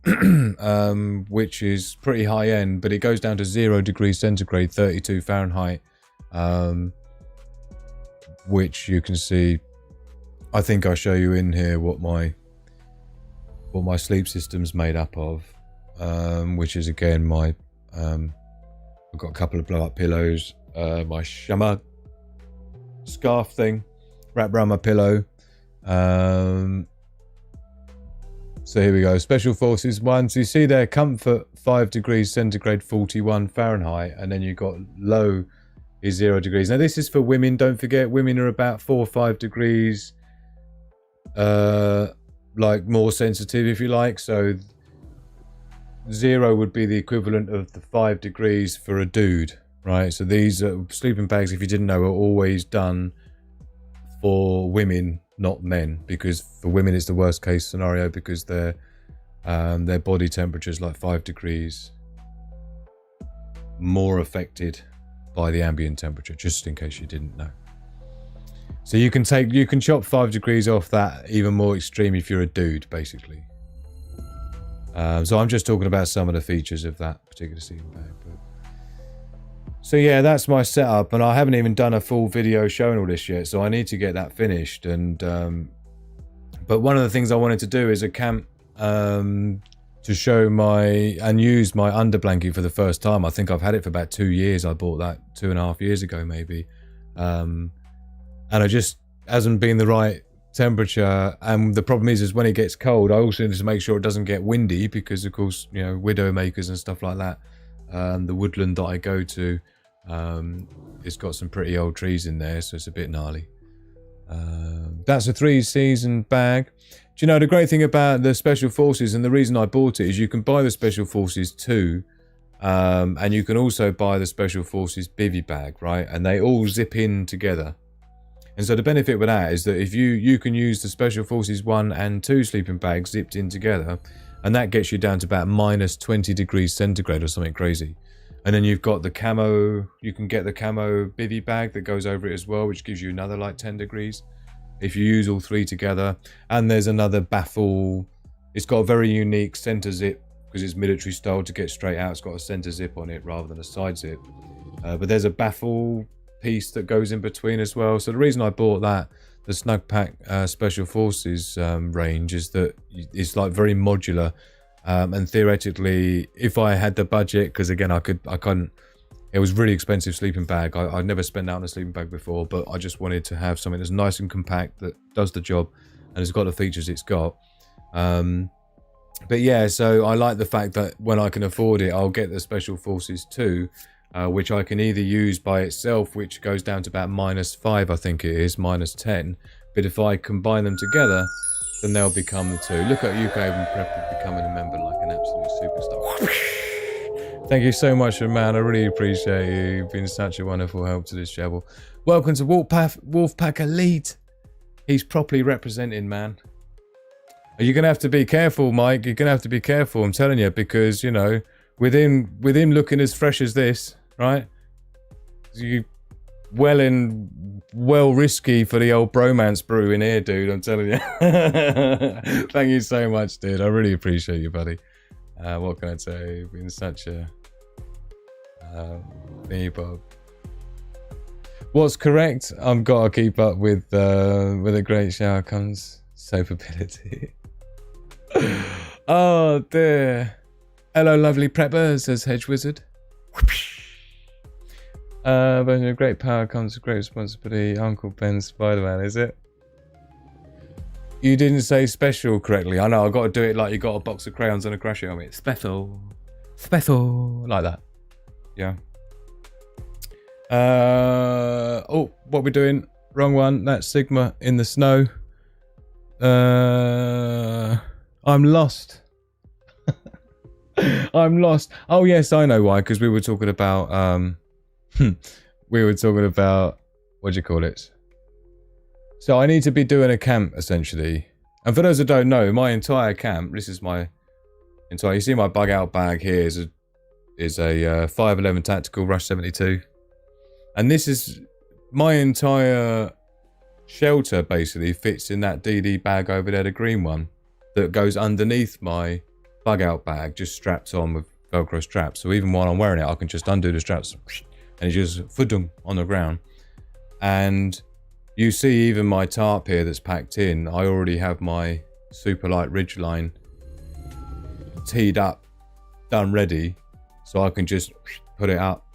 Which is pretty high end, but it goes down to 0 degrees centigrade, 32 Fahrenheit, which you can see. I think I show you in here what my sleep system's made up of, which is again I've got a couple of blow up pillows, my Shama scarf thing wrapped around my pillow, So here we go. Special Forces 1. So you see there, comfort 5 degrees centigrade, 41 Fahrenheit. And then you've got low is 0 degrees. Now this is for women. Don't forget, women are about 4 or 5 degrees like more sensitive, if you like. So 0 would be the equivalent of the 5 degrees for a dude, right? So these sleeping bags, if you didn't know, are always done for women, not men, because for women it's the worst case scenario because their body temperature is like 5 degrees more affected by the ambient temperature, just in case you didn't know. So you can chop 5 degrees off that even more extreme if you're a dude, basically. So I'm just talking about some of the features of that particular sleeping bag. So yeah, that's my setup, and I haven't even done a full video showing all this yet, so I need to get that finished. And but one of the things I wanted to do is a camp to show and use my under blanket for the first time. I think I've had it for about 2 years. I bought that 2.5 years ago, maybe. And it just hasn't been the right temperature. And the problem is when it gets cold, I also need to make sure it doesn't get windy because, of course, you know, widow makers and stuff like that. The woodland that I go to, it's got some pretty old trees in there, so it's a bit gnarly. That's a 3-season bag. Do you know the great thing about the Special Forces, and the reason I bought it, is you can buy the Special Forces 2, and you can also buy the Special Forces bivvy bag, right? And they all zip in together. And so the benefit with that is that if you can use the Special Forces 1 and 2 sleeping bags zipped in together, and that gets you down to about minus 20 degrees centigrade or something crazy. And then you've got the camo, you can get the camo bivvy bag that goes over it as well, which gives you another like 10 degrees if you use all 3 together. And there's another baffle. It's got a very unique center zip because it's military style to get straight out. It's got a center zip on it rather than a side zip. But there's a baffle piece that goes in between as well. So the reason I bought that, the Snug Pack Special Forces range, is that it's like very modular, and theoretically, if I had the budget, because again I couldn't, it was really expensive sleeping bag. I'd never spent out on a sleeping bag before, but I just wanted to have something that's nice and compact that does the job and has got the features it's got. But yeah, so I like the fact that when I can afford it, I'll get the Special Forces 2, which I can either use by itself, which goes down to about minus 5, I think it is, minus 10. But if I combine them together, then they'll become the 2. Look at you, Craven Prep, becoming a member like an absolute superstar. Thank you so much, man. I really appreciate you. You've been such a wonderful help to this channel. Welcome to Wolfpack Elite. He's properly representing, man. You're going to have to be careful, Mike. You're going to have to be careful, I'm telling you, because, you know, with him looking as fresh as this, right? You well risky for the old bromance brew in here, dude. I'm telling you. Thank you so much, dude. I really appreciate you, buddy. What can I say? You've been such a thingy bob. What's correct? I've got to keep up with a great shower comes soapability. Oh dear. Hello, lovely prepper, says Hedge Wizard. But with great power comes great responsibility. Uncle Ben Spider-Man, is it? You didn't say special correctly. I know, I've got to do it like you got a box of crayons and a crash helmet. Special. Special. Like that. Yeah. Oh, what we're doing? Wrong one. That's Sigma in the snow. I'm lost. I'm lost. Oh yes, I know why. Because we were talking about what do you call it? So I need to be doing a camp essentially. And for those that don't know, my entire camp. This is my entire. You see my bug out bag here is a 511 tactical Rush 72, and this is my entire shelter. Basically fits in that DD bag over there, the green one that goes underneath my bug out bag, just strapped on with Velcro straps. So even while I'm wearing it, I can just undo the straps and it's just fudung on the ground. And you see even my tarp here that's packed in, I already have my super light ridgeline teed up, done ready, so I can just put it up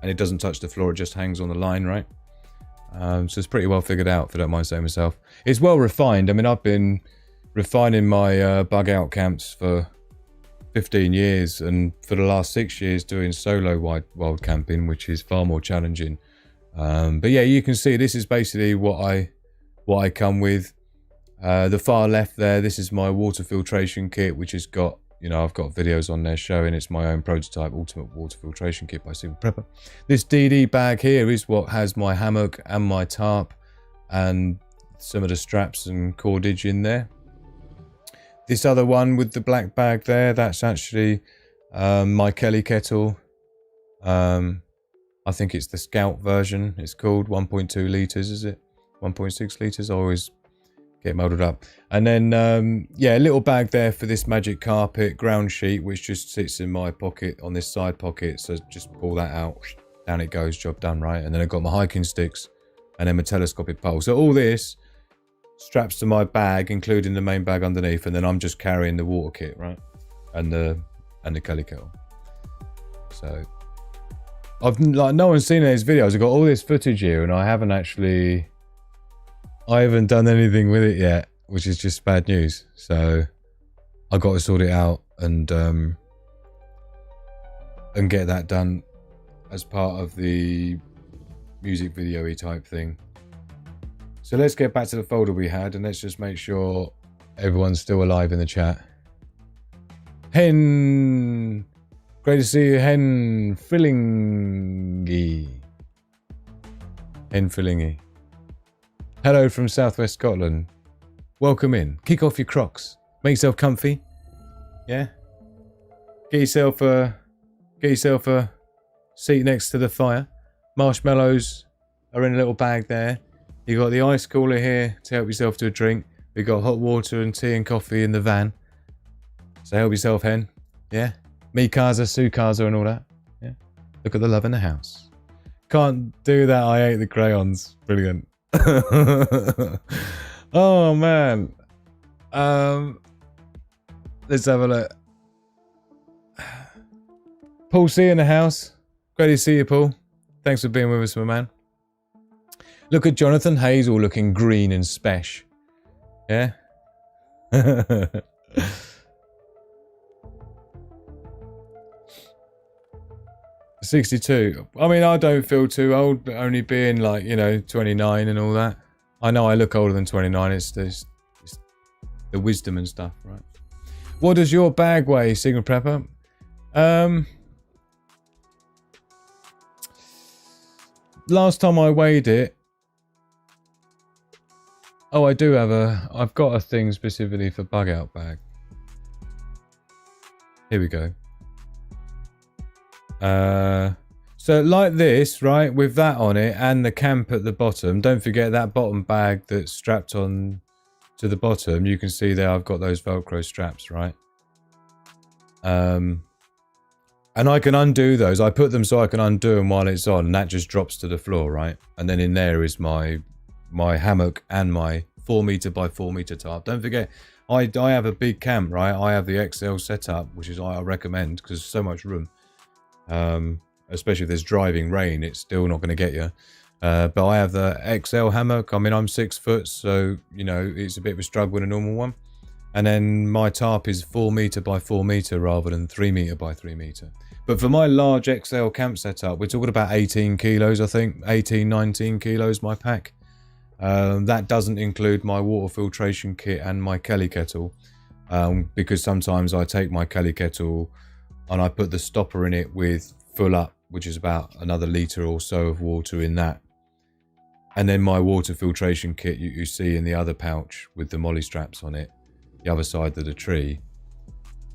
and it doesn't touch the floor, it just hangs on the line, right? So it's pretty well figured out, if I don't mind saying myself. It's well refined. I mean, I've been refining my bug out camps for 15 years, and for the last 6 years doing solo wild camping, which is far more challenging. But yeah, you can see this is basically what I come with. The far left there, this is my water filtration kit, which has got, you know, I've got videos on there showing it's my own prototype ultimate water filtration kit by Single Prepper. This DD bag here is what has my hammock and my tarp and some of the straps and cordage in there. This other one with the black bag there, that's actually my Kelly kettle. I think it's the Scout version. It's called 1.2 litres, is it? 1.6 litres? I always get muddled up. And then, yeah, a little bag there for this magic carpet ground sheet, which just sits in my pocket on this side pocket. So just pull that out, down it goes, job done, right? And then I've got my hiking sticks and then my telescopic pole. So all this straps to my bag, including the main bag underneath, and then I'm just carrying the water kit, right? And the Kelly kettle. So I've like no one's seen these videos. I've got all this footage here, and I haven't done anything with it yet, which is just bad news. So I got to sort it out and get that done as part of the music video-y type thing. So let's get back to the folder we had, and let's just make sure everyone's still alive in the chat. Hen, great to see you, Hen Fillingy. Hen Fillingy. Hello from Southwest Scotland. Welcome in. Kick off your Crocs. Make yourself comfy. Yeah. Get yourself a seat next to the fire. Marshmallows are in a little bag there. You got the ice cooler here to help yourself to a drink. We got hot water and tea and coffee in the van. So help yourself, Hen. Yeah. Mikasa, Sukasa and all that. Yeah. Look at the love in the house. Can't do that. I hate the crayons. Brilliant. Oh man. Let's have a look. Paul C in the house. Great to see you, Paul. Thanks for being with us, my man. Look at Jonathan Hayes all looking green and spesh. Yeah? 62. I mean, I don't feel too old, but only being like, you know, 29 and all that. I know I look older than 29. It's the wisdom and stuff, right? What does your bag weigh, Signal Prepper? Last time I weighed it. Oh, I've got a thing specifically for bug out bag. Here we go. So like this, right, with that on it and the camp at the bottom. Don't forget that bottom bag that's strapped on to the bottom. You can see there I've got those Velcro straps, right? And I can undo those. I put them so I can undo them while it's on, and that just drops to the floor, right? And then in there is my hammock and my 4 meter by 4 meter tarp. Don't forget, I have a big camp, right? I have the XL setup, which is I recommend because there's so much room. Especially if there's driving rain, it's still not going to get you. But I have the XL hammock. I mean, I'm 6 foot, so you know it's a bit of a struggle with a normal one. And then my tarp is 4 meter by 4 meter rather than 3 meter by 3 meter. But for my large XL camp setup, we're talking about 18 kilos, I think. 18, 19 kilos, my pack. That doesn't include my water filtration kit and my Kelly kettle. Because sometimes I take my Kelly kettle and I put the stopper in it with full up, which is about another litre or so of water in that. And then my water filtration kit you see in the other pouch with the molly straps on it, the other side of the tree.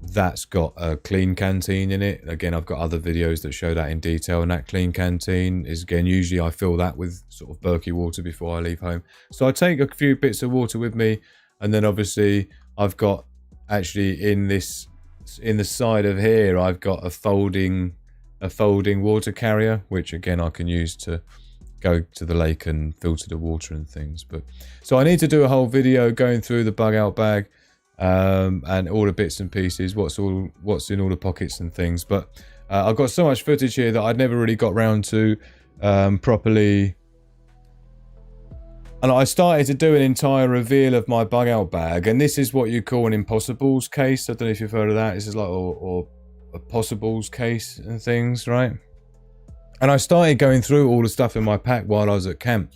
That's got a clean canteen in it. Again, I've got other videos that show that in detail, and that clean canteen is, again, usually I fill that with sort of Berkey water before I leave home. So I take a few bits of water with me, and then obviously I've got actually in the side of here, I've got a folding water carrier, which again I can use to go to the lake and filter the water and things. But so I need to do a whole video going through the bug out bag. And all the bits and pieces, what's in all the pockets and things. But I've got so much footage here that I'd never really got round to properly And I started to do an entire reveal of my bug out bag, and this is what you call an impossibles case. I don't know if you've heard of that. This is like or a possibles case and things, right? And I started going through all the stuff in my pack while I was at camp.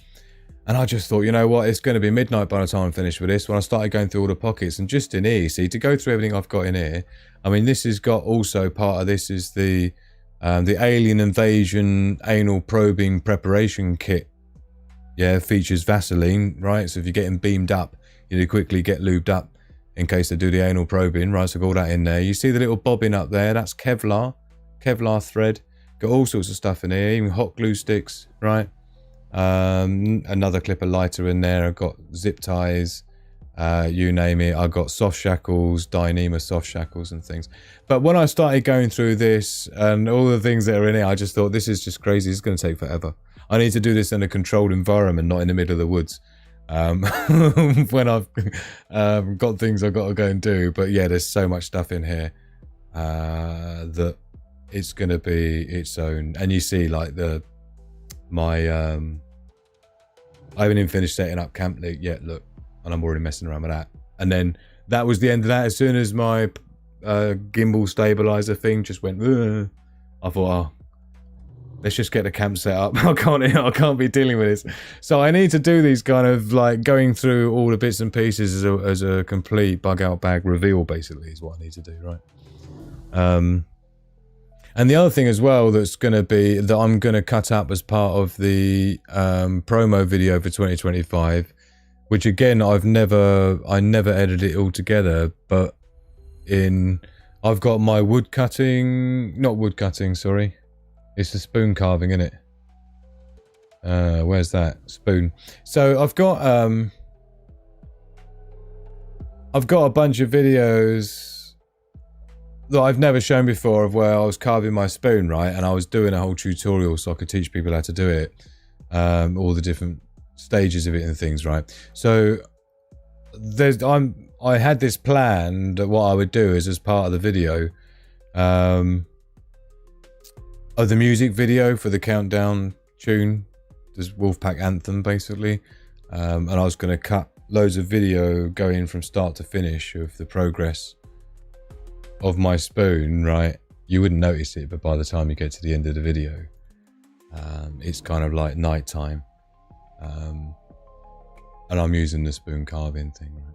And I just thought, you know what, it's going to be midnight by the time I'm finished with this. When I started going through all the pockets, and just in here, see, to go through everything I've got in here, I mean, this has got also part of this is the Alien Invasion Anal Probing Preparation Kit. Yeah, features Vaseline, right? So if you're getting beamed up, you need to quickly get lubed up in case they do the anal probing, right? So I've got all that in there. You see the little bobbin up there? That's Kevlar thread. Got all sorts of stuff in here, even hot glue sticks, right? Another clipper lighter in there. I've got zip ties, you name it. I've got soft shackles, Dyneema soft shackles and things. But when I started going through this and all the things that are in it, I just thought, this is just crazy. It's going to take forever. I need to do this in a controlled environment, not in the middle of the woods. When I've got things I've got to go and do. But yeah, there's so much stuff in here that it's going to be its own. And you see like I haven't even finished setting up Camp League yet, look. And I'm already messing around with that. And then that was the end of that. As soon as my gimbal stabilizer thing just went, I thought, oh, let's just get the camp set up. I can't be dealing with this. So I need to do these kind of like going through all the bits and pieces as a complete bug out bag reveal, basically, is what I need to do, right? And the other thing as well that's going to be that I'm going to cut up as part of the promo video for 2025, which again I never edited it all together, but I've got my not wood cutting, sorry. It's the spoon carving, isn't it? Where's that spoon? So I've got a bunch of videos that I've never shown before of where I was carving my spoon, right? And I was doing a whole tutorial so I could teach people how to do it, all the different stages of it and things, right? So I had this plan that what I would do is as part of the video, of the music video for the countdown tune, this Wolfpack anthem basically, and I was going to cut loads of video going from start to finish of the progress of my spoon, right? You wouldn't notice it, but by the time you get to the end of the video, it's kind of like night time, and I'm using the spoon carving thing, right?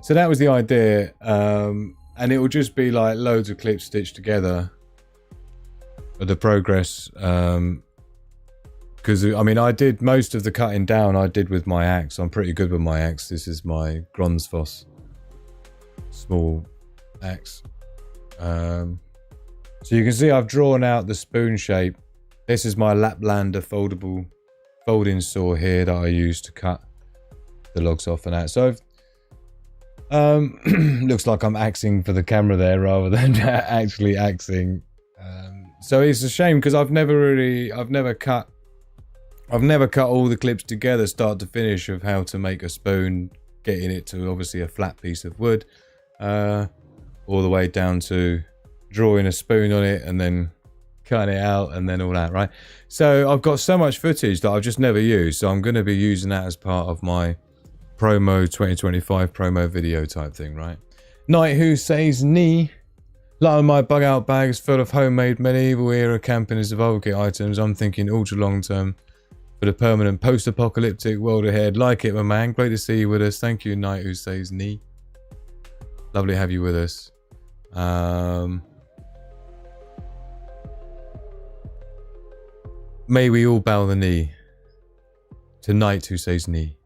So that was the idea, and it will just be like loads of clips stitched together of the progress, because I mean I did most of the cutting down I did with my axe. I'm pretty good with my axe. This is my Gronsfoss small axe. So you can see I've drawn out the spoon shape. This is my Laplander foldable folding saw here that I use to cut the logs off and that. So looks like I'm axing for the camera there rather than actually axing. So it's a shame because I've never cut all the clips together start to finish of how to make a spoon, getting it to obviously a flat piece of wood, all the way down to drawing a spoon on it and then cutting it out and then all that, right? So I've got so much footage that I've just never used, so I'm going to be using that as part of my promo 2025 promo video type thing, right? Knight Who Says Knee. A lot of my bug out bag is full of homemade medieval era camping and survival kit items. I'm thinking ultra long term for the permanent post-apocalyptic world ahead. Like it, my man. Great to see you with us. Thank you, Knight Who Says Knee. Lovely to have you with us. May we all bow the knee to Knight Who Says Knee.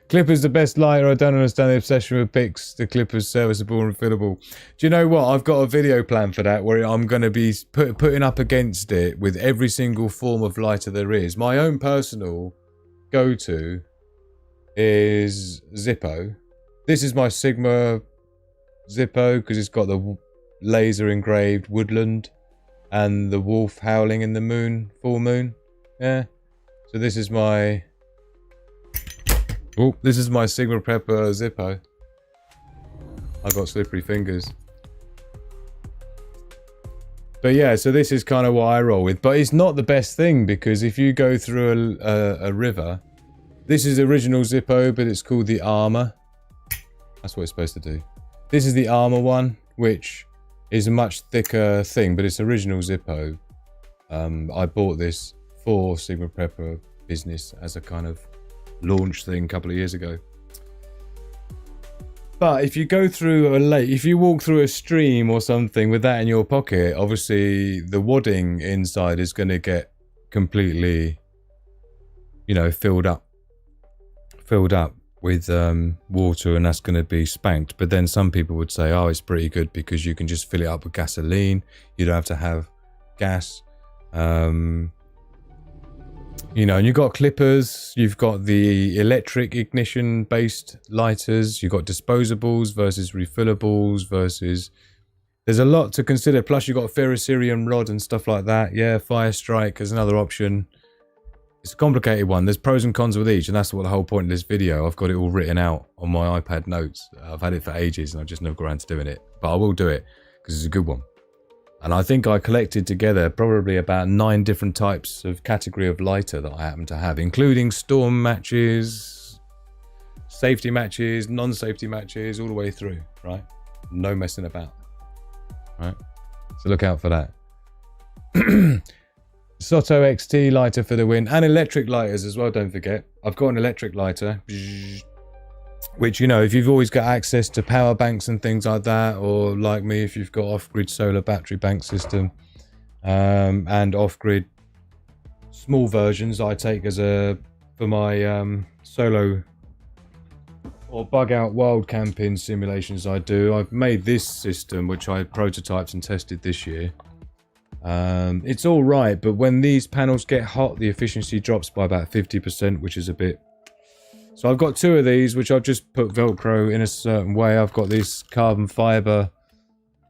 Clipper's the best lighter. I don't understand the obsession with pics. The Clipper's serviceable and refillable. Do you know what? I've got a video plan for that where I'm going to be putting up against it with every single form of lighter there is. My own personal go-to is Zippo. This is my Sigma Zippo because it's got the laser engraved woodland and the wolf howling in the full moon. Yeah. So this is my Sigma Prepper Zippo. I got slippery fingers. But yeah, so this is kind of what I roll with. But it's not the best thing because if you go through a river This is the original Zippo, but it's called the Armor. That's what it's supposed to do. This is the Armor one, which is a much thicker thing, but it's original Zippo. I bought this for Sigma Prepper business as a kind of launch thing a couple of years ago. But if you go through a lake, if you walk through a stream or something with that in your pocket, obviously the wadding inside is going to get completely, you know, filled up with water, and that's going to be spanked. But then some people would say, oh, it's pretty good because you can just fill it up with gasoline. You don't have to have gas. You know, and you've got clippers, you've got the electric ignition based lighters, you've got disposables versus refillables versus, there's a lot to consider. Plus you've got a ferrocerium rod and stuff like that. Yeah, Fire Strike is another option. It's a complicated one. There's pros and cons with each, and that's what the whole point of this video. I've got it all written out on my iPad notes. I've had it for ages and I've just never got around to doing it, but I will do it because it's a good one. And I think I collected together probably about 9 different types of category of lighter that I happen to have, including storm matches, safety matches, non-safety matches, all the way through, right? No messing about, right? So look out for that. Soto XT lighter for the win, and electric lighters as well, don't forget. I've got an electric lighter, which, you know, if you've always got access to power banks and things like that, or like me, if you've got off-grid solar battery bank system, and off-grid small versions I take as for my solo or bug out wild camping simulations I do. I've made this system, which I prototyped and tested this year. It's all right, but when these panels get hot, the efficiency drops by about 50%, which is a bit. So I've got 2 of these, which I've just put Velcro in a certain way. I've got these carbon fiber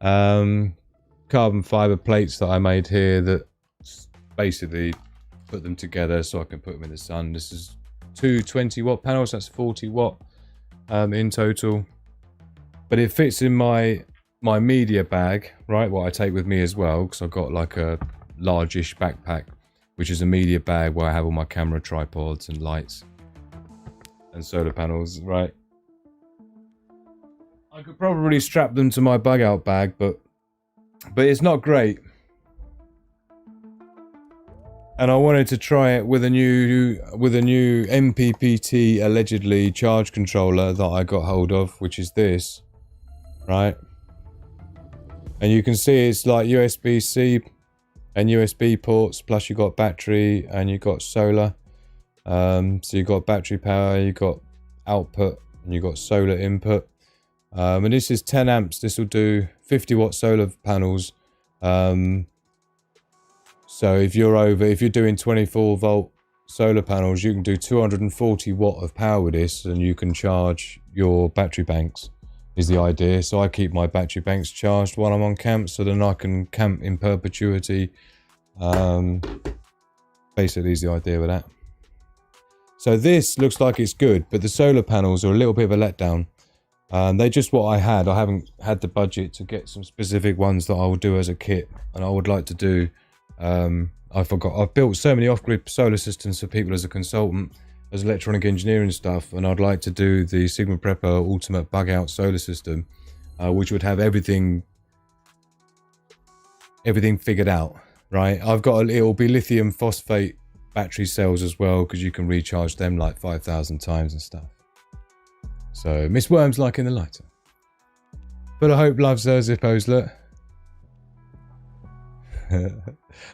plates that I made here that basically put them together so I can put them in the sun. This is 2 20-watt panels. That's 40 watt in total, but it fits in my media bag, right? What I take with me as well, because I've got like a largish backpack, which is a media bag where I have all my camera tripods and lights and solar panels, right? I could probably strap them to my bug out bag, but it's not great. And I wanted to try it with a new MPPT allegedly charge controller that I got hold of, which is this, right? And you can see it's like USB-C and USB ports, plus you've got battery and you've got solar. So you've got battery power, you've got output, and you've got solar input. And this is 10 amps. This will do 50 watt solar panels. So if you're doing 24 volt solar panels, you can do 240 watt of power with this, and you can charge your battery banks, is the idea. So I keep my battery banks charged while I'm on camp, so then I can camp in perpetuity. Basically is the idea with that. So this looks like it's good, but the solar panels are a little bit of a letdown. They're just what I had. I haven't had the budget to get some specific ones that I will do as a kit, and I would like to do. I've built so many off-grid solar systems for people as a consultant, as electronic engineering stuff, and I'd like to do the Sigma Prepper Ultimate Bug Out Solar System, which would have everything figured out, right? It'll be lithium phosphate battery cells as well, because you can recharge them like 5,000 times and stuff. So Miss Worm's liking the lighter, but I hope loves her Zippos. Look.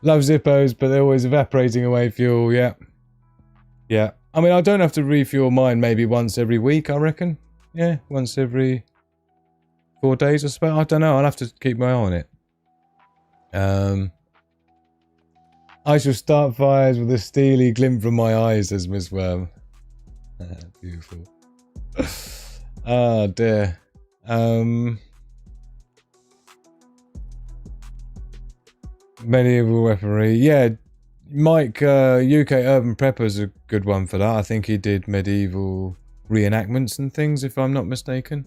Love Zippos, but they're always evaporating away fuel. Yeah. I mean, I don't have to refuel mine maybe once every week, I reckon. Yeah, once every 4 days, I suppose. I don't know. I'll have to keep my eye on it. I shall start fires with a steely glint from my eyes, says Miss Worm. Beautiful. Oh dear. Medieval weaponry. Yeah, Mike, UK Urban Prepper's a good one for that. I think he did medieval reenactments and things, if I'm not mistaken.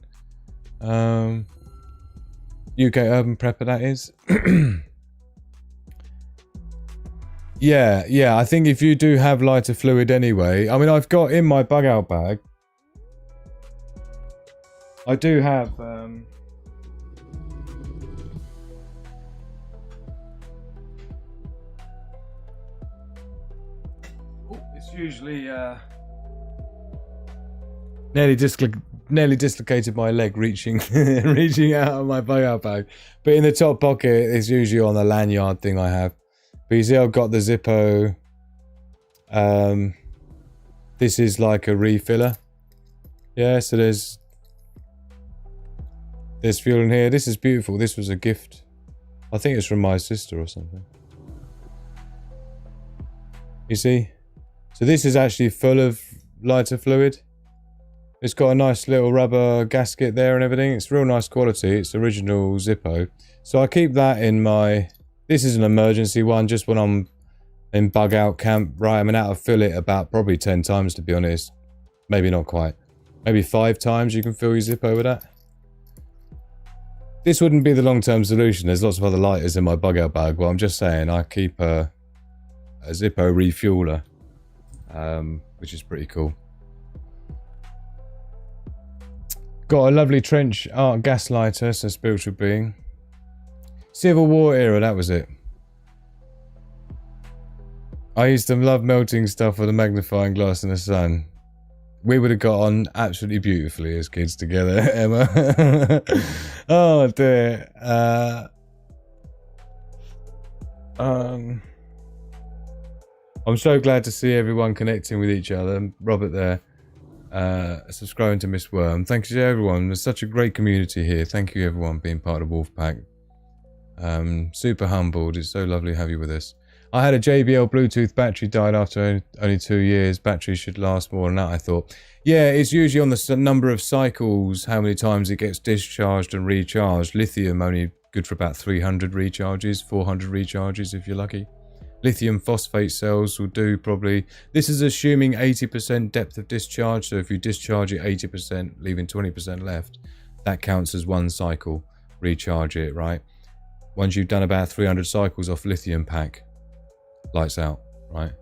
UK Urban Prepper, that is. Yeah, I think if you do have lighter fluid anyway, I mean, I've got in my bug out bag, I do have, it's usually, nearly dislocated my leg reaching out of my bug out bag. But in the top pocket, it's usually on the lanyard thing I have. But you see, I've got the Zippo. This is like a refiller. Yeah, so there's fuel in here. This is beautiful. This was a gift. I think it's from my sister or something. You see? So this is actually full of lighter fluid. It's got a nice little rubber gasket there and everything. It's real nice quality. It's original Zippo. So I keep that in my... This is an emergency one, just when I'm in bug out camp. Right, I'm out to fill it about probably 10 times, to be honest. Maybe not quite. Maybe 5 times you can fill your Zippo with that. This wouldn't be the long-term solution. There's lots of other lighters in my bug out bag. But I'm just saying, I keep a Zippo refueler, which is pretty cool. Got a lovely trench art gas lighter, so spiritual being. Civil War era, that was it. I used to love melting stuff with a magnifying glass in the sun. We would have got on absolutely beautifully as kids together, Emma. Oh dear. I'm so glad to see everyone connecting with each other. Robert there. Subscribing to Miss Worm. Thank you to everyone. There's such a great community here. Thank you everyone being part of Wolfpack. Super humbled. It's so lovely to have you with us. I had a JBL Bluetooth battery, died after only 2 years. Batteries should last more than that, I thought. Yeah, it's usually on the number of cycles, how many times it gets discharged and recharged. Lithium only good for about 300 recharges, 400 recharges if you're lucky. Lithium phosphate cells will do probably... This is assuming 80% depth of discharge, so if you discharge it 80%, leaving 20% left, that counts as 1 cycle. Recharge it, right? Once you've done about 300 cycles off lithium pack, lights out, right?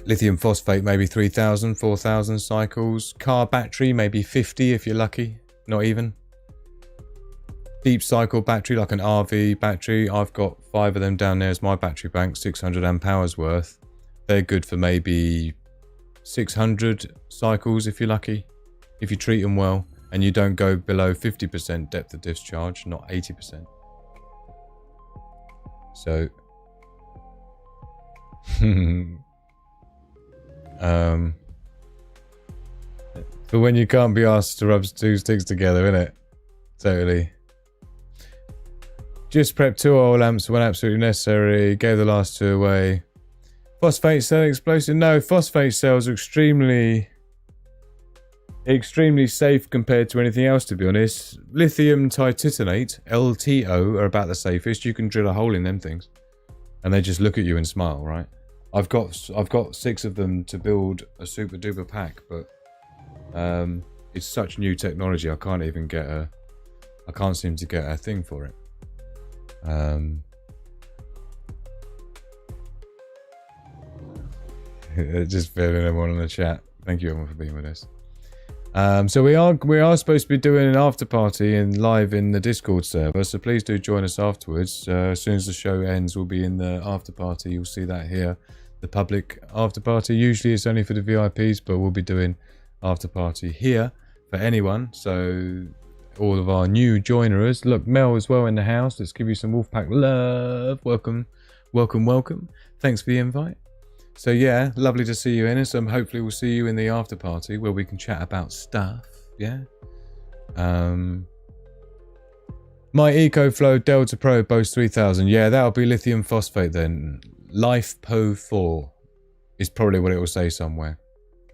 Lithium phosphate, maybe 3,000, 4,000 cycles. Car battery, maybe 50 if you're lucky, not even. Deep cycle battery, like an RV battery. I've got 5 of them down there as my battery bank, 600 amp hours worth. They're good for maybe 600 cycles if you're lucky, if you treat them well, and you don't go below 50% depth of discharge, not 80%. So, for when you can't be asked to rub 2 sticks together, innit? Totally. Just prep 2 oil lamps when absolutely necessary. Gave the last 2 away. Phosphate cell explosive. No, phosphate cells are extremely safe compared to anything else, to be honest. Lithium tititanate, LTO, are about the safest. You can drill a hole in them things, and they just look at you and smile, right? I've got 6 of them to build a super duper pack, but it's such new technology. I can't seem to get a thing for it. Just filling everyone in the chat. Thank you everyone for being with us. So we are supposed to be doing an after party and live in the Discord server, so please do join us afterwards. As soon as the show ends, we'll be in the after party. You'll see that here, the public after party. Usually it's only for the VIPs, but we'll be doing after party here for anyone. So all of our new joiners. Look, Mel as well in the house. Let's give you some Wolfpack love. Welcome, welcome, welcome. Thanks for the invite. So yeah, lovely to see you in, and so hopefully we'll see you in the after party where we can chat about stuff. Yeah. My EcoFlow Delta Pro boasts 3,000. Yeah, that'll be lithium phosphate then. LifePo 4 is probably what it will say somewhere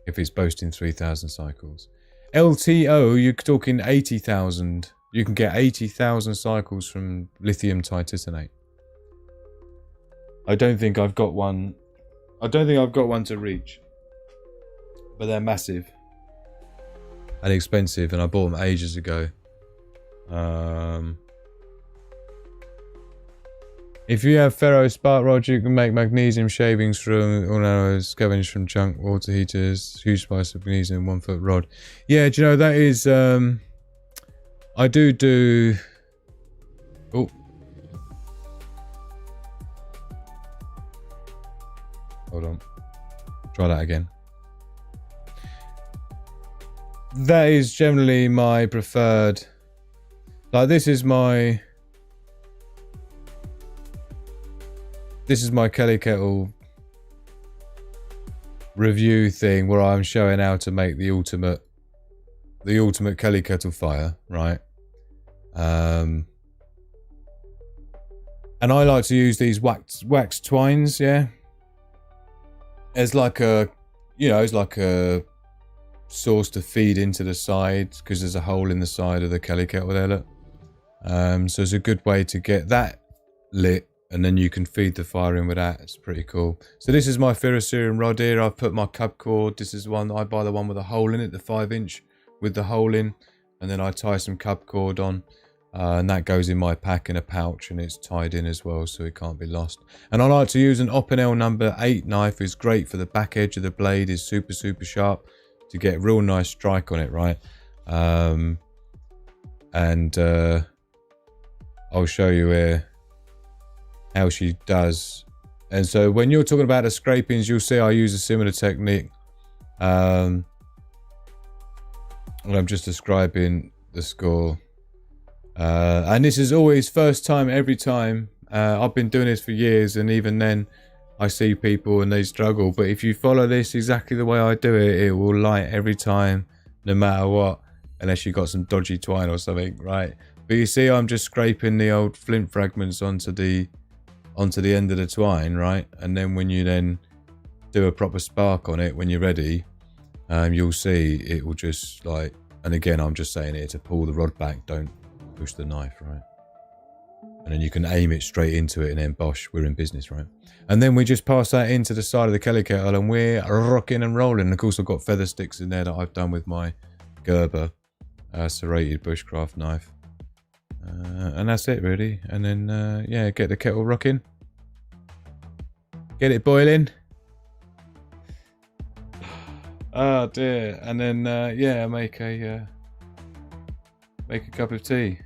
if it's boasting 3,000 cycles. LTO, you're talking 80,000. You can get 80,000 cycles from lithium tititanate. I don't think I've got one to reach, but they're massive and expensive, and I bought them ages ago. If you have ferro spark rod, you can make magnesium shavings from scavenged from junk water heaters. Huge spice of magnesium, 1 foot rod. Yeah, do you know that is? I do. Oh, hold on. Try that again. That is generally my preferred. Like this is my Kelly Kettle review thing where I'm showing how to make the ultimate Kelly Kettle fire, right? And I like to use these wax twines, yeah. As like a, it's like a source to feed into the side because there's a hole in the side of the Kelly Kettle there, look. So it's a good way to get that lit, and then you can feed the fire in with that. It's pretty cool. So this is my ferrocerium rod here. I've put my cub cord. This is one I buy, the one with a hole in it, the 5-inch with the hole in, and then I tie some cub cord on, and that goes in my pack in a pouch, and it's tied in as well so it can't be lost. And I like to use an Opinel number 8 knife. It's great for the back edge of the blade. Is super sharp to get a real nice strike on it, right? I'll show you here how she does. And so when you're talking about the scrapings, you'll see I use a similar technique. And I'm just describing the score. And this is always first time every time. I've been doing this for years, and even then I see people and they struggle. But if you follow this exactly the way I do it, it will light every time, no matter what, unless you got some dodgy twine or something, right? But you see, I'm just scraping the old flint fragments onto the end of the twine, right? And then when you then do a proper spark on it, when you're ready, you'll see it will just like, and again, I'm just saying here to pull the rod back, don't push the knife, right? And then you can aim it straight into it, and then bosh, we're in business, right? And then we just pass that into the side of the Kelly Kettle, and we're rocking and rolling. And of course, I've got feather sticks in there that I've done with my Gerber serrated bushcraft knife. And that's it, really. And then, yeah, get the kettle rocking. Get it boiling. Oh, dear. And then, yeah, make a cup of tea.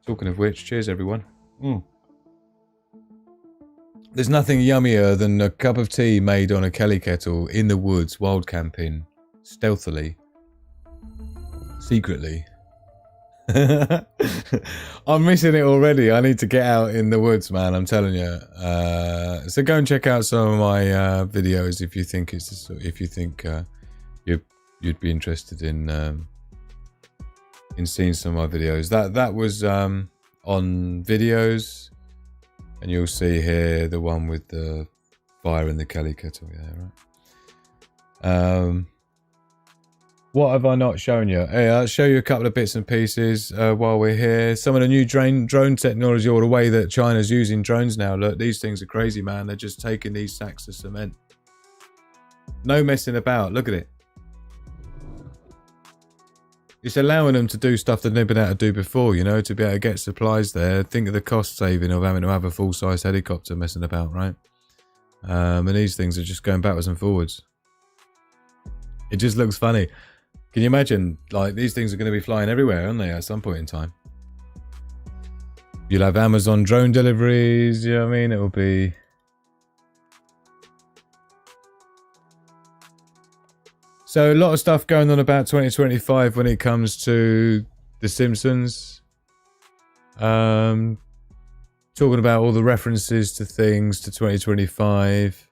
Talking of which, cheers, everyone. There's nothing yummier than a cup of tea made on a Kelly Kettle in the woods, wild camping, stealthily, secretly. I'm missing it already. I need to get out in the woods, man. I'm telling you. So go and check out some of my videos if you think you'd be interested in seeing some of my videos. That was on videos, and you'll see here the one with the fire in the Kelly Kettle. Yeah, right. What have I not shown you? Hey, I'll show you a couple of bits and pieces while we're here. Some of the new drone technology, or the way that China's using drones now. Look, these things are crazy, man. They're just taking these sacks of cement. No messing about. Look at it. It's allowing them to do stuff they've never been able to do before, you know, to be able to get supplies there. Think of the cost saving of having to have a full-size helicopter messing about, right? And these things are just going backwards and forwards. It just looks funny. Can you imagine, like, these things are going to be flying everywhere, aren't they, at some point in time? You'll have Amazon drone deliveries, you know what I mean? It will be... So a lot of stuff going on about 2025 when it comes to The Simpsons. Talking about all the references to things to 2025.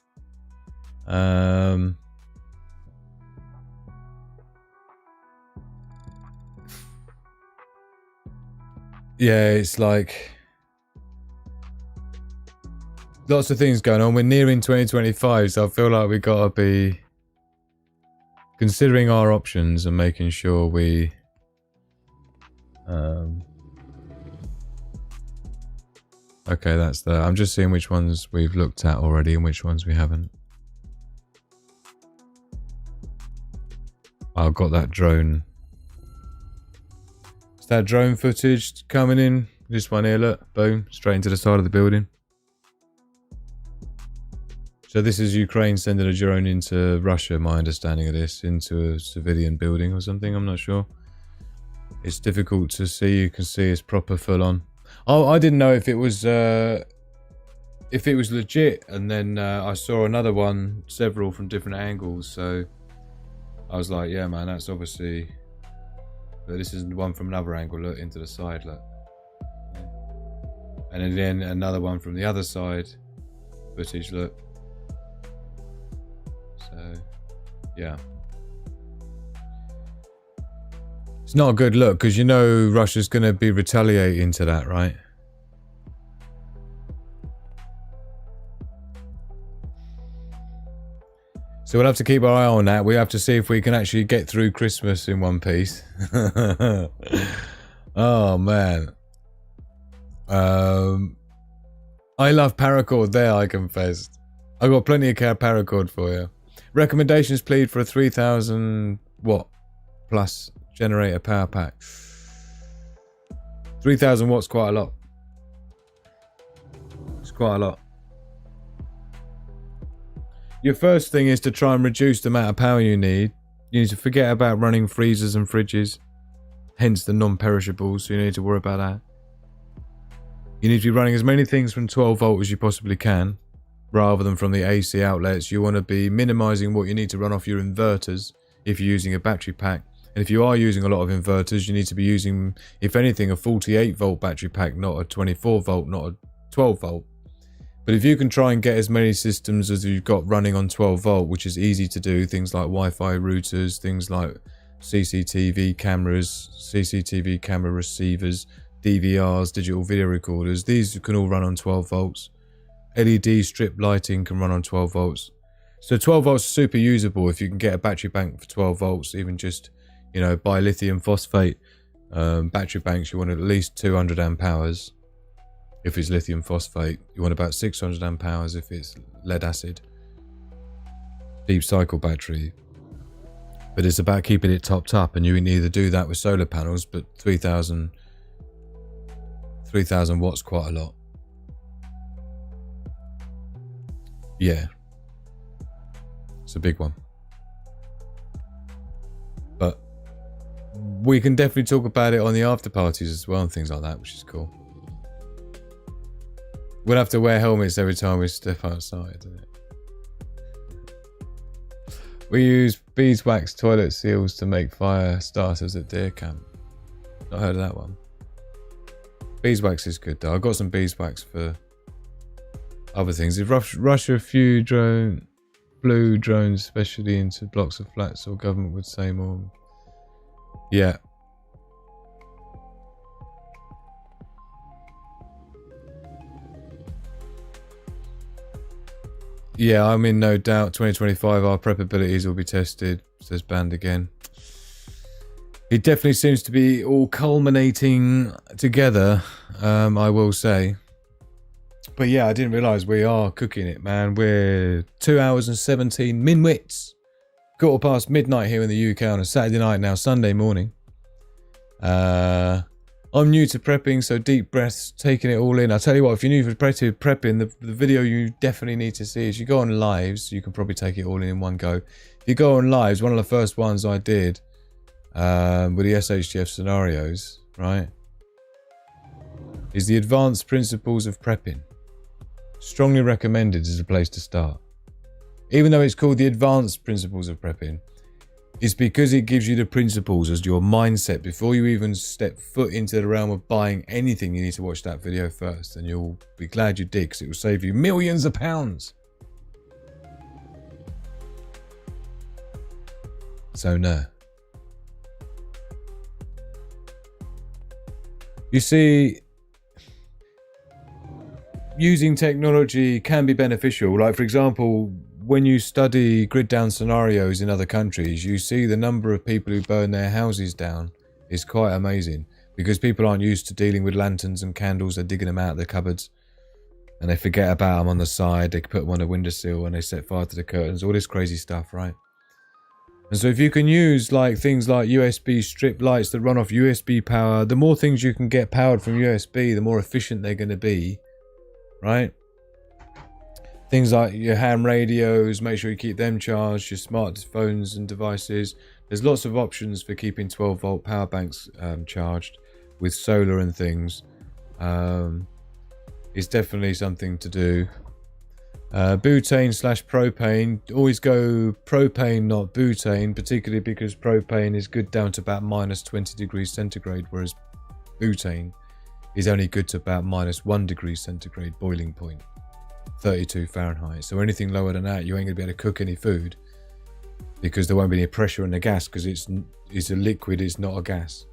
Yeah, it's like lots of things going on. We're nearing 2025, so I feel like we gotta be considering our options and making sure we okay, that's the... I'm just seeing which ones we've looked at already and which ones we haven't. I've got that drone. Is that drone footage coming in This one here, look, boom, straight into the side of the building. So this is Ukraine sending a drone into Russia, my understanding of this, into a civilian building or something, I'm not sure. It's difficult to see, you can see it's proper full on. Oh, I didn't know if it was legit, and then I saw another one, several from different angles, so I was like, yeah man, that's obviously, but this is the one from another angle, look, into the side, look. And then another one from the other side, footage, look. So, yeah. It's not a good look, because you know Russia's going to be retaliating to that, right? So we'll have to keep our eye on that. We have to see if we can actually get through Christmas in one piece. Oh, man. I love paracord there, I confess. I got plenty of paracord for you. Recommendations, please, for a 3,000 watt plus generator power pack. 3,000 watts, quite a lot. It's quite a lot. Your first thing is to try and reduce the amount of power you need. You need to forget about running freezers and fridges, hence the non-perishables, so you need to worry about that. You need to be running as many things from 12 volt as you possibly can, rather than from the AC outlets. You want to be minimizing what you need to run off your inverters if you're using a battery pack. And if you are using a lot of inverters, you need to be using, if anything, a 48 volt battery pack, not a 24 volt, not a 12 volt. But if you can try and get as many systems as you've got running on 12 volt, which is easy to do, things like Wi-Fi routers, things like CCTV cameras, CCTV camera receivers, DVRs, digital video recorders, these can all run on 12 volts. LED strip lighting can run on 12 volts. So 12 volts is super usable if you can get a battery bank for 12 volts, even just, you know, buy lithium phosphate battery banks. You want at least 200 amp hours. If it's lithium phosphate, you want about 600 amp hours if it's lead acid. Deep cycle battery. But it's about keeping it topped up, and you can either do that with solar panels, but 3,000 watts quite a lot. Yeah. It's a big one. But we can definitely talk about it on the after parties as well and things like that, which is cool. We'll have to wear helmets every time we step outside, isn't it? We use beeswax toilet seals to make fire starters at deer camp. Not heard of that one. Beeswax is good though. I got some beeswax for other things. If Russia flew drones especially into blocks of flats, or government would say more. Yeah. Yeah, I'm in no doubt. 2025, our prep abilities will be tested, says Band again. It definitely seems to be all culminating together, I will say. But yeah, I didn't realise we are cooking it, man. We're 2 hours and 17 minutes. midnight here in the UK on a Saturday night now, Sunday morning. I'm new to prepping, so deep breaths, taking it all in. I'll tell you what, if you're new to prepping, the video you definitely need to see is you go on lives, you can probably take it all in one go. If you go on lives, one of the first ones I did with the SHTF scenarios, right, is the Advanced Principles of Prepping. Strongly recommended as a place to start. Even though it's called the Advanced Principles of Prepping, it's because it gives you the principles as your mindset. Before you even step foot into the realm of buying anything, you need to watch that video first, and you'll be glad you did, because it will save you millions of pounds. So no. You see, using technology can be beneficial. Like, for example, when you study grid down scenarios in other countries, you see the number of people who burn their houses down is quite amazing, because people aren't used to dealing with lanterns and candles. They're digging them out of the cupboards and they forget about them on the side. They put them on a windowsill and they set fire to the curtains, all this crazy stuff, right? And so if you can use like things like USB strip lights that run off USB power, the more things you can get powered from USB, the more efficient they're going to be, right? Things like your ham radios, make sure you keep them charged, your smartphones and devices. There's lots of options for keeping 12-volt power banks charged with solar and things. It's definitely something to do. Butane/propane, always go propane, not butane, particularly because propane is good down to about minus 20 degrees centigrade, whereas butane is only good to about minus 1 degree centigrade boiling point, 32 Fahrenheit. So anything lower than that, you ain't gonna be able to cook any food because there won't be any pressure in the gas because it's a liquid, it's not a gas.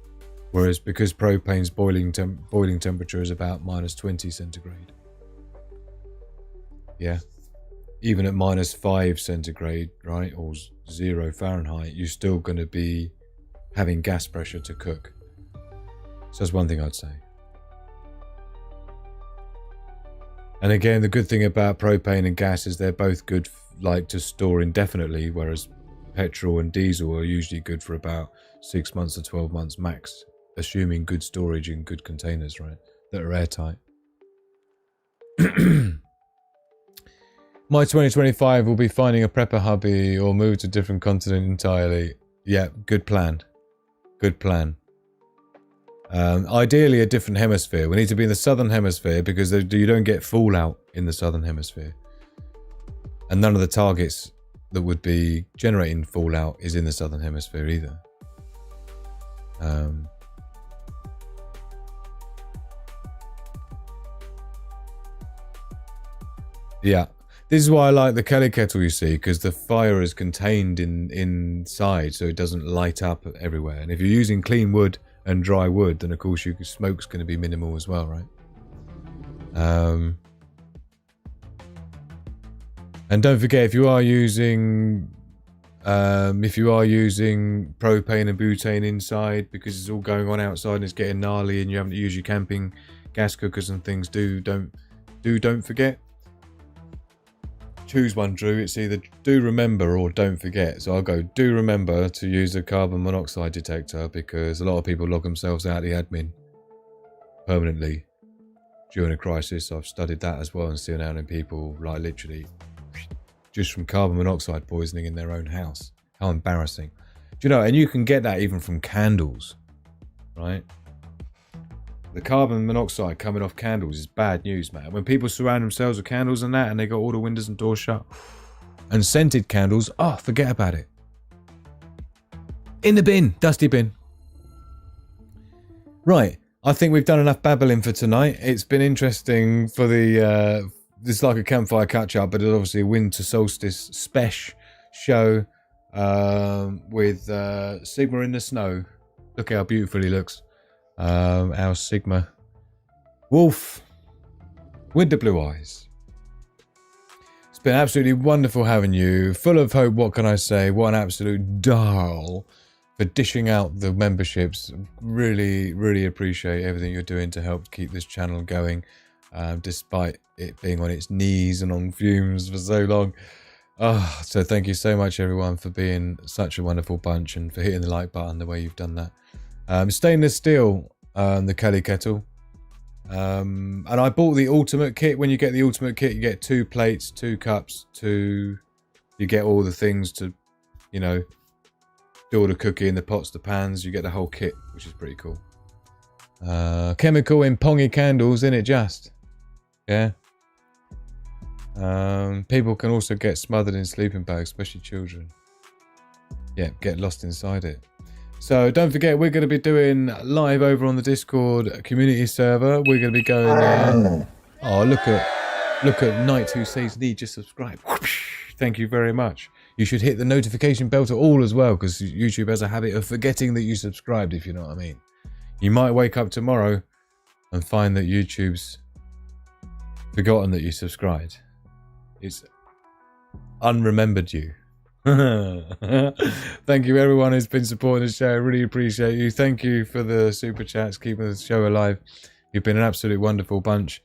Whereas because propane's boiling temperature is about minus 20 centigrade. Yeah, even at minus 5 centigrade, right, or 0 Fahrenheit, you're still going to be having gas pressure to cook. So that's one thing I'd say. And again, the good thing about propane and gas is they're both good, like, to store indefinitely, whereas petrol and diesel are usually good for about 6 months to 12 months max, assuming good storage in good containers, right, that are airtight. My 2025 will be finding a prepper hubby or move to a different continent entirely. Yeah, good plan. Good plan. Ideally a different hemisphere. We need to be in the southern hemisphere because you don't get fallout in the southern hemisphere. And none of the targets that would be generating fallout is in the southern hemisphere either. Yeah. This is why I like the Kelly kettle, you see, because the fire is contained inside, so it doesn't light up everywhere. And if you're using clean wood and dry wood, then of course your smoke's going to be minimal as well, right? And don't forget, if you are using propane and butane inside, because it's all going on outside and it's getting gnarly, and you haven't used your camping gas cookers and things, don't forget. Choose one, Drew. It's either do remember or don't forget. So I'll go do remember to use a carbon monoxide detector, because a lot of people log themselves out of the admin permanently during a crisis. I've studied that as well and seen out in people, like, literally just from carbon monoxide poisoning in their own house. How embarrassing. Do you know, and you can get that even from candles, right? The carbon monoxide coming off candles is bad news, man. When people surround themselves with candles and that, and they got all the windows and doors shut, and scented candles, oh, forget about it. In the bin, dusty bin. Right, I think we've done enough babbling for tonight. It's been interesting for the, this is like a campfire catch-up, but it's obviously a winter solstice special show with Sigma in the snow. Look how beautiful he looks. Our Sigma wolf with the blue eyes. It's been absolutely wonderful having you. Full of hope, what can I say? What an absolute doll for dishing out the memberships. Really, really appreciate everything you're doing to help keep this channel going, despite it being on its knees and on fumes for so long. Oh, so thank you so much, everyone, for being such a wonderful bunch and for hitting the like button the way you've done that. Stainless steel, the Kelly kettle. And I bought the ultimate kit. When you get the ultimate kit, you get 2 plates, 2 cups, you get all the things to, you know, do all the cooking, the pots, the pans. You get the whole kit, which is pretty cool. Chemical in pongy candles, innit just? Yeah. People can also get smothered in sleeping bags, especially children. Yeah, get lost inside it. So don't forget, we're going to be doing live over on the Discord community server. We're going to be going there. Oh, look at Knight who says need just subscribe. Thank you very much. You should hit the notification bell to all as well, because YouTube has a habit of forgetting that you subscribed, if you know what I mean. You might wake up tomorrow and find that YouTube's forgotten that you subscribed. It's unremembered you. Thank you everyone who's been supporting the show. I really appreciate you. Thank you for the super chats, keeping the show alive. You've been an absolute wonderful bunch.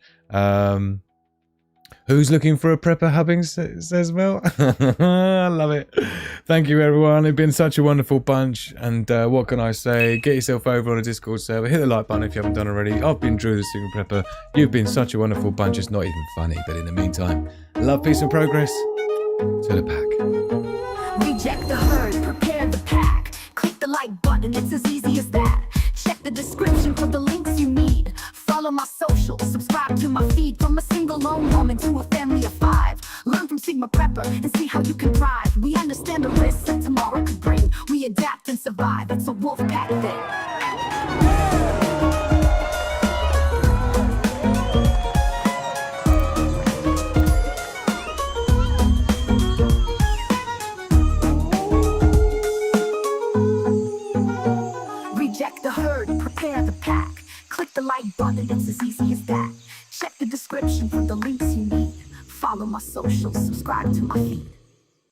Who's looking for a prepper hubbing, says Mel. I love it. Thank you, everyone. It's been such a wonderful bunch. And what can I say? Get yourself over on a Discord server. Hit the like button if you haven't done already. I've been Drew, the Secret Prepper. You've been such a wonderful bunch. It's not even funny. But in the meantime, love, peace, and progress to the pack. Reject the herd, prepare the pack. Click the like button, it's as easy as that. Check the description for the links you need. Follow my socials, subscribe to my feed. From a single lone woman to a family of 5. Learn from Sigma Prepper and see how you can thrive. We understand the risks that tomorrow could bring. We adapt and survive, it's a wolf pack thing. Reject the herd, prepare the pack. Click the like button, it's as easy as that. Check the description for the links you need. Follow my socials, subscribe to my feed.